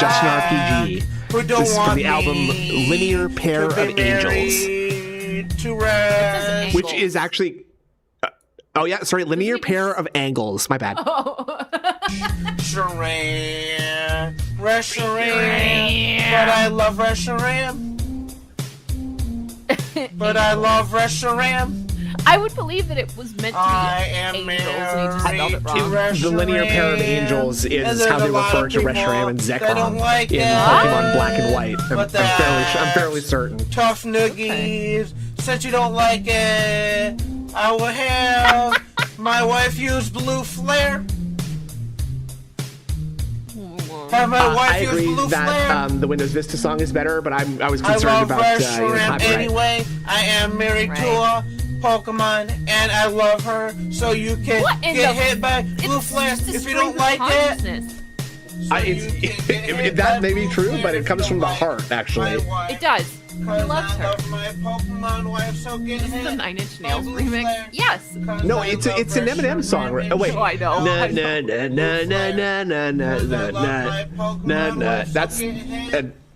Justin RPG. This is from the album Linear Pair of Angels. Which is actually... oh yeah, sorry, Linear Pair of Angles. My bad. Russian Ram. But I love Russian Ram. But I love Russian Ram. I would believe that it was meant to be angels and he just spelled it wrong. The Linear Pair of Angels is how they refer to Reshiram and Zekrom in Pokemon Black and White. I'm fairly certain. Tough noogies. Since you don't like it, I will have my wife use blue flare. Have my wife I use agree blue flare. that the Windows Vista song is better, but I was concerned about copyright. Anyway, I am married to a Pokemon and I love her, so you can get hit by blue flare if you don't like it. That may be true, but it comes from the heart, actually. It does. He loves her. This is the 9 Inch Nails remix. Yes. No, it's an Eminem song. Oh wait. Oh, I know. Na na na na na na na na na na. That's.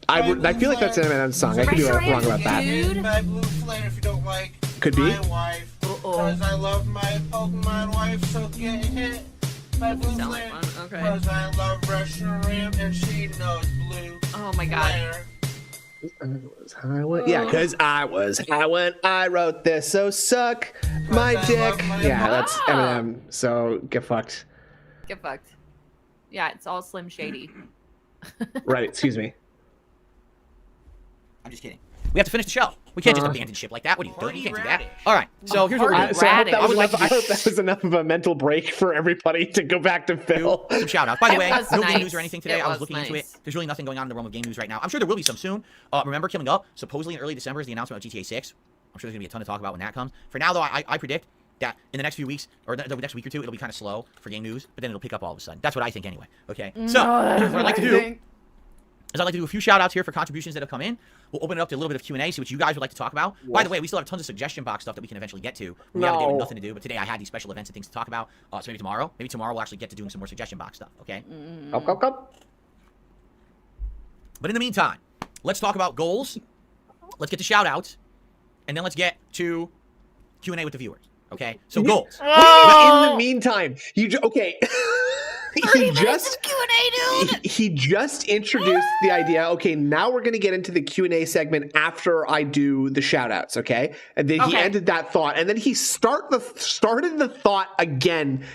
I feel like that's an Eminem song. I could be wrong about that. Could be. Because I love my Pokemon wife, so get hit by blue flare. Okay. Because I love Russian Ram and she knows blue. Oh my god. Yeah, because I was high when I wrote this, so suck my dick. Yeah, that's Eminem, so get fucked. Get fucked. Yeah, it's all Slim Shady. Right, excuse me. I'm just kidding. We have to finish the show. We can't just abandon ship like that. What are you doing? You can't do that. All right, so here's what we're doing. So I hope that was enough of a mental break for everybody to go back to Phil. Some shout outs. By the way, no game news or anything today. I was looking into it. There's really nothing going on in the realm of game news right now. I'm sure there will be some soon. Remember, coming up, supposedly in early December is the announcement of GTA 6. I'm sure there's going to be a ton to talk about when that comes. For now, though, I predict that in the next few weeks, or the next week or two, it'll be kind of slow for game news, but then it'll pick up all of a sudden. That's what I think anyway. Okay, so what I'd like to do is I'd like to do a few shout outs here for contributions that have come in. We'll open it up to a little bit of Q&A, see what you guys would like to talk about. By the way, we still have tons of suggestion box stuff that we can eventually get to. We have a day with nothing to do, but today I had these special events and things to talk about. So maybe tomorrow we'll actually get to doing some more suggestion box stuff, okay? But in the meantime, let's talk about goals. Let's get to shout outs. And then let's get to Q&A with the viewers, okay? So goals. But in the meantime, okay. He just introduced the idea. Okay, now we're going to get into the Q&A segment after I do the shout outs, okay? And then he ended that thought, and then he started the thought again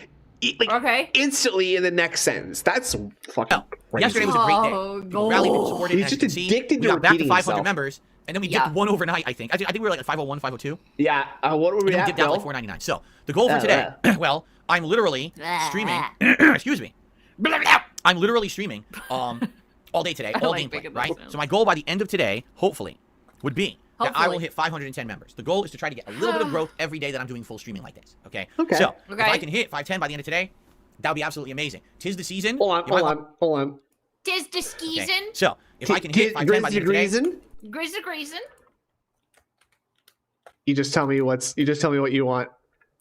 instantly in the next sentence. That's fucking crazy. Yesterday was a great day. Rally people supported. He's just addicted to repeating. We got back to 500 himself. members, and then we dipped one overnight, I think. I think we were like at 501, 502. Yeah, what were we at, dipped down like 499. So, the goal for today, well, I'm literally streaming. Excuse me. I'm literally streaming all day today, all gameplay, right? So my goal by the end of today, hopefully, would be that I will hit 510 members. The goal is to try to get a little bit of growth every day that I'm doing full streaming like this, okay? So, if I can hit 510 by the end of today, that would be absolutely amazing. 'Tis the season. Hold on. Tis the season. Okay. So, if I can hit 510 by the end of today... Grizz. You just tell me what you want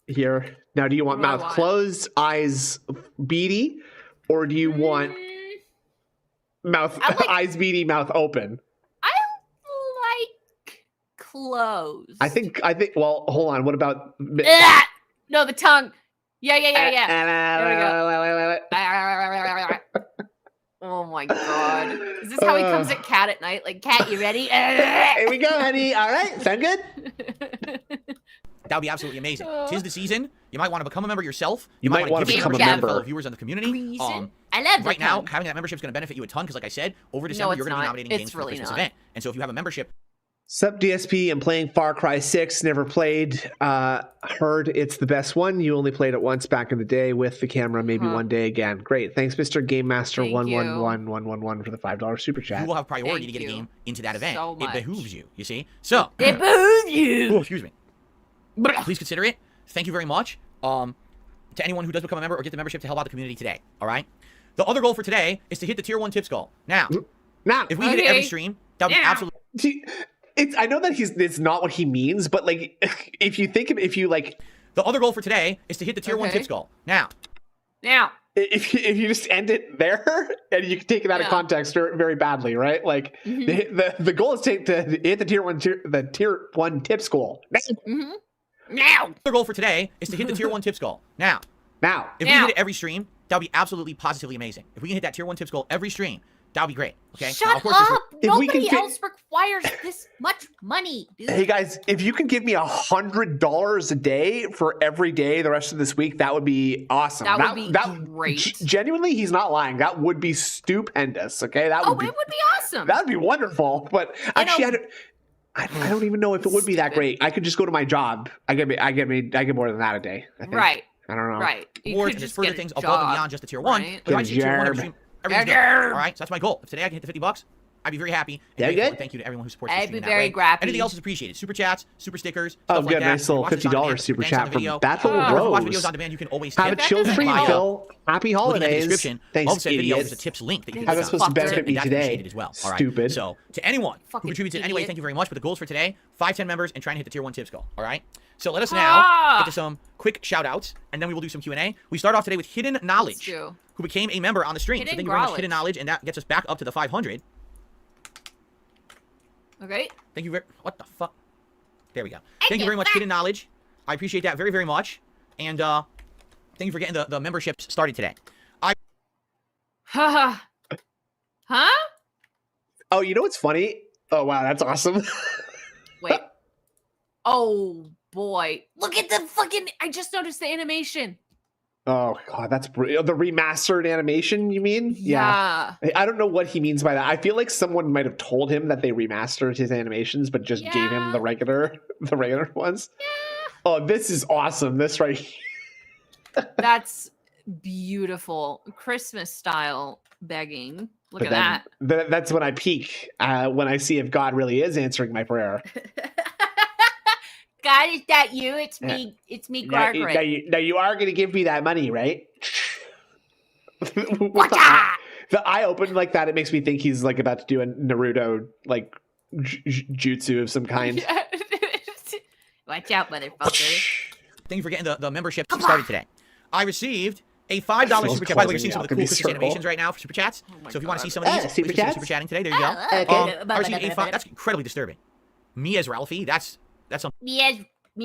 here. Now, do you want mouth closed, eyes beady? Or do you want eyes beady, mouth open? I like closed. I think. Well, hold on. What about? No, the tongue. Yeah. There we go. Oh my god. Is this how he comes at Cat at night? Like, Cat, you ready? Here we go, honey. All right, sound good? That would be absolutely amazing. 'Tis the season. You might want to become a member yourself. You might want to become a member. Fellow viewers on the community. I love right now, having that membership is going to benefit you a ton because, like I said, over December you're going to be nominating games for the Christmas event. And so if you have a membership. Sup DSP, I'm playing Far Cry 6, never played, heard it's the best one. You only played it once back in the day with the camera, maybe one day again. Great. Thanks, Mr. Game Master 111111 for the $5 super chat. You will have priority to get a game into that event. It behooves you, you see? So it behooves you. Oh, excuse me. Please consider it. Thank you very much. To anyone who does become a member or get the membership to help out the community today. All right. The other goal for today is to hit the tier 1 tips goal. Now, if we hit it every stream, that would be absolutely. I know that it's not what he means, but like, if you the other goal for today is to hit the tier 1 tips goal. Now, if you just end it there, and you can take it out of context very badly, right? Like the goal is to hit the tier 1 tips goal. Now, the goal for today is to hit the tier 1 tips goal. Now, if we hit it every stream, that would be absolutely positively amazing. If we can hit that tier 1 tips goal every stream, that would be great. Okay. Shut up! Nobody else requires this much money, dude. Hey guys, if you can give me $100 a day for every day the rest of this week, that would be awesome. That would be great. Genuinely, he's not lying. That would be stupendous. Okay, it would be awesome. That would be wonderful. But actually, I don't even know if it would be that great. I could just go to my job. I get more than that a day. I think. Right. I don't know. Right. Or just further things above and beyond just the tier 1. But if I see tier 1 every stream. All right, so that's my goal. If today I can hit the $50, I'd be very happy. And thank you to everyone who supports I'd be very happy. Anything else is appreciated. Super chats, super stickers, stuff like good. that. Nice little $50 super chat from Battle Rose. Watch videos on demand. You can always have a chill stream, Phil. Happy holidays. Description Thanks, of said video, there's a tips link that you can How that's supposed to benefit me today? As well. All right. Stupid. So to anyone who contributes in any way, thank you very much. But the goals for today: 5-10 members and trying to hit the tier 1 tips goal. All right. So let us now get to some quick shout outs, and then we will do some Q&A. We start off today with Hidden Knowledge, who became a member on the stream. So thank you very much, Hidden Knowledge, and that gets us back up to the 500. Okay. Thank you very. What the fuck? There we go. Thank you very much, Hidden Knowledge. I appreciate that very, very much. And thank you for getting the memberships started today. Huh? Oh, you know what's funny? Oh wow, that's awesome. Wait. Oh boy, look at the fucking. I just noticed the animation. Oh god, that's the remastered animation. You mean? Yeah. I don't know what he means by that. I feel like someone might have told him that they remastered his animations, but just gave him the regular ones. Yeah. Oh, this is awesome. This right here. That's beautiful, Christmas style begging. Look at that. That's when I peak. When I see if God really is answering my prayer. God, is that you? It's me. It's me, Gargret. Now you are going to give me that money, right? The eye open like that, it makes me think he's like about to do a Naruto like jutsu of some kind. Yeah. Watch out, motherfucker. Thank you for getting the membership started today. I received a $5 super chat. By the way, you're seeing some of the cool Christmas animations right now for super chats. So if you want to see some of these, please consider super chatting today. There you go. I received a $5. That's incredibly disturbing. Me as Ralphie. That's something. Me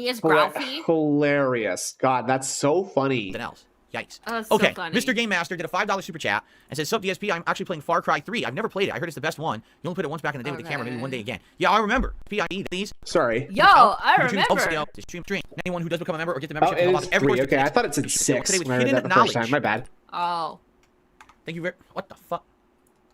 as Ralphie. Hilarious. God, that's so funny. Something else. Yikes. Okay, so Mr. Game Master did a $5 super chat and says, "Sup DSP, I'm actually playing Far Cry 3. I've never played it. I heard it's the best one. You only played it once back in the day with the camera, maybe one day again." Yeah, I remember. PIE, these. Sorry. Yo, I remember. Stream. Anyone who does become a member or get the membership. Oh, it is 3. Okay, I thought it said 6 when I read that the first time. My bad. Oh. Thank you very. What the fuck?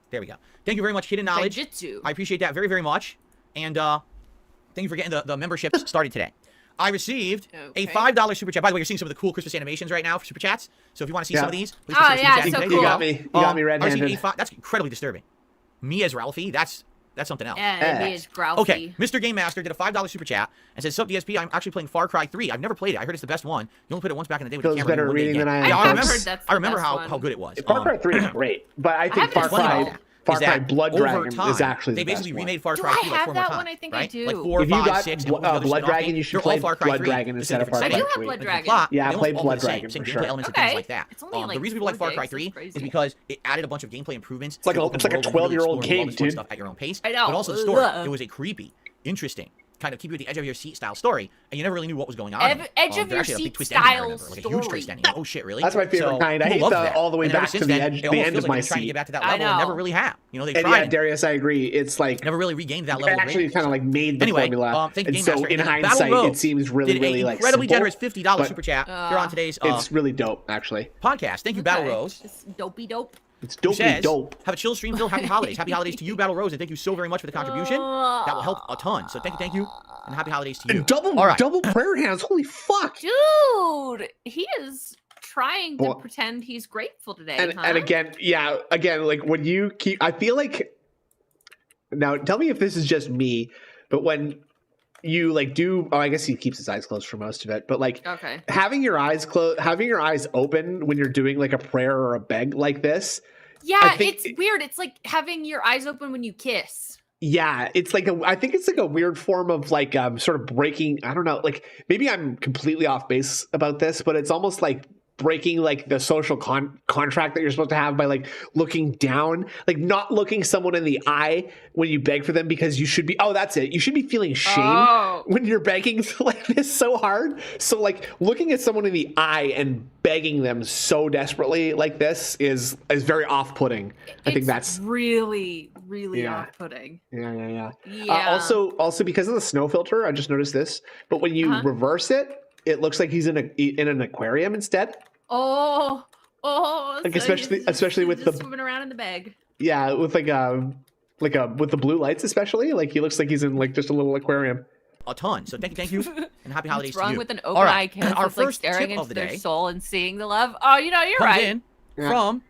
There we go. Thank you very much, Hidden Knowledge. Taijutsu. I appreciate that very, very much. And thank you for getting the memberships started today. I received a $5 super chat. By the way, you're seeing some of the cool Christmas animations right now for super chats. So if you want to see some of these, please consider super chatting today. Cool. You got me. You got me red-handed. That's incredibly disturbing. Me as Ralphie, that's something else. Yeah, me as Ralphie. Okay, Mr. Game Master did a $5 super chat and says, "Sup DSP, I'm actually playing Far Cry 3. I've never played it. I heard it's the best one. You only played it once back in the day with the camera. Better reading than I am. Yeah, I remember how good it was. Far Cry 3 is great, but I think Far Cry Blood Dragon is actually the best one. They basically remade Far Cry 3 like 4 more times. One? I think I do. Like 4, if you 5, got 6, Blood Dragon, you should play Blood Dragon instead of Far Cry 3. I do have Blood Dragon. Yeah, I played Blood Dragon for sure. Elements and things like that. The reason people like Far Cry 3 is because it added a bunch of gameplay improvements. It's like a 12-year-old game, dude. Stuff at your own pace. I know. But also the story. It was a creepy, interesting, kind of keep you at the edge of your seat style story, and you never really knew what was going on. Edge of your seat style story. Like a huge twist ending. Oh shit, really? That's my favorite kind. I hate all the way back to the edge, the end of my seat. Trying to get back to that level, and never really have. You know, they tried. Yeah, Darius, I agree. It's like never really regained that level. Actually, kind of like made the formula. Thank you, and so in hindsight, it seems really like incredibly generous $50 super chat here on today's. It's really dope, actually. Podcast. Thank you, Battle Rose. It's dopey dope. It's dope. Have a chill stream, Phil. Happy holidays. Happy holidays to you, Battle Rose, and thank you so very much for the contribution. That will help a ton. So thank you, and happy holidays to you. And double prayer hands. Holy fuck, dude! He is trying to pretend he's grateful today. And again, like when you keep, I feel like. Now, tell me if this is just me, but when you like do, I guess he keeps his eyes closed for most of it, but like having your eyes closed, having your eyes open when you're doing like a prayer or a beg like this. Yeah, it's weird. It's like having your eyes open when you kiss. Yeah, it's like I think it's like a weird form of like sort of breaking. I don't know, like maybe I'm completely off base about this, but it's almost like breaking like the social contract that you're supposed to have by like looking down, like not looking someone in the eye when you beg for them, because you should be, that's it. You should be feeling shame when you're begging like this so hard. So like looking at someone in the eye and begging them so desperately like this is very off-putting. I think that's really off-putting. Yeah. Also because of the snow filter, I just noticed this, but when you reverse it, it looks like he's in an aquarium instead. Like so especially with the swimming around in the bag. Yeah, with with the blue lights, especially like he looks like he's in like just a little aquarium. A ton. So thank you, and happy holidays to you. What's wrong with an open eye cancer? Our first staring into their soul and seeing the love. Oh, you're right. From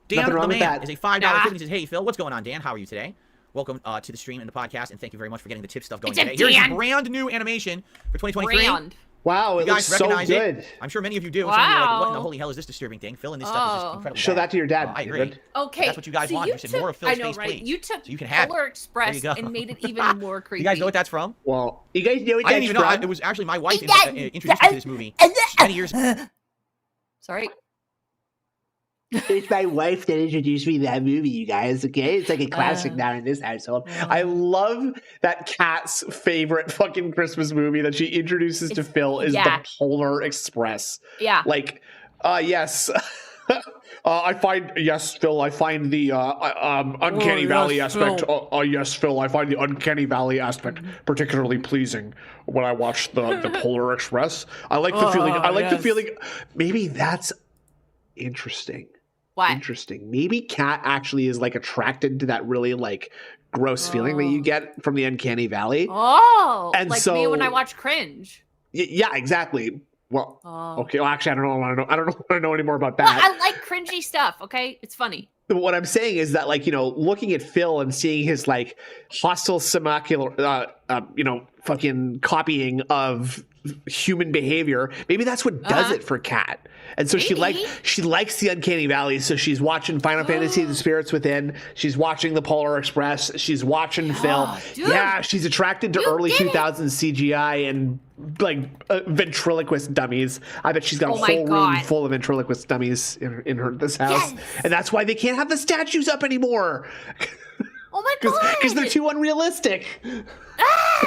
Dan the Man is a $5 tip. He says, "Hey Phil, what's going on, Dan? How are you today? Welcome to the stream and the podcast, and thank you very much for getting the tip stuff going today. Here's a brand new animation for 2023." Wow, it looks so good. I'm sure many of you do. Wow. Like, what in the holy hell is this disturbing thing? Phil and this stuff is just incredible. Show that to your dad. I agree. Okay. That's what you guys want. You said more of Phil's face, please. You took so you can have Polar Express and made it even more creepy. You guys know what that's from? Well, you guys know what that's from? I didn't even know. It was actually my wife introduced me to this movie many years ago. Sorry. It's my wife that introduced me to that movie, you guys, okay? It's like a classic now in this household. I love that Kat's favorite fucking Christmas movie that she introduces to Phil is The Polar Express. Yeah. Like, yes. Phil, I find the uncanny valley aspect. Yes, Phil, I find the uncanny valley aspect particularly pleasing when I watch the Polar Express. I like the feeling. The feeling. Maybe that's interesting. What? Interesting. Maybe Kat actually is like attracted to that really like gross feeling that you get from the uncanny valley. And like me when I watch Cringe. Yeah, exactly. Well, okay. Well, actually, I don't know any more about that. Well, I like cringy stuff. Okay, it's funny. What I'm saying is that, like, looking at Phil and seeing his like hostile semacular, fucking copying of human behavior, maybe that's what does it for Kat. And so she likes the uncanny valley. So she's watching Final Fantasy: The Spirits Within. She's watching the Polar Express. She's watching Phil. Dude, yeah, she's attracted to early 2000s CGI and like ventriloquist dummies. I bet she's got a whole room full of ventriloquist dummies in this house, and that's why they can't have the statues up anymore. Oh my god! Because they're too unrealistic.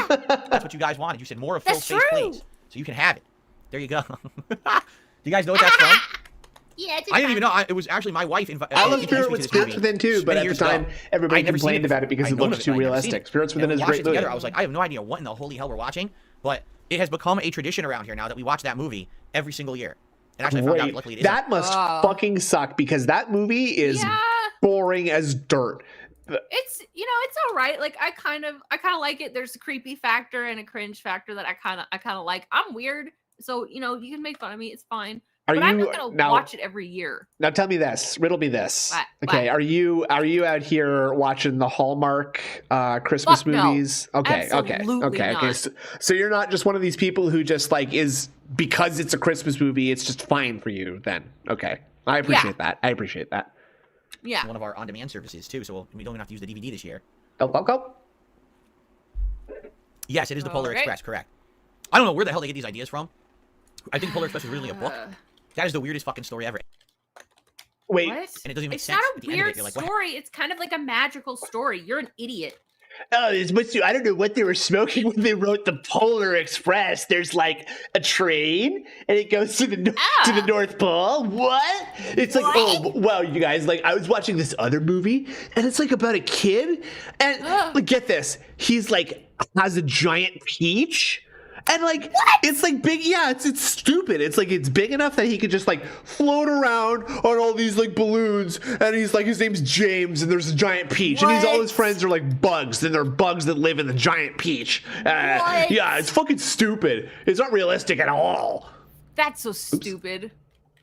That's what you guys wanted. You said more of Phil's face, please, so you can have it. There you go. You guys know what that's from? Yeah, I didn't even know. It was actually my wife. I love Spirits Within too, but at the time, everybody complained about it because it looked too realistic. Spirits Within is a great movie. I was like, I have no idea what in the holy hell we're watching, but it has become a tradition around here now that we watch that movie every single year. And actually, I found out luckily it isn't. That must fucking suck because that movie is boring as dirt. It's it's all right. Like I kind of like it. There's a creepy factor and a cringe factor that I kind of like. I'm weird, so you can make fun of me. It's fine. But I'm not gonna watch it every year. Now tell me this. Riddle me this. What? Okay, are you out here watching the Hallmark Christmas movies? No. Okay. So you're not just one of these people who just like is because it's a Christmas movie, it's just fine for you then. Okay. I appreciate that. Yeah. It's one of our on-demand services too, so we don't even have to use the DVD this year. Go. Yes, it is the Polar Express, correct. I don't know where the hell they get these ideas from. I think Polar Express is really a book. That is the weirdest fucking story ever. Wait. What? And it doesn't even make it's sense. It's not a weird story. It's kind of like a magical story. You're an idiot. Oh, I don't know what they were smoking when they wrote the Polar Express. There's like a train and it goes to the North Pole. What? It's like, oh, wow, you guys, like I was watching this other movie and it's like about a kid and like, get this. He's like has a giant peach. And like it's like big, yeah, it's stupid. It's like it's big enough that he could just like float around on all these like balloons. And he's like, his name's James, and there's a giant peach, and all his friends are like bugs, and they're bugs that live in the giant peach. Yeah, it's fucking stupid. It's not realistic at all. That's so stupid.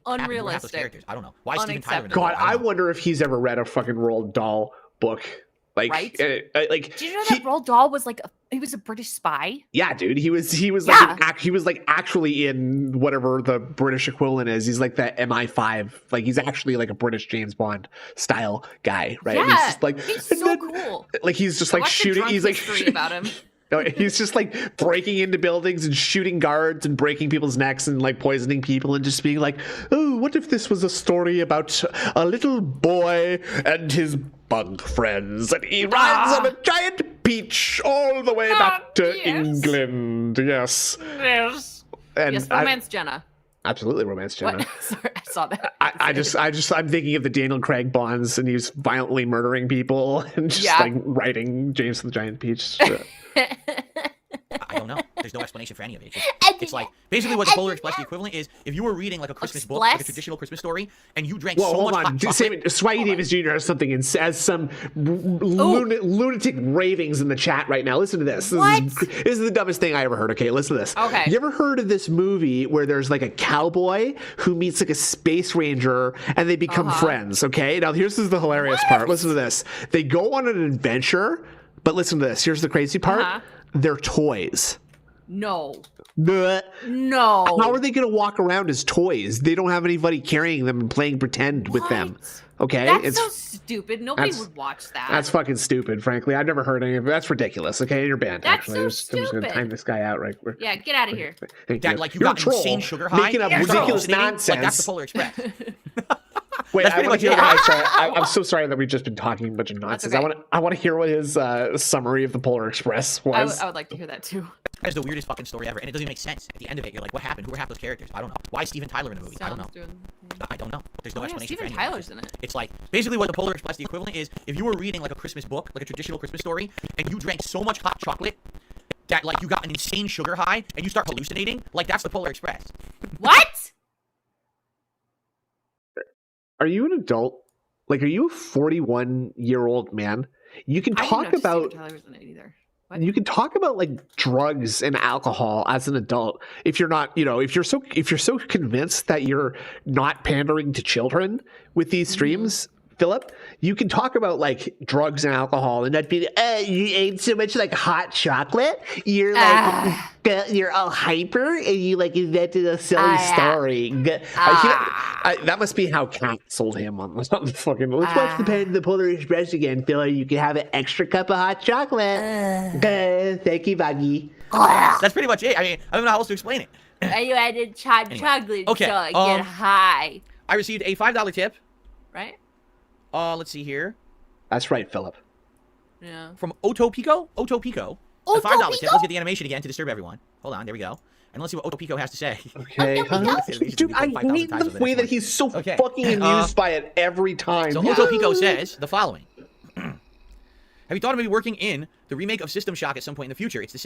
Unrealistic. I don't know. Why Steven Tyler? God, I wonder if he's ever read a fucking Roald Dahl book. Like, right? Like, did you know that Roald Dahl was like he was a British spy? Yeah, dude. He was like he was like actually in whatever the British equivalent is. He's like the MI5. Like he's actually like a British James Bond style guy, right? Yeah, and he's just like he's so cool. Like he's just like shooting. He's like about him. He's just like breaking into buildings and shooting guards and breaking people's necks and like poisoning people and just being like, oh, what if this was a story about a little boy and his bug friends and he rides on a giant peach all the way back to England. Yes. Yes. And yes, Romance Jenna. Absolutely, Romance Jenna. Sorry, I saw that. I'm thinking of the Daniel Craig Bonds, and he's violently murdering people and just like writing James the Giant Peach. I don't know. There's no explanation for any of it. It's like basically what the Polar Express the equivalent is. If you were reading like a Christmas book, like a traditional Christmas story, and you drank so much hot chocolate. Swaggy Davis Jr. has something and has some lunatic ravings in the chat right now. Listen to this. This is the dumbest thing I ever heard. Okay, listen to this. Okay. You ever heard of this movie where there's like a cowboy who meets like a space ranger and they become friends? Okay. Now here's the hilarious part. Listen to this. They go on an adventure, but listen to this. Here's the crazy part. They're toys. No. No. How are they going to walk around as toys? They don't have anybody carrying them and playing pretend with them. Okay? That's so stupid. Nobody would watch that. That's fucking stupid, frankly. I've never heard any of it. That's ridiculous. Okay? You're banned, That's actually. so I'm just going to time this guy out right quick. Yeah, get out of here. Dad, like you got insane sugar high. Making up ridiculous nonsense. Like that's the Polar Express. Wait, I'm so sorry that we've just been talking a bunch of nonsense. Okay. I want to hear what his summary of the Polar Express was. I would like to hear that too. That's the weirdest fucking story ever, and it doesn't even make sense. At the end of it, you're like, what happened? Who were half those characters? I don't know. Why is Steven Tyler in the movie? I don't know. I don't know. There's no explanation for any of it. Steven Tyler's in it. It's like basically what the Polar Express the equivalent is. If you were reading like a Christmas book, like a traditional Christmas story, and you drank so much hot chocolate that like you got an insane sugar high and you start hallucinating, like that's the Polar Express. What? Are you an adult? Like, are you a 41-year-old man? You can talk about. You can talk about like drugs and alcohol as an adult if you're not, if you're so convinced that you're not pandering to children with these streams, Philip, you can talk about like drugs and alcohol and not be, you ate so much like hot chocolate, you're like, you're all hyper and you like invented a silly story. That must be how Kat sold him on the fucking, let's watch the Polar Express again, Philip. You can have an extra cup of hot chocolate. Thank you, Buggy. That's pretty much it. I mean, I don't know how else to explain it. You added chocolate so I get high. I received a $5 tip. Right? Let's see here. That's right, Philip. Yeah. From Otopico. A $5 tip. Let's get the animation again to disturb everyone. Hold on, there we go. And let's see what Otopico has to say. Okay. Dude, I hate the way that he's so fucking amused by it every time. So Otopico says the following. Have you thought of maybe working in the remake of System Shock at some point in the future? It's the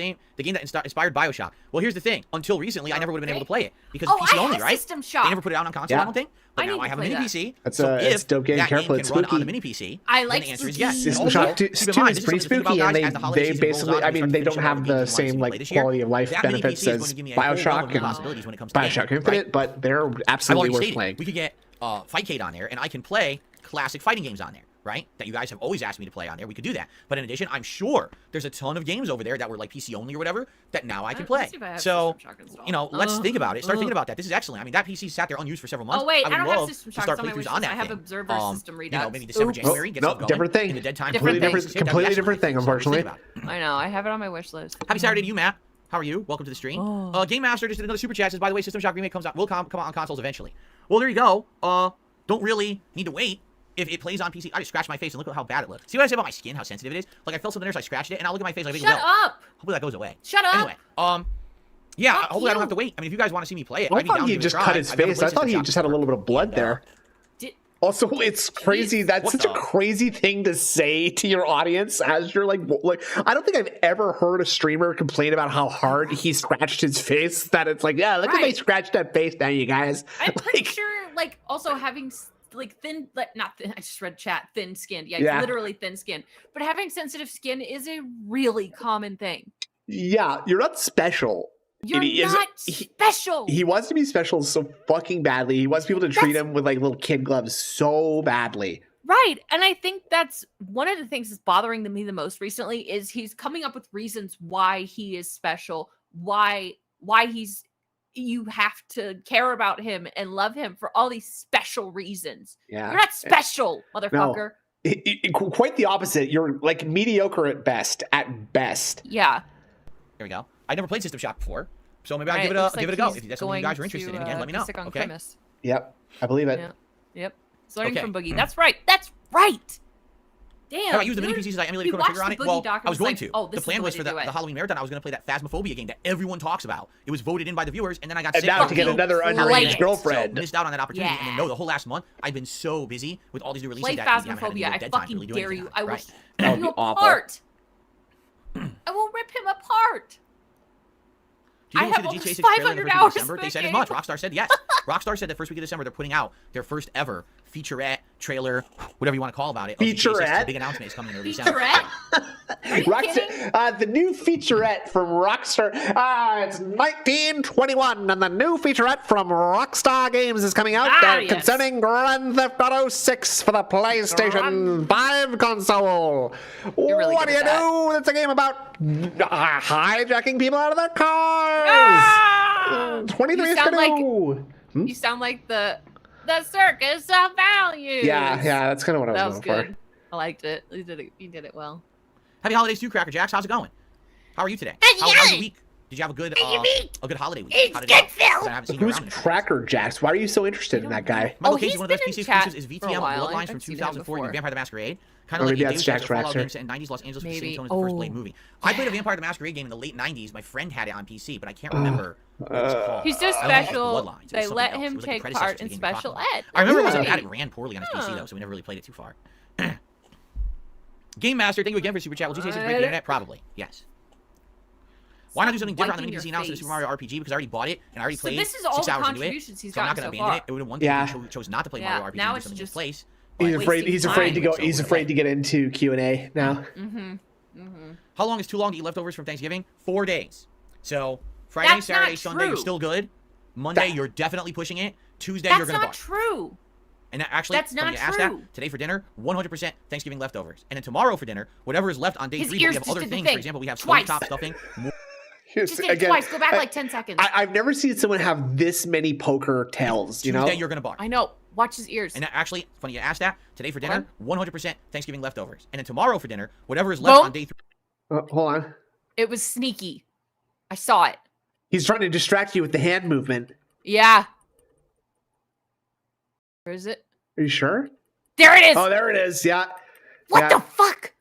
game that inspired BioShock. Well, here's the thing. Until recently, I never would have been able to play it because it's PC only, right? System Shock. They never put it out on console, I don't think. But now I have a mini PC. So if dope game, that careful, game can run on the mini PC, I like the answer is yes. System Shock 2 is pretty spooky, and they basically, I mean, they don't have the same like quality of life benefits as BioShock and BioShock Infinite, but they're absolutely worth playing. We could get Fightcade on there, and I can play classic fighting games on there. Right? That you guys have always asked me to play on there. We could do that. But in addition, I'm sure there's a ton of games over there that were like PC only or whatever that now I can play. So, let's think about it. Start thinking about that. This is excellent. I mean, that PC sat there unused for several months. Oh, wait, I would don't love have System Shock to start on my playthroughs wish on list. that I have thing. Observer System Redux. Maybe December, January. Get stuff different thing. In the dead time. Completely different thing, unfortunately. I know. I have it on my wish list. Happy Saturday to you, Matt. How are you? Welcome to the stream. Game Master just did another super chat. Says, by the way, System Shock Remake will come out on consoles eventually. Well, there you go. Don't really need to wait. if it plays on PC, I just scratch my face and look at how bad it looks. See what I said about my skin, how sensitive it is? Like I felt something there, so I scratched it, and I'll look at my face like, Shut up! Hopefully that goes away. Shut up! Anyway, yeah, hopefully I don't have to wait. I mean, if you guys want to see me play it, I thought he just cut his face. I thought he just had a little bit of blood there. Also, it's crazy. That's such a crazy thing to say to your audience as you're like, I don't think I've ever heard a streamer complain about how hard he scratched his face. That it's like, yeah, look at me scratch that face now, you guys. I'm pretty sure, like, also having like thin, not thin. I just read chat. Thin skin. Yeah, literally thin skin. But having sensitive skin is a really common thing. Yeah, you're not special. You're not special. He wants to be special so fucking badly. He wants people to treat him with like little kid gloves so badly. Right. And I think that's one of the things that's bothering me the most recently is he's coming up with reasons why he is special, why you have to care about him and love him for all these special reasons. Yeah. You're not special, motherfucker. No, quite the opposite. You're like mediocre at best. Yeah. There we go. I never played System Shock before, so maybe I'll give it a go. If that's something you guys are interested in, again, let me know. Okay. Yep, I believe it. Yep. Learning from Boogie. That's right. That's right. Damn. I used the mini PCs as I emulated Chrono Trigger on it. Well, I was going to. The plan was for the Halloween marathon. I was going to play that Phasmophobia game that everyone talks about. It was voted in by the viewers, and then I got sick. And now to get another underage girlfriend. So missed out on that opportunity. And then no, the whole last month I've been so busy with all these new releases. Play that Phasmophobia. I fucking dare you. I will rip him apart. I will rip him apart. Do you see the GTA 6 trailer in the first week of December? They said as much. Rockstar said yes. Rockstar said the first week of December they're putting out their first ever featurette trailer, whatever you want to call about it. Featurette? The big announcement is coming in early December. Rockstar, the new featurette from Rockstar. It's 1921, and the new featurette from Rockstar Games is coming out concerning Grand Theft Auto 6 for the PlayStation 5 console. Really what do you do? It's a game about hijacking people out of their cars. 23 Canoe. You sound like the circus of values. Yeah, that's kind of what I was going for. I liked it. You did it well. Happy holidays to you, Cracker Jacks. How's it going? How are you today? How's your week? Did you have a good holiday week? How did it go? Who's Cracker Jacks? Why are you so interested in that guy? My location is one of those PC exclusives is VTM Bloodlines from 2004 and Vampire the Masquerade. Kind of like a Fallout game set in 90s Los Angeles for St. Tony's first Blade movie. I played a Vampire the Masquerade game in the late 90s. My friend had it on PC, but I can't remember what it's called. He's so special. They let him take part in special ed. I remember it wasn't bad. It ran poorly on his PC, though, so we never really played it too far. Game Master, thank you again for Super Chat. Will GTA 6 break the internet? Probably, yes. Why not do something different on the mini PC now instead of Super Mario RPG? Because I already bought it and I already played 6 hours into it. So I'm not going to abandon it. It would have one thing if he chose not to play Mario RPG and do something in his place. He's afraid to go. He's afraid to get into Q&A now. How long is too long to eat leftovers from Thanksgiving? 4 days. So Friday, Saturday, Sunday, you're still good. Monday, you're definitely pushing it. Tuesday, you're gonna bark. That's not true. And actually, that's not true. That, today for dinner, 100% Thanksgiving leftovers. And then tomorrow for dinner, whatever is left on day 3, we have other things. For example, we have stovetop stuffing. Just did it twice. Go back like 10 seconds. I've never seen someone have this many poker tails. You know, Tuesday, you're gonna bark. I know. Watch his ears. And actually, funny you asked that. Today for dinner, 100% Thanksgiving leftovers. And then tomorrow for dinner, whatever is left on day 3. Hold on. It was sneaky. I saw it. He's trying to distract you with the hand movement. Yeah. Where is it? Are you sure? There it is. Oh, there it is. Yeah. What the fuck?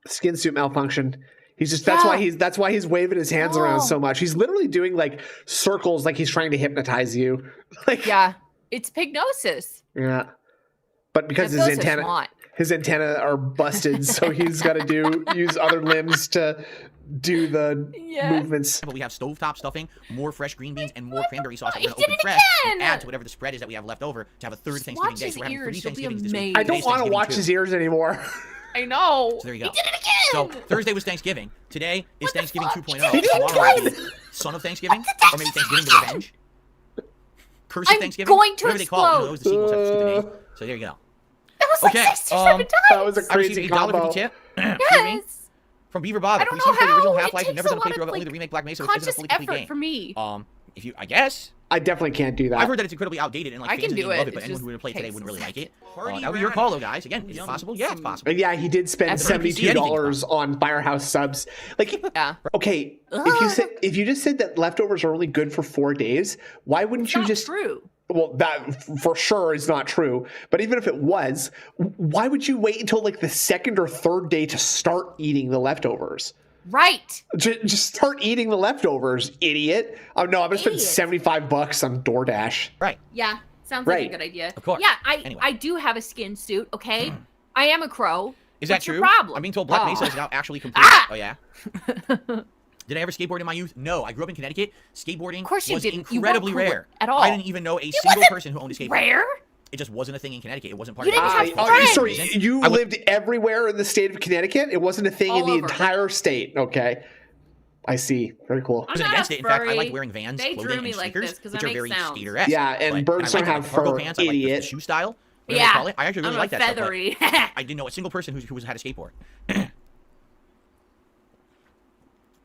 Skin suit malfunction. He's just that's why he's waving his hands around so much. He's literally doing like circles like he's trying to hypnotize you. Like it's pignosis. Yeah. But because his antenna are busted, so he's got to use other limbs to do the movements. But we have stovetop stuffing, more fresh green beans, and more cranberry sauce. We're going to open fresh and add to whatever the spread is that we have left over to have a third Thanksgiving day. So we're having 3 Thanksgivings this week. I don't want to watch his ears anymore. I know. So there you go. He did it again. So Thursday was Thanksgiving. Today is Thanksgiving 2.0. Tomorrow will be Son of Thanksgiving, or maybe Thanksgiving the Revenge. Curse of Thanksgiving. Going to whatever they call it. You know, those the sequels have stupid names. So there you go. That was like 6 or 7 times. That was a crazy combo. $50 tip. Yes. From Beaver Bob. I don't know how. The original Half-Life. You've never done a playthrough of it, only the remake Black Mesa, which isn't a fully complete game. For me. If you, I guess. I definitely can't do that. I've heard that it's incredibly outdated and like fans of the game love it, but anyone who would play today wouldn't really like it. That would be your call, though, guys. Again, is it possible? Yeah, it's possible. Yeah, he did spend $72 on Firehouse subs. Like, okay, if you just said that leftovers are only good for 4 days, why wouldn't you just? True. well, that for sure is not true. But even if it was, why would you wait until like the second or third day to start eating the leftovers? Right. Just start eating the leftovers, idiot. Oh no, I'm gonna spend $75 on DoorDash. Right. Yeah. Sounds like a good idea. Of course. Yeah, Anyway. I do have a skin suit, okay? I am a crow. Is that What's true? your problem? I'm being told Black Mesa is now actually complete. Oh, yeah? Did I ever skateboard in my youth? No. I grew up in Connecticut. Skateboarding was incredibly rare. At all. I didn't even know a single person who owned a skateboard. Rare? It just wasn't a thing in Connecticut. It wasn't part You of didn't have friends. Sorry, you lived everywhere in the state of Connecticut? It wasn't a thing in the entire state. Okay. I see. Very cool. I wasn't against it. In fact, I like wearing Vans clothing and sneakers, which are very skater-esque. Yeah, and birds don't have cargo fur, pants. I like the shoe style. Whatever they call it. I actually really like that feathery. stuff. But I didn't know a single person who had a skateboard.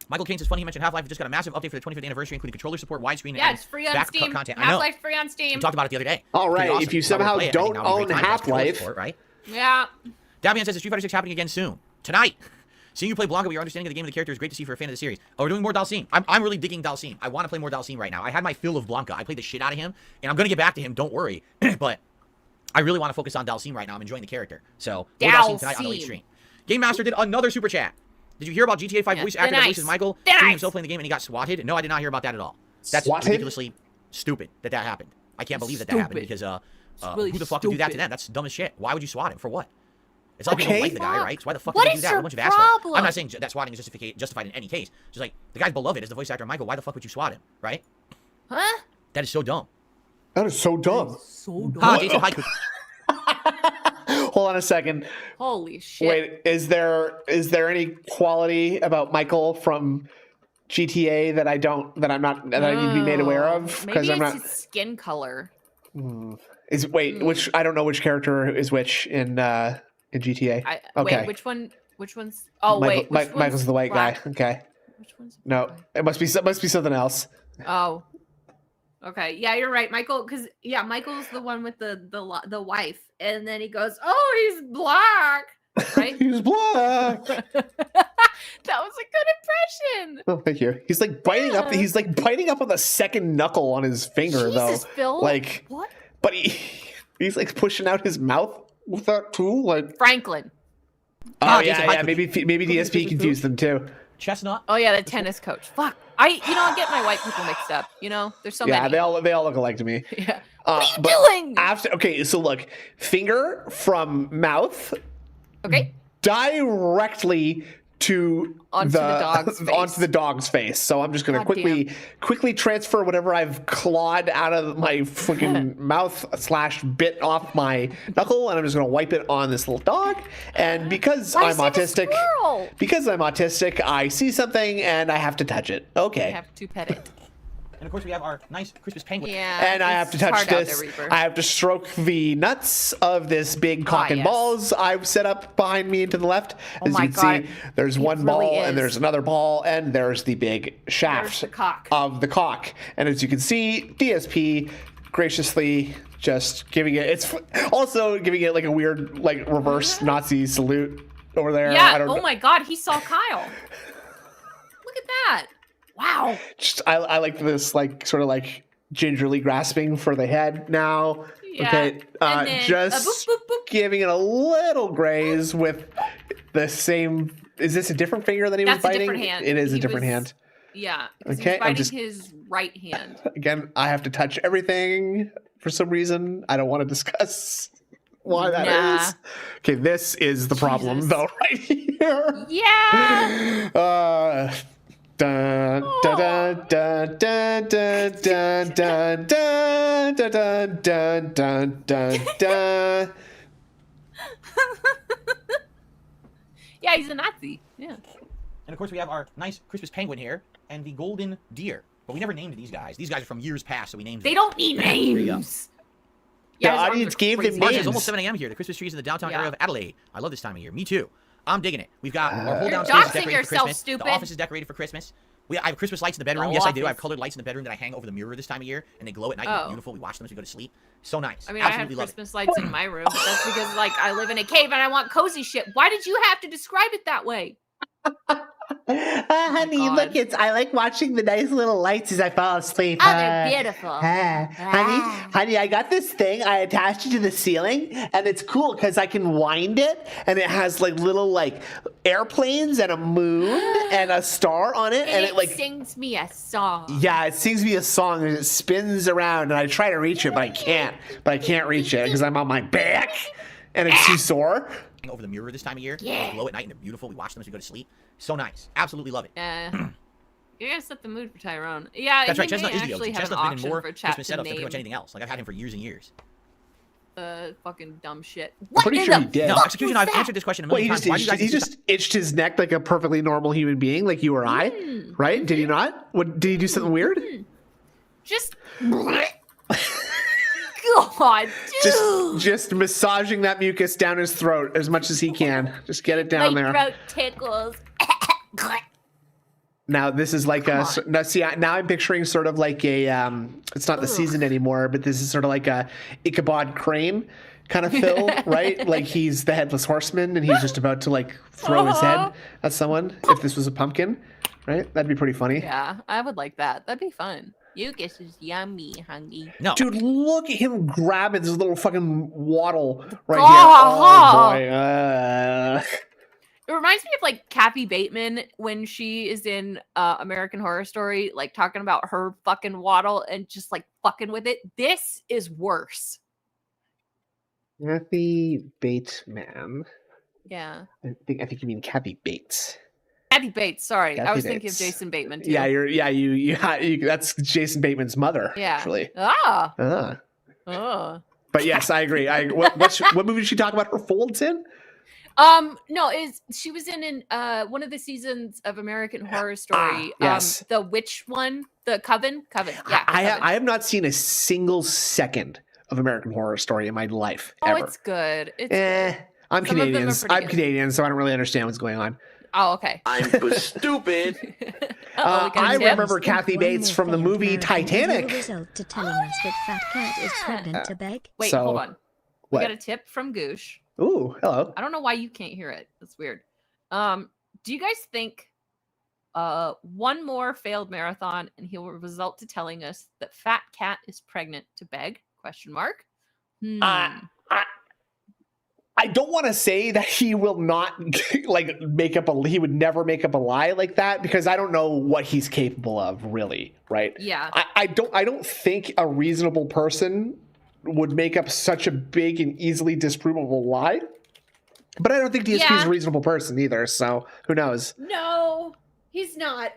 Michael Kane says, funny he mentioned Half-Life just got a massive update for the 25th anniversary, including controller support, widescreen, and it's free on Steam. Content. Half-Life free on Steam. We talked about it the other day. All right, awesome. if you somehow don't own Half-Life, right? Yeah. Davian says, is Street Fighter 6 happening again soon? Tonight. Seeing you play Blanca, but your understanding of the game and the character is great to see for a fan of the series. Oh, we're doing more Dalsim. I'm really digging Dalsim. I want to play more Dalsim right now. I had my fill of Blanca. I played the shit out of him, and I'm going to get back to him. Don't worry. But I really want to focus on Dalsim right now. I'm enjoying the character. So, more Dalsim tonight on the late stream. Game Master did another super chat. Did you hear about GTA 5 voice actor that voices Michael shooting himself playing the game and he got swatted? No, I did not hear about that at all. That's ridiculously stupid that happened. I can't believe that happened because really who the fuck would do that to them? That's dumb as shit. Why would you swat him? For what? It's like they don't like the guy, right? So why the fuck would they do that? We're a bunch of assholes. I'm not saying that swatting is justified in any case. Just like, the guy's beloved as the voice actor Michael. Why the fuck would you swat him, right? Huh? That is so dumb. That is so dumb. Jason, hi. Hold on a second. Holy shit. Wait, is there any quality about Michael from GTA that I need to be made aware of? Maybe it's his skin color. Which I don't know which character is which in GTA. Okay. Wait, which one's Michael's the white guy. Okay. Which one's No, it must be something else. Oh. Okay, yeah, you're right, Michael. Because Michael's the one with the wife, and then he goes, "Oh, he's black." Right? He's black. That was a good impression. Oh, thank you. He's like biting up. He's like biting up on the second knuckle on his finger, Jesus, though. Phil. Like what? But he's like pushing out his mouth with that too. Like Franklin. Oh yeah. Maybe DSP confused them too. Chestnut. Oh yeah, the tennis coach. Fuck. I get my white people mixed up. There's so many. Yeah, they all look alike to me. Yeah. What are you doing? Okay, so look, finger from mouth. Okay. Directly to onto the dog's face. So I'm just gonna quickly transfer whatever I've clawed out of my freaking mouth / bit off my knuckle, and I'm just gonna wipe it on this little dog. And because I'm autistic, I see something and I have to touch it. Okay. I have to pet it. And of course, we have our nice Christmas penguin. Yeah, and I have to touch this. I have to stroke the nuts of this big cock and balls I've set up behind me and to the left. As you can see, there's one ball and there's another ball and there's the big shaft of the cock. And as you can see, DSP graciously just giving it. It's also giving it like a weird like reverse Nazi salute over there. Yeah. Oh my God, he saw Kyle. Look at that. Wow. I like this like sort of like gingerly grasping for the head now. Yeah. Okay. Then, just boop, boop, boop. giving it a little graze with the same. Is this a different finger that he was biting? That's a different hand. It is a different hand. Yeah. Okay. He was biting his right hand. Again, I have to touch everything for some reason. I don't want to discuss why that is. Okay, this is the problem though, right here. Yeah. Dun dun dun dun dun dun dun dun dun dun dun dun dun. Yeah, he's a Nazi. Yeah. And of course, we have our nice Christmas penguin here and the golden deer. But we never named these guys. These guys are from years past, so we named them. They don't need names. The audience gave them names. It's almost 7 a.m. here. The Christmas trees in the downtown area of Adelaide. I love this time of year. Me too. I'm digging it. We've got our whole downstairs decorated for Christmas. Stupid. The office is decorated for Christmas. I have Christmas lights in the bedroom. Yes, I do. I have colored lights in the bedroom that I hang over the mirror this time of year, and they glow at night. They're beautiful. We watch them as we go to sleep. So nice. I mean, absolutely I have Christmas lights in my room, but that's because like I live in a cave and I want cozy shit. Why did you have to describe it that way? Honey, look, I like watching the nice little lights as I fall asleep. Oh, they're beautiful. Honey, I got this thing. I attached it to the ceiling, and it's cool because I can wind it, and it has like little like airplanes and a moon and a star on it, and it like sings me a song. Yeah, it sings me a song, and it spins around, and I try to reach it, but I can't. But I can't reach it because I'm on my back, and it's too sore. Over the mirror this time of year. They glow at night and they're beautiful. We watch them as we go to sleep. So nice. Absolutely love it. You gotta set the mood for Tyrone. Yeah, that's right. Chestnut is the actually OG. have Chestnut's an been in more for chat Christmas to setups than name. pretty much anything else. Like I've had him for years and years. Fucking dumb shit. I'm pretty sure he did. No, Execution, I've answered this question a million times. Why do you guys he just itched his neck like a perfectly normal human being, like you or I, right? Did he not? What, did he do something weird? Just... God, dude. Just massaging that mucus down his throat as much as he can. Just get it down there. My throat tickles. Now this is like now I'm picturing sort of like a it's not the season anymore, but this is sort of like a Ichabod Crane kind of Phil, right? Like he's the headless horseman and he's just about to like throw his head at someone. If this was a pumpkin, right? That'd be pretty funny. Yeah, I would like that. That'd be fun. Mucus is yummy, hungry. No, dude, look at him grabbing this little fucking waddle right here. Oh boy. It reminds me of like Kathy Bateman when she is in American Horror Story, like talking about her fucking waddle and just like fucking with it. This is worse. Kathy Bateman. Yeah. I think you mean Kathy Bates. Kathy Bates, sorry. Kathy I was Bates. thinking of Jason Bateman too. Yeah, you that's Jason Bateman's mother, yeah. actually. But yes, I agree. What movie did she talk about her folds in? No, she was in one of the seasons of American Horror Story. Yes. The witch one, the Coven. Yeah. I have not seen a single second of American Horror Story in my life. Oh, ever. it's good. It's good. I'm Canadian. I'm Canadian, so I don't really understand what's going on. Oh, okay. I'm stupid. I remember Kathy Bates from the movie Titanic. Result to telling us that Fat Cat is pregnant to beg. Wait, So, hold on. what? We got a tip from Goosh. Ooh, hello. I don't know why you can't hear it. That's weird. Do you guys think one more failed marathon and he will result to telling us that Fat Cat is pregnant to beg? Question mark. I don't want to say that he will not like he would never make up a lie like that because I don't know what he's capable of really, right? Yeah. I don't think a reasonable person would make up such a big and easily disprovable lie. But I don't think DSP is a reasonable person either, so who knows? No, he's not.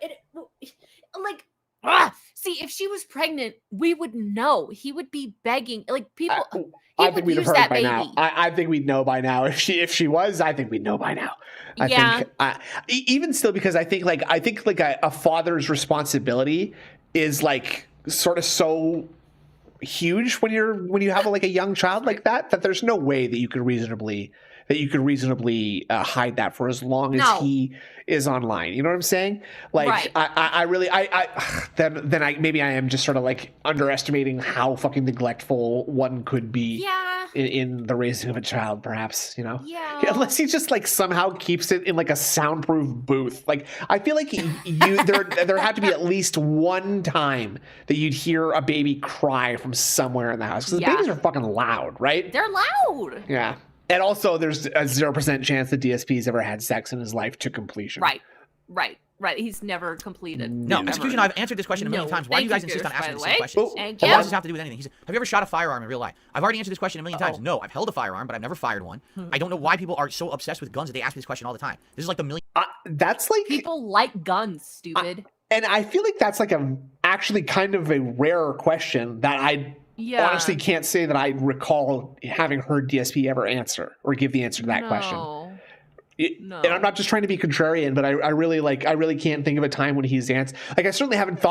See, if she was pregnant, we would know. He would be begging, like people. I think we'd have heard by now. I think we'd know by now. If she was, I think we'd know by now. I think even still, because I think a father's responsibility is like sort of so huge when you have like a young child like that there's no way that you could reasonably hide that for as long as he is online. You know what I'm saying? Like, right. I really maybe I am just sort of like underestimating how fucking neglectful one could be in the raising of a child, perhaps, you know? Yeah. Unless he just like somehow keeps it in like a soundproof booth. Like, I feel like there had to be at least one time that you'd hear a baby cry from somewhere in the house. Because the babies are fucking loud, right? They're loud. Yeah. And also, there's a 0% chance that DSP's ever had sex in his life to completion. Right. He's never completed. No, Execution, I've answered this question a million times. Why do you guys insist on asking the same question? Thank What you. does this have to do with anything? Have you ever shot a firearm in real life? I've already answered this question a million times. No, I've held a firearm, but I've never fired one. I don't know why people are so obsessed with guns that they ask me this question all the time. This is like the million. That's like people like guns, stupid. And I feel like that's like actually kind of a rarer question that I honestly can't say that I recall having heard DSP ever answer or give the answer to that question. No. And I'm not just trying to be contrarian, but I really can't think of a time when he's answered. Like I certainly haven't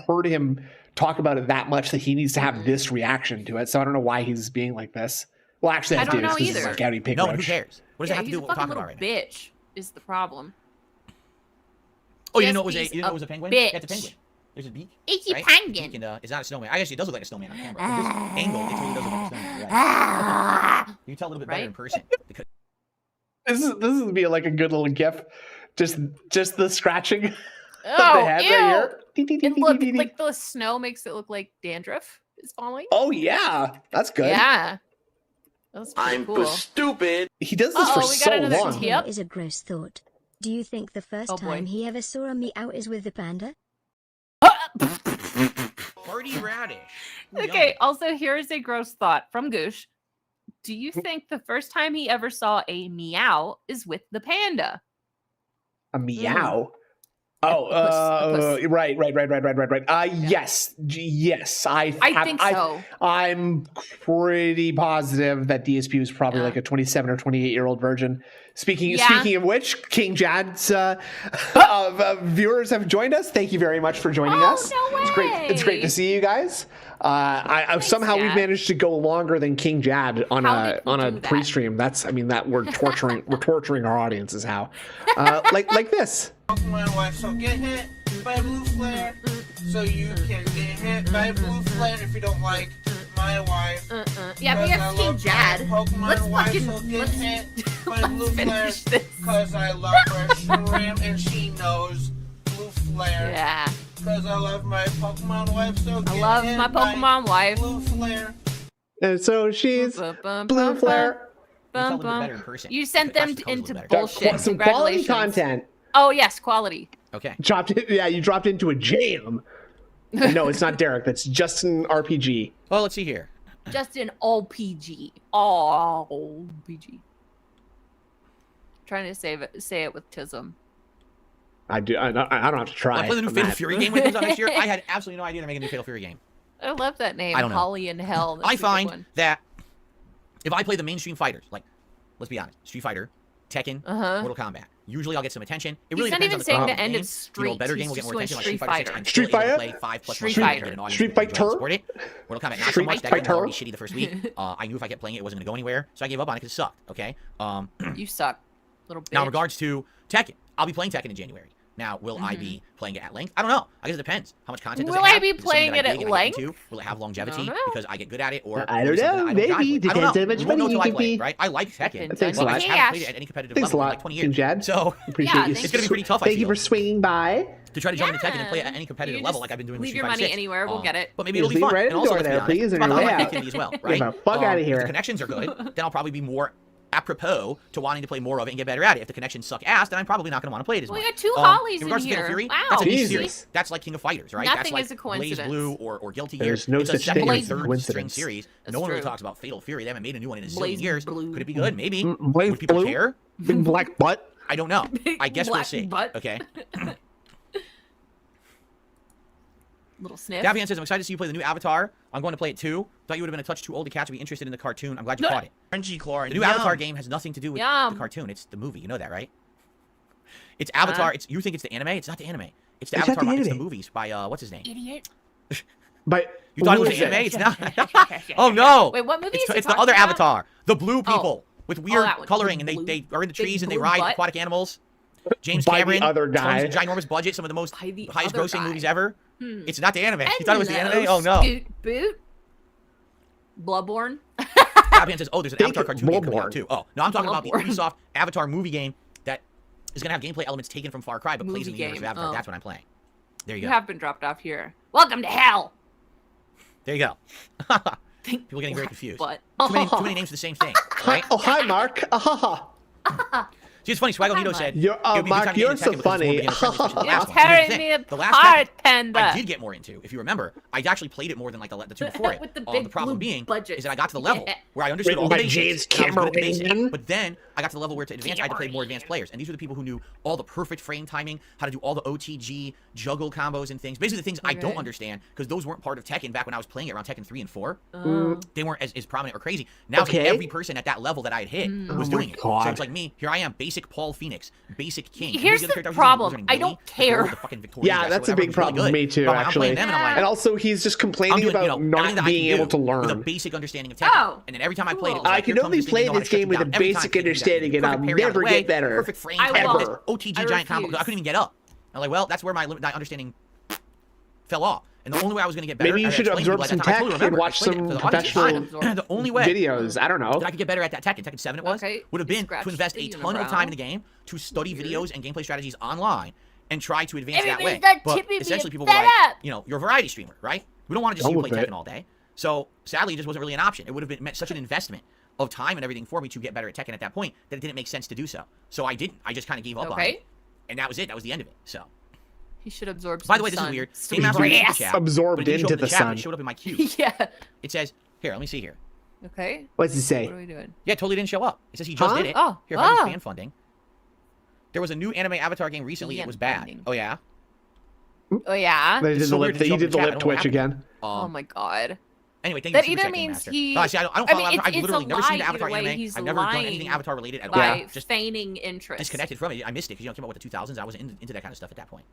heard him talk about it that much that he needs to have this reaction to it. So I don't know why he's being like this. Well, actually, I don't know either. Like Gouty Pig no, who cares? What does it have to do with what we're talking about right now? Bitch is the problem. Oh, you know it was a penguin? Bitch. Yeah, it's a penguin. There's a beak. It's a penguin. It's not a snowman. I guess it does look like a snowman on camera. But this angle, it totally does look like a snowman. Right. You can tell a little bit better in person. Because This would be like a good little gif Just the scratching. Oh, the head ew! right here. And look, like the snow makes it look like dandruff is falling. Oh yeah, that's good. Yeah. That's I'm cool. stupid. He does this for so long. Here is a gross thought. Do you think the first time he ever saw a meow is with the panda? Party radish. Okay, also here is a gross thought from Goosh. Do you think the first time he ever saw a meow is with the panda? A meow? Oh, right. Yes. I think so. I'm pretty positive that DSP was probably like a 27 or 28-year-old virgin. Speaking of which, King Jad's viewers have joined us. Thank you very much for joining us. No way. It's great to see you guys. Somehow we've managed to go longer than King Jad on a pre-stream. We're torturing our audiences. How like this. My wife, so get hit by blue flare, so you can get hit by blue flare if you don't like my wife. Yeah, but you have King Jad. Let's hit by blue flare because I love her shrimp and she knows blue flare. Yeah. Because I love my Pokemon wife, so get I love hit my Pokemon wife. Blue flare. And so she's blue flare. You sent them into bullshit. Some quality content. Oh yes, quality. Okay. You dropped into a jam. No, it's not Derek. That's Justin RPG. Well, let's see here. Justin RPG. RPG. Trying to say it with Tism. I don't have to try. I play the new Fatal Fury game when it comes out next year. I had absolutely no idea to make a new Fatal Fury game. I love that name. I don't know. Holly in Hell. That's I find that if I play the mainstream fighters, like, let's be honest, Street Fighter, Tekken, Mortal Kombat, usually I'll get some attention. It really depends on the saying quality the end game. of Street. Better game will get more attention. Like Street Fighter 6, I'm Street still able to Fighter? play 5 plus Street months Fighter. to get an audience Street to enjoy and Fighter? support it. Mortal Kombat, not so Street much. That game was Fighter? already shitty the first week. I knew if I kept playing it, it wasn't going to go anywhere, so I gave up on it because it sucked. Okay. You suck, little bitch. Now, in regards to Tekken, I'll be playing Tekken in January. Now, will I be playing it at length? I don't know. I guess it depends. How much content does it have? Will I be Is it something playing that it I at dig and I get length? into? Will it have longevity know. because I get good at it? Or I don't know. Maybe. I don't Depends know. how much We won't know money till you I can play, be. right? I like Tekken. Thanks a but lot. I haven't played it at any competitive Thanks a level in lot, like 20 King years. Jad. So Appreciate you. it's going to be pretty tough, I Thank you feel, for swinging by. to try to jump into Tekken and play it at any competitive level like I've been doing with Leave Street your Fighter money 6. anywhere. We'll get it. But maybe it'll be Leave fun. right And in the also, door let's be there, honest, please, it's on about your the way online out. activity as well, Get right? the fuck out of If here. the connections are good, then I'll probably be more apropos to wanting to play more of it and get better at it. If the connections suck ass, then I'm probably not going to want to play it as much. We got 2 Hollies in regards in to Fatal here. Fury, Wow. that's a new Jesus. series. That's like King of Fighters, right? Nothing That's like is a Blaze coincidence. Blue or Guilty Gear. There's no it's such a second thing or as third string coincidence. series. That's No one really true. talks about Fatal Fury. They haven't made a new one in a zillion Blaze years. Blue. Could it be good? Maybe. Blaze Would people Blue? care? Big black butt. I don't know. I guess we'll black see. butt. Okay. Little sniff. Davian says, I'm excited to see you play the new Avatar. I'm going to play it too. Thought you would have been a touch too old to catch to be interested in the cartoon. I'm glad you caught it. The new Avatar game has nothing to do with the cartoon. It's the movie. You know that, right? It's Avatar. You think it's the anime? It's not the anime. It's the Avatar. It's the movies by, what's his name? Idiot. But you thought it was the anime? It's not. Oh, no. Wait, what movie is It's the other Avatar. The blue people with weird that one. coloring, and Blue- they are in the trees and they blue ride butt? aquatic animals. James By the Cameron. other guy. Tons of ginormous budget, some of the most By the highest other grossing guy. movies ever. It's not the anime. You Hello, thought it was the anime? Oh, no. Scoot Boot. Bloodborne. Fabian says, oh, there's an Think Avatar cartoon game coming out Bloodborne. too. Oh, no, I'm talking about the Bloodborne. Ubisoft Avatar movie game that is going to have gameplay elements taken from Far Cry, but plays in the Movie universe of game. Avatar. Oh. That's what I'm playing. There you You go. have been dropped off here. Welcome to hell. There you go. People getting very confused. But Too many names for the same thing, right? Oh, hi, Mark. See, it's funny. Swagonito said, You're- it would be a good Mark, time to you're get so into Tekken because it's more funny. beginner-friendly, especially the You're last one. Here's tearing the me thing. The last apart, Tekken, Panda. I did get more into. If you remember, I actually played it more than like the two before it. With the The big problem blue being budget. is that I got to the level Yeah. where I understood Written all the by basics, James and I was good at the Cameron. basics, but then I got to the level where to advance, I had to play more advanced players, and these were the people who knew all the perfect frame timing, how to do all the OTG juggle combos and things. Basically, the things I don't understand because those weren't part of Tekken back when I was playing it around Tekken 3 and 4. They weren't as prominent or crazy. Now it's like Okay. every person at that level that I had hit was Oh doing my it. God. So it's like me. Here I am, basic Paul Phoenix, basic King. And Here's who's the other character I was problem. using? I don't care. The fucking Victorious Yeah, guy, that's a whatever, big was really problem for me good. too, But I'm actually. playing them and I'm like, And also, he's just I'm complaining doing, about everything not that I being can able do to with a learn. basic understanding of Tekken. Oh, And then every time I played it, it was cool. I like, can here only comes this play thing, they know how to this shut game you with a down. Every time basic they do that. understanding, and Perfect I'll parry out of the never way, get better. Perfect frame I timing, won't. OTG I giant combo. refuse. I couldn't even get up. I'm like, well, that's where my limit understanding fell off. And the only way I was going to get better... Maybe you should absorb some tech and watch some professional the only way videos. I don't know. that I could get better at that tech, in Tekken 7 it was, would have been to invest a ton of time in the game, to study videos and gameplay strategies online, and try to advance that way. But essentially people were like, you know, you're a variety streamer, right? We don't want to just see you play Tekken all day. So sadly, it just wasn't really an option. It would have been such an investment of time and everything for me to get better at Tekken at that point that it didn't make sense to do so. So I didn't. I just kind of gave up on it. And that was it. That was the end of it. So... He should absorb some By the way, this is weird. Game Master in the chat, absorbed into the sun. It showed up in my queue. Yeah. It says, here, let me see here. Okay. What's it say? What are we doing? Yeah, it totally didn't show up. It says he just did it. Oh. Here, if I do fan funding. There was a new anime Avatar game recently. It was bad. Funding. Oh, yeah? Oh, yeah? He did the lip twitch again. Oh, my God. Anyway, thank you that either means he... See, I don't follow Avatar. I've literally never seen the Avatar anime. I've never done anything Avatar related at all. By just feigning interest. Disconnected from it. I missed it because you know, it came out with the 2000s. I wasn't into that kind of stuff at that point.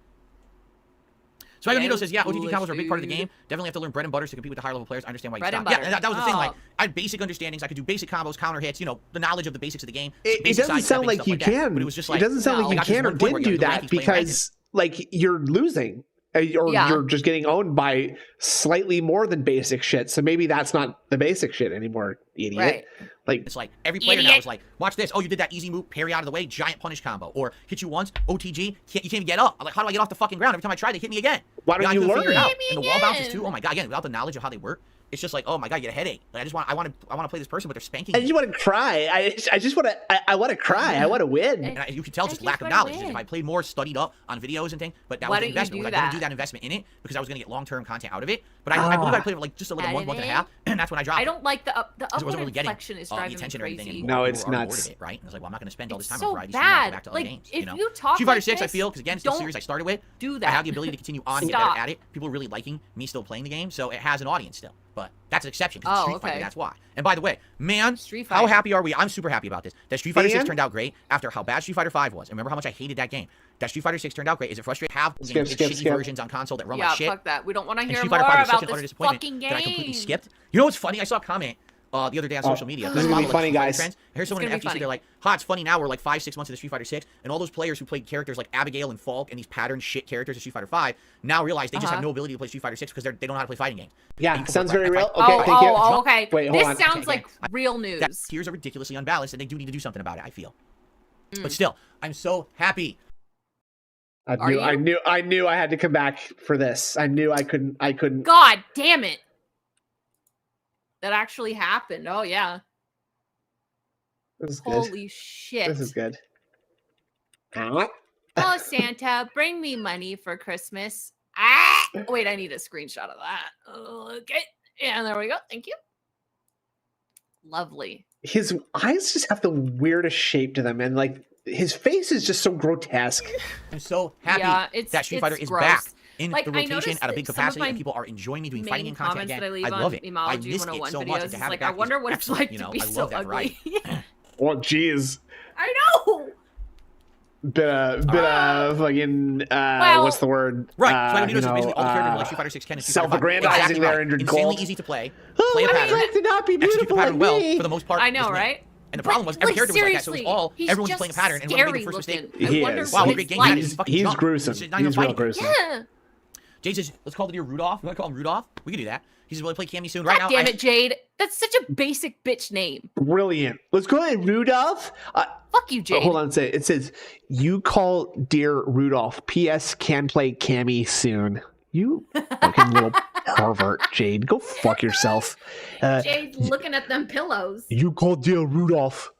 So Agonito says, yeah, OTG combos are a big part of the game. Definitely have to learn bread and butters to compete with the higher level players. I understand why you stopped. Yeah, that was the thing. Like, I had basic understandings. I could do basic combos, counter hits, you know, the knowledge of the basics of the game. It doesn't sound like you can. But it was just like, it doesn't sound like you can or did do that because, like, you're losing. Or you're just getting owned by slightly more than basic shit. So maybe that's not the basic shit anymore, idiot. Right. Like, it's like every player now is like, watch this. Oh, you did that easy move, parry out of the way, giant punish combo. Or hit you once, OTG, you can't even get up. I'm like, how do I get off the fucking ground? Every time I try, they hit me again. Why don't you learn it out? And the wall bounces too. Oh my God, again, without the knowledge of how they work, it's just like, oh my God, you get a headache. Like, I want to play this person, but they're spanking me. I just want to cry. I just want to, I want to cry. I want to win. And you can tell just lack of knowledge. If I played more, studied up on videos and things, but that was the investment. I didn't do that investment in it because I was going to get long-term content out of it. But I believe I played it like just a little month and a half, and that's when I dropped it. I don't like the upward inflection is driving the attention me or anything. crazy. And no, it's nuts. It, right? And I was like, well, I'm not going to spend all this time so on variety. Bad. Back to like, other games. if You know? you talk Street Fighter like 6, I this, feel, because again, it's the series I started with. Do that. I have the ability to continue on and get better at it. People are really liking me still playing the game, so it has an audience still. But that's an exception because it's Street Fighter, that's why. And by the way, man, how happy are we? I'm super happy about this. That Street Fighter 6 turned out great after how bad Street Fighter 5 was. And remember how much I hated that game. That Street Fighter 6 turned out great. Is it frustrating to have shitty versions on console that run like shit? Yeah, fuck that. We don't want to hear Street more Fighter 5 was about such an utter this disappointment fucking game. that I completely skipped. You know what's funny? I saw a comment the other day on social media. This is gonna be funny, guys. I heard someone in FGC, they're like, it's funny now we're like 5-6 months into Street Fighter 6, and all those players who played characters like Abigail and Falk and these pattern shit characters of Street Fighter 5 now realize they just have no ability to play Street Fighter 6 because they don't know how to play fighting games. Yeah, sounds very real. Okay, thank you. Okay. Wait, hold on. This sounds like real news. Tiers are ridiculously unbalanced, and they do need to do something about it, I feel. But still, I'm so happy. I knew I had to come back for this. I knew I couldn't. God damn it. That actually happened. Oh yeah. This is good. Holy shit. This is good. Oh, Santa, bring me money for Christmas. Ah! Wait, I need a screenshot of that. Okay. And there we go. Thank you. Lovely. His eyes just have the weirdest shape to them, and like his face is just so grotesque. I'm so happy that Street Fighter is back in the rotation at a big capacity, and people are enjoying me doing fighting game content again. I love it. I miss it so much. To have it back, I wonder what it's like to be so ugly. Well, jeez. I know. Bit of fucking what's the word? Right. So I need to basically all the characters like Street Fighter 6 can self-aggrandizing their injured gold. Insanely easy to play. Oh, Play a pattern. to not be beautiful like well me. For the most part. I know, right? And the problem was every character was like that, so it was all everyone was playing a pattern, and when we made the first mistake, wow, what a great game that is. He's gruesome. He's real gruesome. Yeah. Jade says, let's call the deer Rudolph. You want to call him Rudolph? We can do that. He's really play Cammy soon. Right now. Damn it, Jade. That's such a basic bitch name. Brilliant. Let's go ahead, Rudolph. Fuck you, Jade. Hold on a second. It says, you call dear Rudolph. P.S. can play Cammy soon. You fucking little pervert, Jade. Go fuck yourself. Jade's looking at them pillows. You call dear Rudolph.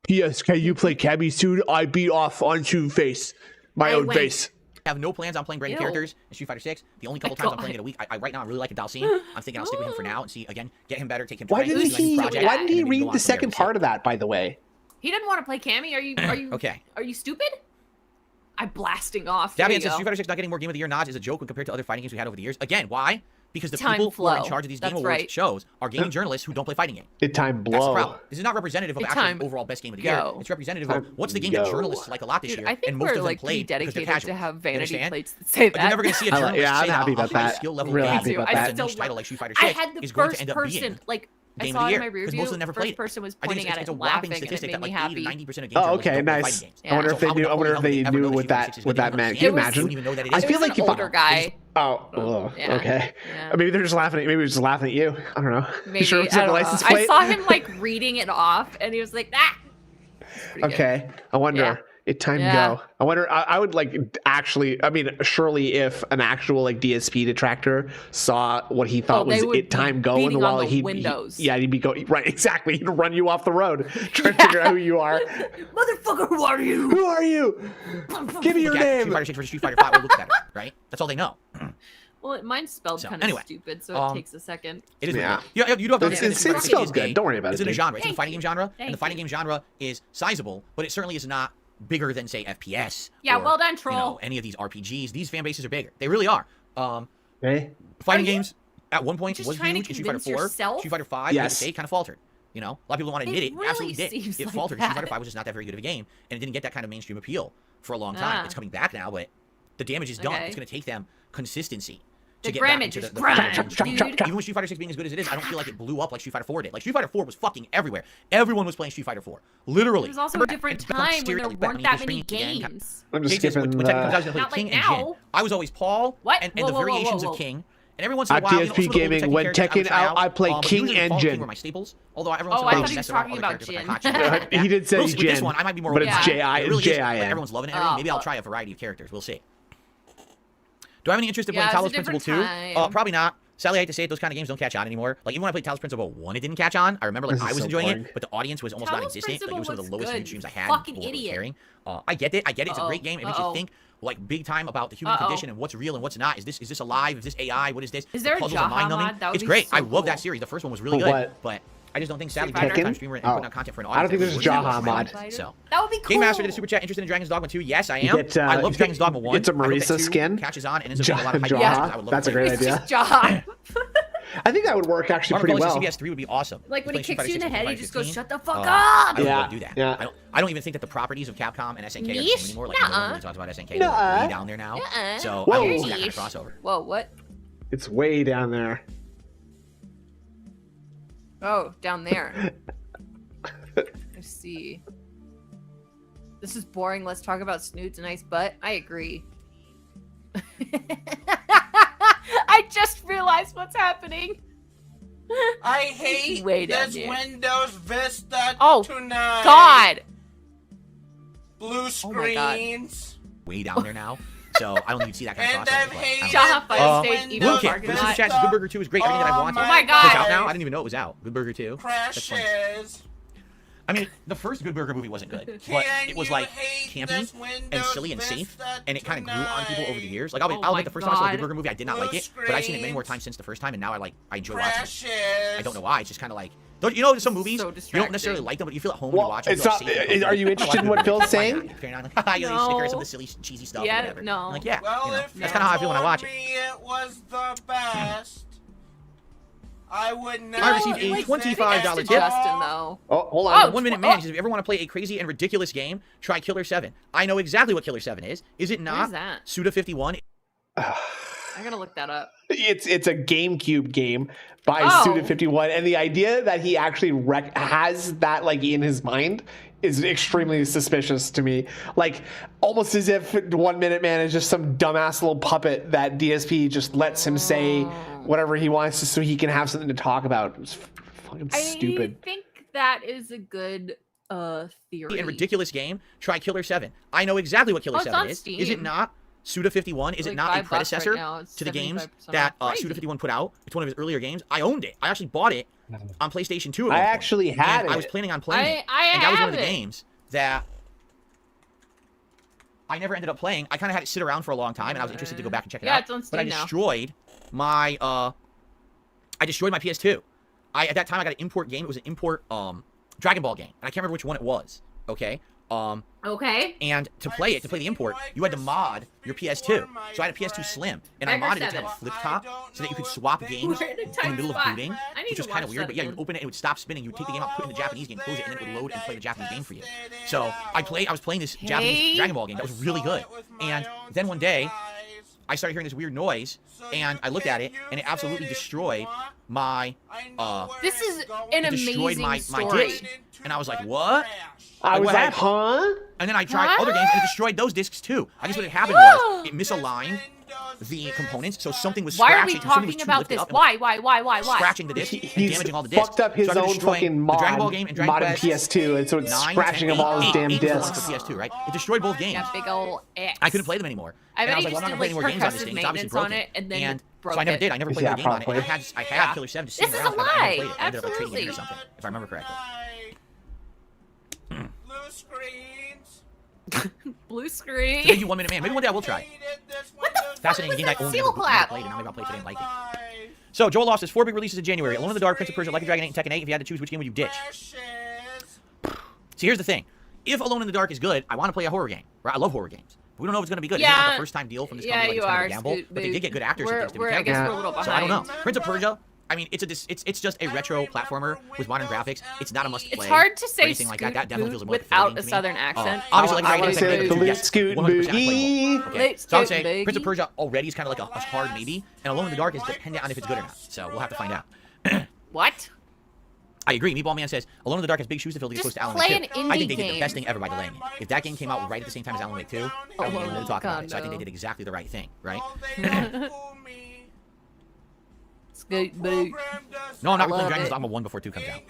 P.S. Can you play Cammy soon? I beat off onto face. My own face. I have no plans on playing brand new characters in Street Fighter 6. The only couple times I'm playing it a week, right now I really like Dalcine. I'm thinking I'll stick with him for now and see, again, get him better, take him to Why didn't he read the second part of that, by the way? He didn't want to play Cammy. Are you okay? Are you stupid? I'm blasting off. Davian says Street Fighter 6 not getting more Game of the Year nods is a joke when compared to other fighting games we had over the years. Again, why? Because the people who are in charge of these Game Awards shows are gaming journalists who don't play fighting games. It time blow. That's the problem. This is not representative of actual overall best game of the year. It's representative of what's the game that journalists like a lot this year. I think and most we're of them like played dedicated to have vanity plates that say that. You're never going to see a journalist I'm say happy about that. Skill level really game happy about that. a niche title like Street Fighter 6 I had the is going to first end up person being like game saw of the in my year rear because view, most of them never first played it. person was I think pointing at it's it a and whopping laughing, and it statistic made that me like 80 to happy. 90% of games Oh, okay, nice. Yeah. I wonder if they knew. I wonder if they knew what that meant. Can you imagine? I feel like an older guy. Oh, Yeah. okay. Yeah. Maybe they're just laughing. Maybe they're just laughing at you. I don't know. Maybe, Sure, it's I not a don't license know. plate. I saw him like reading it off, and he was like, "Ah." Okay, I wonder. It time go. I wonder. I would like actually. I mean, surely if an actual like DSP detractor saw what he thought was it time go in the wall, he'd be going right. Exactly. He'd run you off the road, trying to figure out who you are. Motherfucker, who are you? Who are you? Give me your name. Street Fighter 6 versus Street Fighter 5 will look better, right? That's all they know. Well, mine's spelled kind of stupid, so it takes a second. It is. Yeah. You don't have to It's spelled good. Don't worry about it. It's in a genre. It's in the fighting game genre, and the fighting game genre is sizable, but it certainly is not bigger than say FPS. Yeah, or, well done, Troll. You know, any of these RPGs. These fan bases are bigger. They really are. Fighting games at one point was huge in Street Fighter 4. Street Fighter 5, yes. Kind of faltered. You know, a lot of people don't want to admit it. Really Absolutely did. It like faltered. That. Street Fighter 5 was just not that very good of a game, and it didn't get that kind of mainstream appeal for a long time. It's coming back now, but the damage is done. It's going to take them consistency. To get back into even with Street Fighter 6 being as good as it is, I don't feel like it blew up like Street Fighter 4 did. Like Street Fighter 4 was fucking everywhere. Everyone was playing Street Fighter 4. Literally. It was also a different time when there weren't that many games. I'm just skipping Not King like and now. Jin. I was always Paul and the variations of King. And every once in a At while, DSPgaming, when Tekken out, I play King and Jin. Were my staples. Although every once in a I while, thought he was talking about Jin. He did say Jin. Jin, This one, I might be more but it's J-I-N. Everyone's loving it. Maybe I'll try a variety of characters. We'll see. Do I have any interest in playing Talos Principle 2? Probably not. Sadly, I hate to say it, those kind of games don't catch on anymore. Like, even when I played Talos Principle 1, it didn't catch on. I remember, like, I was enjoying it, but the audience was almost non-existent. Like, it was one of the lowest viewed streams I had. Fucking idiot. I get it. It's a great game. It makes you think, like, big time about the human condition and what's real and what's not. Is this alive? Is this AI? What is this? Is there a Jaha mod? It's great. I love that series. The first one was really good, but I just don't think, sadly, time streamer and putting out content for an audience. I don't think there's a Jaha mod. So that would be cool. Game Master did a super chat. Interested in Dragon's Dogma 2? Yes, I am. I love Dragon's Dogma 1. It's a Marisa skin. Catches on and ends up being a lot of hype. That's a great idea. Jaha. I think that would work actually pretty well. CBS 3 would be awesome. Like when he kicks you in the head, he just goes, "Shut the fuck up!" I don't want to do that. Yeah. I don't even think that the properties of Capcom and SNK are the same anymore. Like no one really talks about SNK. They're way down there now. So I don't see that kind of crossover. Whoa, what? It's way down there. Oh, down there. I see. This is boring. Let's talk about Snood's nice butt. I agree. I just realized what's happening. I hate this Windows Vista tonight. God. Blue screens. Way down there now. So I don't even see that kind of crossover. Jaha fight stage even Blue Kid, Super Chat, Good Burger 2 is great. Everything that I wanted. Oh my God. It's out now. I didn't even know it was out. Good Burger 2. Crashes. I mean, the first Good Burger movie wasn't good, but it was like campy and silly and safe, and it kind of grew on people over the years. Like I'll admit, the first time I saw the Good Burger movie, I did not like it, but I've seen it many more times since the first time, and now I enjoy watching it. I don't know why. It's just kind of like, you know, some movies you don't necessarily like them, but you feel at home when you watch them. It's not. Are you interested in what Phil's saying? No. Snickers and the silly, cheesy stuff. Yeah, whatever. no. Like that's kind of how I feel when I watch it. It was the best. I would not. I received a $25 tip. Justin, though. Oh, hold on. 1 Minute Man says, if you ever want to play a crazy and ridiculous game, try Killer 7. I know exactly what Killer 7 is. Is it not? What is that? Suda 51. I gotta look that up. It's a GameCube game by Suda51, and the idea that he actually has that like in his mind is extremely suspicious to me. Like almost as if 1 Minute Man is just some dumbass little puppet that DSP just lets him say whatever he wants to so he can have something to talk about. It's fucking stupid. I think that is a good theory. And ridiculous game, try Killer 7. I know exactly what Killer 7 is. Steam. Is it not? Suda 51, is it not a predecessor to the games that Suda 51 put out? It's one of his earlier games. I owned it. I actually bought it on PlayStation 2. I actually had it. I was planning on playing it. And that was one of the games that I never ended up playing. I kind of had it sit around for a long time, and I was interested to go back and check it out. It's on Steam but I destroyed my PS2. At that time I got an import game. It was an import Dragon Ball game, and I can't remember which one it was. Okay. Okay. And to play the import, you had to mod your PS2. So I had a PS2 Slim, and I modded it to have a flip top so that you could swap games in the middle of booting, which was kind of weird. But yeah, you open it, it would stop spinning. You would take the game out, put it in the Japanese game, close it, and then it would load and play the Japanese game for you. So I was playing this Japanese Dragon Ball game that was really good. And then one day, I started hearing this weird noise, and I looked at it, and it absolutely destroyed my, This is an amazing my story. disc. And I was like, what? I was what like, happened? huh? And then I tried other games, and it destroyed those discs too. I guess what had happened was, it misaligned the components, so something was Why scratching. are we talking about this? Why? Scratching the disc and damaging all the discs. Fucked up his so own fucking mod, Dragon Ball game and Dragon modded Quest PS2, and so it's 9, scratching 10, up all his 8, damn 8 discs. for PS2, right? It destroyed both games. That big ol' X. I couldn't play them anymore. I bet and I was he like, well, I'm not just playing more games on this thing. It's obviously broken. on it and then broke so I never it. did. I never played the game on it. I had Killer 7 just sitting This is around. a but I never lie. played it. I ended up like, trading it in or Absolutely. something, if I remember correctly. Blue screens. Blue screen. So thank you, 1 Minute Man. Maybe one day I will try. What the Fascinating game fuck I was only that never seal clap? played, and now maybe I'll play today and like it. So Joel lost his 4 big releases in January: Alone in the Dark, Prince of Persia, Like a Dragon 8, and Tekken 8. If you had to choose, which game would you ditch? See, here's the thing: if Alone in the Dark is good, I want to play a horror game. Right? I love horror games. But we don't know if it's going to be good. Yeah. It's not the first time deal from this company. Like, it's kind of a gamble, but they did get good actors. I guess we're a little behind. So I don't know. Prince of Persia. I mean, it's just a retro platformer with modern graphics. It's not a must play. It's hard to say anything like that. That definitely feels more like without a southern accent. Obviously, I want to say the yes, Scoot 100% playable. Boogie. Okay. So I would say Prince of Persia already is kind of like a hard maybe, and Alone in the Dark is dependent on if it's good or not. So we'll have to find out. What? I agree. Meatball Man says Alone in the Dark has big shoes to fill to get close to Alan Wake 2. play an indie I think they did game. the best thing ever by delaying it. If that game came out right at the same time as Alan Wake 2, I wouldn't even talk about it. So I think they did exactly the right thing, right? Scoot boot. No, I'm not love replaying Dragon's it. Dogma 1 before 2 comes out.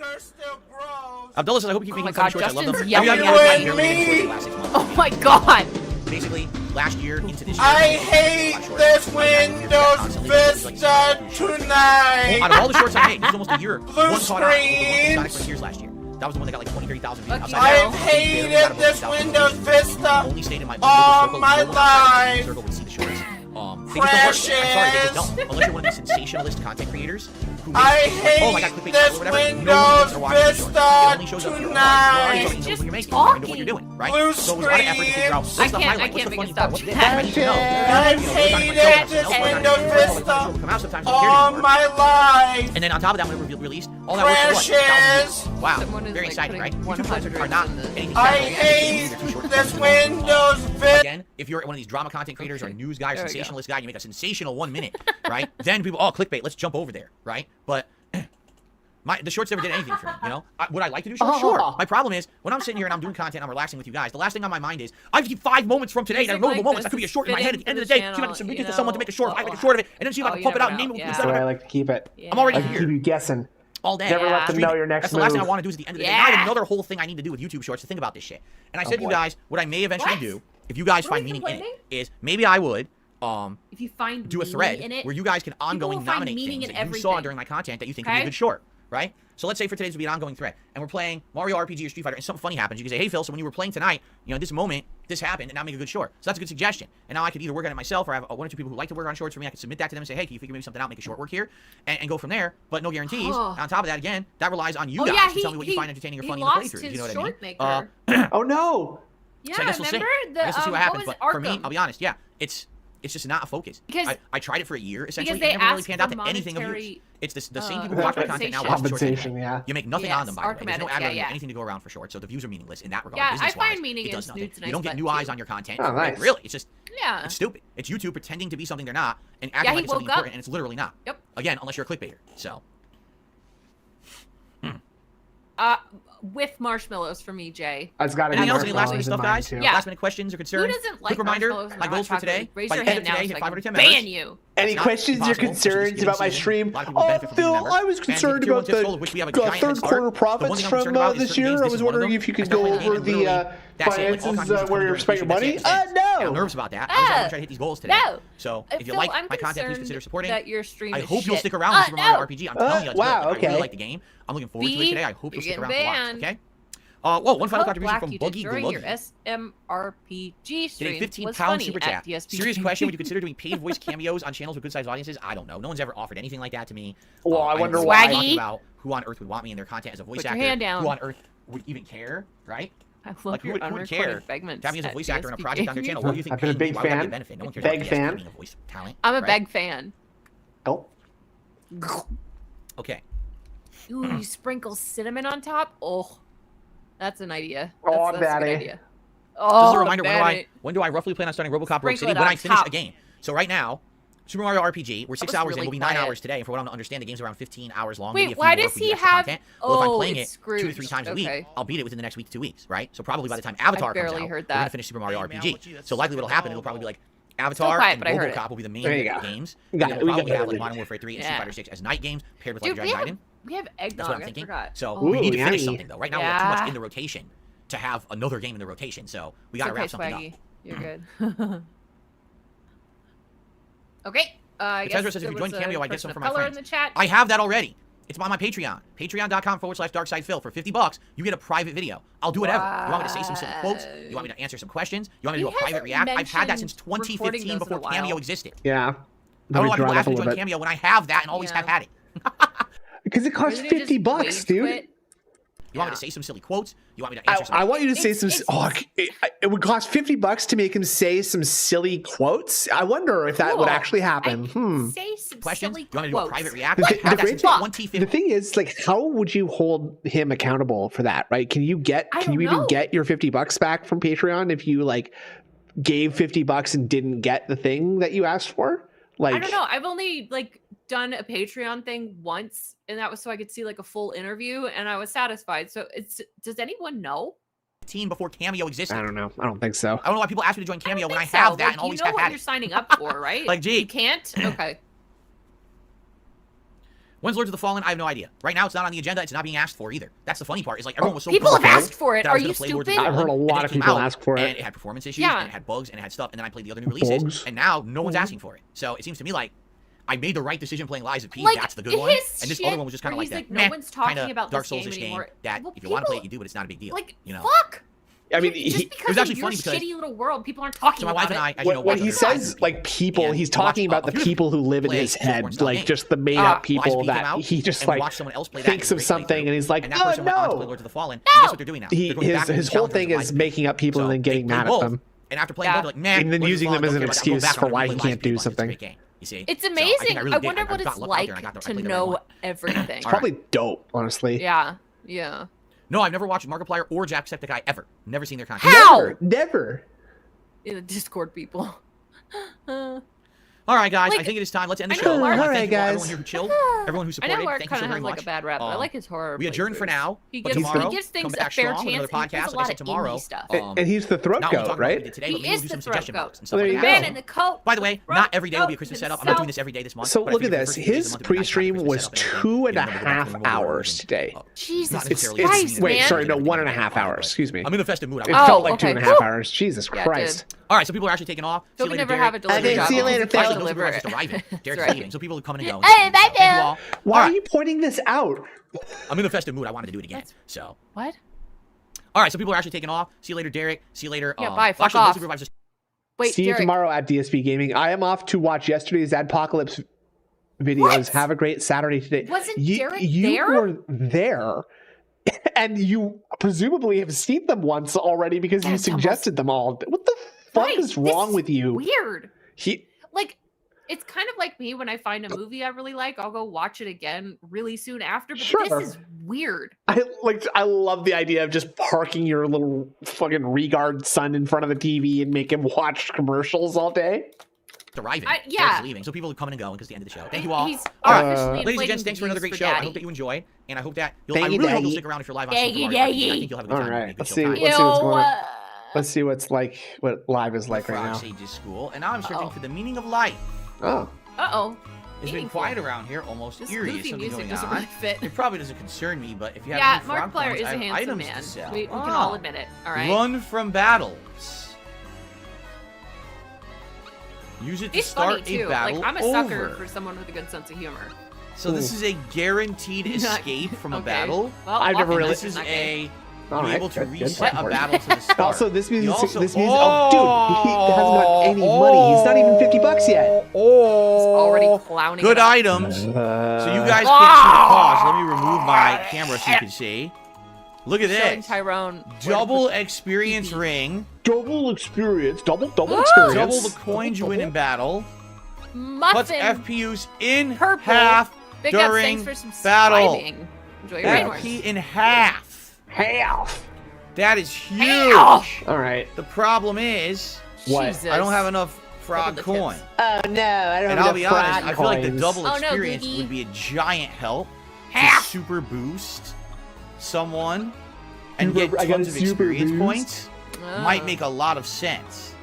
Abdullah says, I hope you keep making God, fun shorts. I love them. Justin's Have you yelling had at any me. idea what the last 6 months? Oh my god. Basically, last year into this year. I hate this Windows Vista tonight. Out of all the shorts I made, this is almost a year. Blue One caught out. screens. Sonic Frontiers last year. That was the one that got like 20, 30,000 views. Outside I've of that, hated barely got about this 50,000 Windows views. Vista Only stayed in my all circle. my No one outside my life. circle would see the shorts. They just don't work. I'm sorry, they just don't. Unless you're one of these sensationalist content creators who make, I like, oh my God, hate clickbait this or whatever. Windows No one are watching the shorts. Vista It only shows up here. tonight. What you're making. You know what you're doing, right? Blue So it was a lot of effort to figure out what's the I highlight, can't what's the make funny it part, stop. what's this. I need to know. I've hated this Windows Vista all my life. And then on top of that, when it released, all that work for what? Crashes. Wow, Someone is, very like, exciting, right? putting YouTube shorts are 100 not in the- anything I special. hate They're too short. this Windows Vista. Again, if you're one of these drama content creators or a news guy or There we go. sensationalist guy, you make a sensational 1 minute, right? Then people, oh, clickbait, let's jump over there, right? But the shorts never did anything for me, you know? Would I like to do shorts? Sure. My problem is, when I'm sitting here and I'm doing content, I'm relaxing with you guys, the last thing on my mind is, I have to keep 5 moments from today that are notable moments. That could be a short in my head at the end of the day. See if I can submit it to someone to make a short. I make a short of it, and then see if I can pump it out and name it. That's the way I like to keep it. I'm already I can here. keep you guessing. All day. Never let them know your next That's the last thing I move. want to do is at the end of the day. Now I have another whole thing I need to do with YouTube Shorts to think about this shit. And I said to you boy. guys, what I may eventually do, if you guys find meaning in it, is maybe I would If you find do a meaning thread in it, where you guys can ongoing will find nominate meaning things in that you saw everything. during my content that you think would be a Okay? good short, right? So let's say for today's would be an ongoing thread, and we're playing Mario RPG or Street Fighter, and something funny happens. You can say, hey, Phil, so when you were playing tonight, you know, this moment, this happened, and now make a good short. So that's a good suggestion. And now I could either work on it myself, or I have 1 or 2 people who like to work on shorts for me. I could submit that to them and say, hey, can you figure maybe something out, make a short work here, and go from there, but no guarantees. Oh. And on top of that, again, that relies on you Oh, guys yeah, to tell me what you find entertaining or funny in the playthroughs. You know what I mean? Oh no! Yeah, So I guess we'll see. remember I guess we'll see what happens. was But for me, Arkham? I'll be honest, yeah, it's just not a focus. Because- I tried it for a year essentially, they and never really asked panned out for to anything of use. monetary, It's the same people who watch my content now watch the shorts Compensation, anyway. yeah. You make nothing Yes, on them, by the way. There's no Arkham, ad revenue, yeah. anything to go around for shorts, so the views are meaningless in that regard. Yeah, I Business-wise, find meaning it in does nothing. snoods and You don't ice get butt, new eyes too. on your content. Oh, nice. Really, it's just Yeah. it's stupid. It's YouTube pretending to be something they're not and Yeah, acting he like it's something woke up. important, and it's literally not. Yep. Again, unless you're a clickbaiter. So. With marshmallows for me, Jay. It's got to be Anything else? Any last minute marshmallows in stuff, mine, guys? too. Yeah. Last minute questions or concerns? Who doesn't like Quick reminder, marshmallows and my hot goals for chocolate? today. Raise By your the end hand of now today, so hit I 500 can 10 members. ban you. Any It's not questions or impossible. concerns It's about my just stream? a lot of people Oh, benefit from being a Phil, member. I was And concerned tier one about tips full, of which we have a giant head third start. quarter The one profits thing I'm from concerned about is this certain year. games, I this was is one of wondering them. if you could I go start playing over and the literally, that's it, like, all finances kinds of user where you're notifications, spending that's money. it, that's it. No. I'm nervous about that. I'm trying to hit these goals today. No. So if you Phil, like I'm my content, please concerned consider supporting. that your stream I is hope you'll shit. stick around with Super Mario No. RPG. I'm telling you, it's wow, good. I okay. really like the game. I'm looking forward to it today. I hope you'll stick around to watch. banned. Okay. Whoa, one final How contribution black from you Buggy did during your Gluggy. SMRPG stream Getting was 15-pound funny super at chat. DSPgaming. Serious question: would you consider doing paid voice cameos on channels with good-sized audiences? I don't know. No one's ever offered anything like that to me. Well, I wonder I'm why. talking about who on earth would want me in their content as a voice Put your actor. hand down. Who on earth would even care, right? I love Like, who your would care unrecorded segments to have me as a at voice actor on a project on their DSPgaming. channel? What do you think? I've been a paying me? big Why would that be a fan. benefit? No one cares Big about fan. being a voice talent. I'm a right? big fan. Oh. Okay. Ooh, you sprinkle cinnamon on top? Oh, that's an idea. Oh, That's a good daddy. idea. Just Oh, a reminder, daddy. when do I roughly plan on starting RoboCop Rogue Sprinkle City? it When on I finish top. a game. So right now, Super Mario RPG, we're 6 hours really in, we'll be 9 hours today, and for what I'm to understand, the game's around 15 hours long. Wait, why does he have... Content. Well, if I'm Oh, playing it it's 2 to 3 times a week, okay. I'll beat it within the next week to 2 weeks, right? So probably by the time Avatar comes out, we're going to finish Super Mario RPG. So likely what'll happen, it'll probably be like Avatar and RoboCop will be the main games. And then we'll probably have like Modern Warfare 3 and Street Fighter 6 as night games, paired with like Dragon Gaiden. We have eggnog, That's what I'm thinking. I forgot. So we need to finish something, though. Right now, we have too much in the rotation to have another game in the rotation, so we got to wrap something up. You're good. Okay. I guess says if you join Cameo, I get some for my color friends. in the chat. I have that already. It's on my Patreon. Patreon.com/DarkSidePhil. For $50, you get a private video. I'll do whatever. You want me to say some silly quotes? You want me to answer some questions? You want me to do a private react? I've had that since 2015 before Cameo existed. Yeah. I don't know why people ask me to join Cameo when I have that and always have had it. Because it costs $50, dude. You want me to say some silly quotes? You want me to answer some... I want you to say some... it would cost $50 to make him say some silly quotes? I wonder if that would actually happen. Say some questions? silly You want me to do a private react? The thing is, like, how would you hold him accountable for that, right? Can you even get your $50 back from Patreon if you, like, gave $50 and didn't get the thing that you asked for? Like, I don't know. I've only, like, done a Patreon thing once, and that was so I could see like a full interview, and I was satisfied. So does anyone know? Team before Cameo existed. I don't know. I don't think so. I don't know why people ask me to join Cameo when I have that and always have had it. You know what you're signing up for, right? Like, gee. You can't? Okay. When's Lords of the Fallen? I have no idea. Right now, it's not on the agenda. It's not being asked for either. That's the funny part. Is like everyone was so people have asked for it. Are you stupid? I've heard a lot of people ask for it. And it had performance issues, and it had bugs, and it had stuff. And then I played the other new releases, and now no one's asking for it. So it seems to me like I made the right decision playing Lies of P. That's the good one. And this other one was just kind of like that. No one's talking about Dark Souls-ish game that if you want to play it, you do, but it's not a big deal. Like, you know? Fuck. I mean, just because it was actually of your funny because shitty little world, people aren't talking so my wife about and I, when he says like people, he's talking about the people who live in his head, like just the made up people that he just like thinks of something and he's like, oh no. Lords of the Fallen. Guess what they're doing now? His whole thing is making up people and then getting mad at them. And after playing, they're like, man, and then using them as an excuse for why he can't do something. You see? It's amazing. I wonder what it's like to know everything. It's probably dope, honestly. Yeah. Yeah. No, I've never watched Markiplier or Jacksepticeye ever. Never seen their content. How? Never. In the Discord, people. All right, guys. I think it is time. Let's end the show. All right, guys. Everyone here who chilled, everyone who supported. I know Mark thank you so very much. Like a bad rap. I like his horror. We adjourn for now. He gives things a fair chance. Another podcast, like I said, tomorrow. And he's the throat goat, right? He is the throat goat. Man in the coat. By the way, not every day will be a Christmas setup. I'm not doing this every day this month. So look at this. His pre-stream was 2.5 hours today. Jesus Christ, Wait, sorry, no, 1.5 hours. Excuse me. I'm in the festive mood. It felt like 2.5 hours. Jesus Christ. All right, so people are actually taking off. So we never have a delivery job. See you later, Phil. Derek's just arriving. Derek's leaving. So people are coming and going. Hey, bye, Phil. Why are you pointing this out? I'm in the festive mood. I wanted to do it again. So. What? All right, so people are actually taking off. See you later, Derek. See you later. Yeah, bye. Fuck off. Wait, see you tomorrow at DSPgaming. I am off to watch yesterday's Adpocalypse videos. What? Have a great Saturday today. Wasn't Derek there? You were there. And you presumably have seen them once already because you suggested them all. What the fuck is wrong with you? Weird. Like, it's kind of like me when I find a movie I really like, I'll go watch it again really soon after. But this is weird. I love the idea of just parking your little fucking Regard son in front of the TV and make him watch commercials all day. Arriving. Yeah. Leaving. So people are coming and going because the end of the show. Thank you all. All right. Ladies and gents, thanks for another great show. I hope that you enjoyed, and I hope that I really hope you'll stick around if you're live on Super Mario. I think you'll have a good time. All right. Let's see what's going on. Let's see what's like, what live is like right now. Sage's school, and now I'm searching for the meaning of life. Oh. Uh-oh. It's been quiet around here, almost eerie. Is something going on. Really fit. It probably doesn't concern me, but if you have any frog Markiplier points, is I a have handsome items man. to sell. We can all admit it. All right. Run from battles. Use it to start a battle. Like, I'm a sucker for someone with a good sense of humor. So this is a guaranteed escape from a battle. Well, I've never really. This is a be able to reset a battle to the start. Also, this means oh, dude, he hasn't got any money. He's not even $50 yet. He's already clowning. Good items. So you guys can't see the cost. Let me remove my camera so you can see. Look at this. Tyrone. Double experience ring. Double experience. Double experience. Double the coins you win in battle. Muffin. Puts FPUs in half during battle. Enjoy your FP in half. That is huge. All right. The problem is, what? Jesus. I don't have enough frog coin. Oh no, I don't And have I'll be enough honest, frog I feel like the coins. double Oh, no, experience Gigi. would be a giant help to super boost someone and get I got a tons of super experience boost. points. Might make a lot of sense.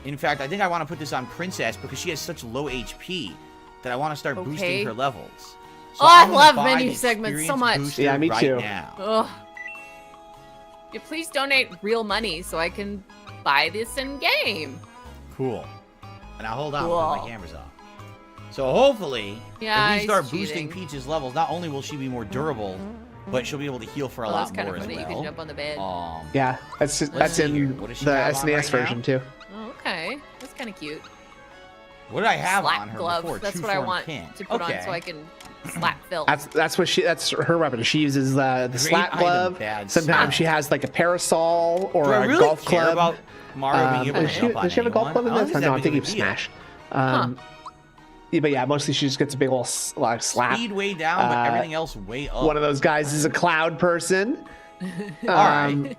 In fact, I think I want to put this on Princess because she has such low HP that I want to start boosting her levels. So I I'm gonna love buy menu the segments so experience much. booster Yeah, me right too. now. Ugh. Yeah, please donate real money so I can buy this in game. Cool. And now hold on, Cool. because my camera's off. So hopefully, Yeah, if we he's start cheating. boosting Peach's levels, not only will she be more durable, but she'll be able to heal for a lot That's kind more of as funny. well. You can jump on the bed. Yeah, that's see in here. What does she the have on SNES right version now? too. Oh, okay, that's kind of cute. What did I have Slap on her glove. before? That's True what I form want pin. to put Okay. on so I can slap Phil. That's her weapon. She uses the Great slap item, glove. bad Sometimes stuff. she has like a parasol or Do I a really golf care club. about Mario being able to does she, jump on does she have a golf anyone? club in I don't this? think No, I that's think a you big deal. smash. Yeah, but yeah, mostly she just gets a big old slap. Speed way down, but everything else way up. One of those guys is a cloud person. Alright.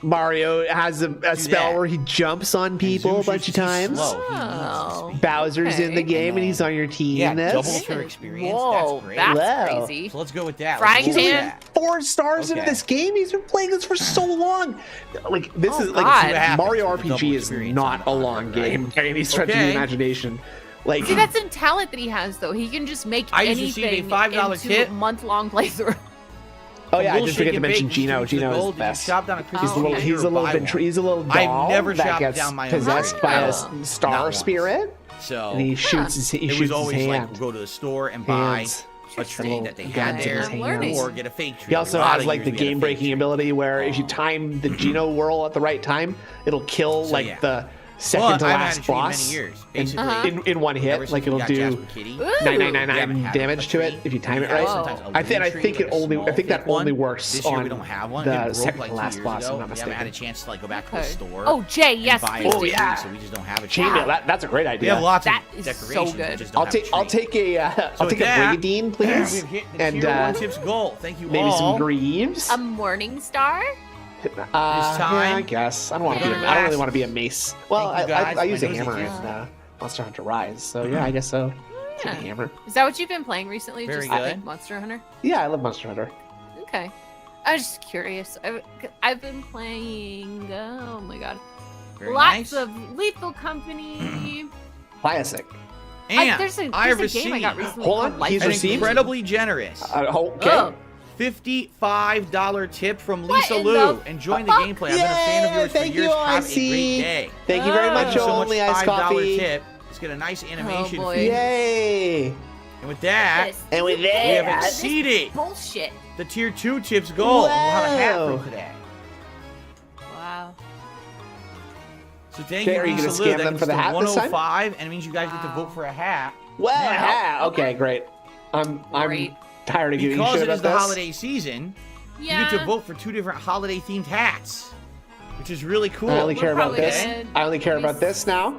Mario has a spell that. where he jumps on people a bunch of times. Oh, Bowser's in the okay. game and he's on your team. Yeah, That's doubles her experience. Whoa, That's great. that's Wow. crazy. So let's go with that. Frying Let's go with pan. that. 4 stars in Okay. this game. He's been playing this for so long. Like this Oh, is God. like See what happens Mario with the double RPG is experience not a on long her, right? game by any stretch of Okay. the imagination. Like See, that's a talent that he has, though. He can just make I just anything received a $5 into tip. a month-long playthrough. oh yeah, I Little just forget shake to and mention bake, Gino. distributes the Gino is gold. the Did you best. shop down a He's Christmas a little, tree he's or a little, buy one? he's a little doll I've never that shopped gets down my own possessed tree. by a Not star once. spirit, So and he shoots his, he it shoots was his always hand. like go to the store and buy Hands. a tree that they Guns had in there, his hands. or get a fake tree. He also A lot has of like years the we had a fake game-breaking tree. ability where if you time the Gino whirl at the right time, it'll kill So, like yeah. the second But to I haven't last had a tree in boss many years. in, Basically, in one ever hit. since Like we it'll got do Jasper Kitty, we 9999 haven't damage had to a it tree. if you time it We had right. sometimes a I think wooden it only tree, I think that small only fake one. works This year we on don't have one. the It broke second like to 2 last years boss. ago. If I'm not We haven't had a mistaken. chance to like go back to the Okay. store. Oh, Jay, and yes, buy please a do. yeah. tree, so we just don't have a Chain tree. mail, that's a great We idea. have lots That of is so decorations. good. We just don't I'll have a tree. take a So with that, Brigadine, please, We've hit the and tier 1 tips goal. Thank you maybe all. some Greaves. A Morning Star? Yeah, I time. guess I don't want to We're be. gonna I don't really ask- want to be a mace. Well, Thank you, guys. I use a My nose hammer itches. in Monster Hunter Rise, so yeah, I guess so. Take a Yeah. hammer. Is that what you've been playing recently? Very Just good. like Monster Hunter? Yeah, I love Monster Hunter. Okay. I was just curious. I've been playing, oh my god, Very lots nice. of Lethal Company. Classic. And there's a I game I received got recently Hold called on, Life he's an is received? incredibly generous Okay. Oh. $55 tip from What Lisa in Lou. the Enjoying the fuck? gameplay. I've been a fan of yours for Thank years. you, Have a IC. great day. Thank you very Oh. much, Thank you so much. Only Ice $5 Coffee. tip. Let's get a nice animation boy. for you. Yay! And with that, This- And with we have that, exceeded Bullshit. the tier 2 tips goal. We'll have a hat Wow. from today. Wow. So thank Okay, you, are you gonna Lisa Lou. scam That them gets for the to hat this time? 105, and it means you guys get to vote for a hat. Well, Now, yeah, okay, great. I'm Great. tired of giving you because shit it is about the this. holiday season, Yeah. you get to vote for 2 different holiday-themed hats, which is really cool. I only care about probably this. good. I only care about this now.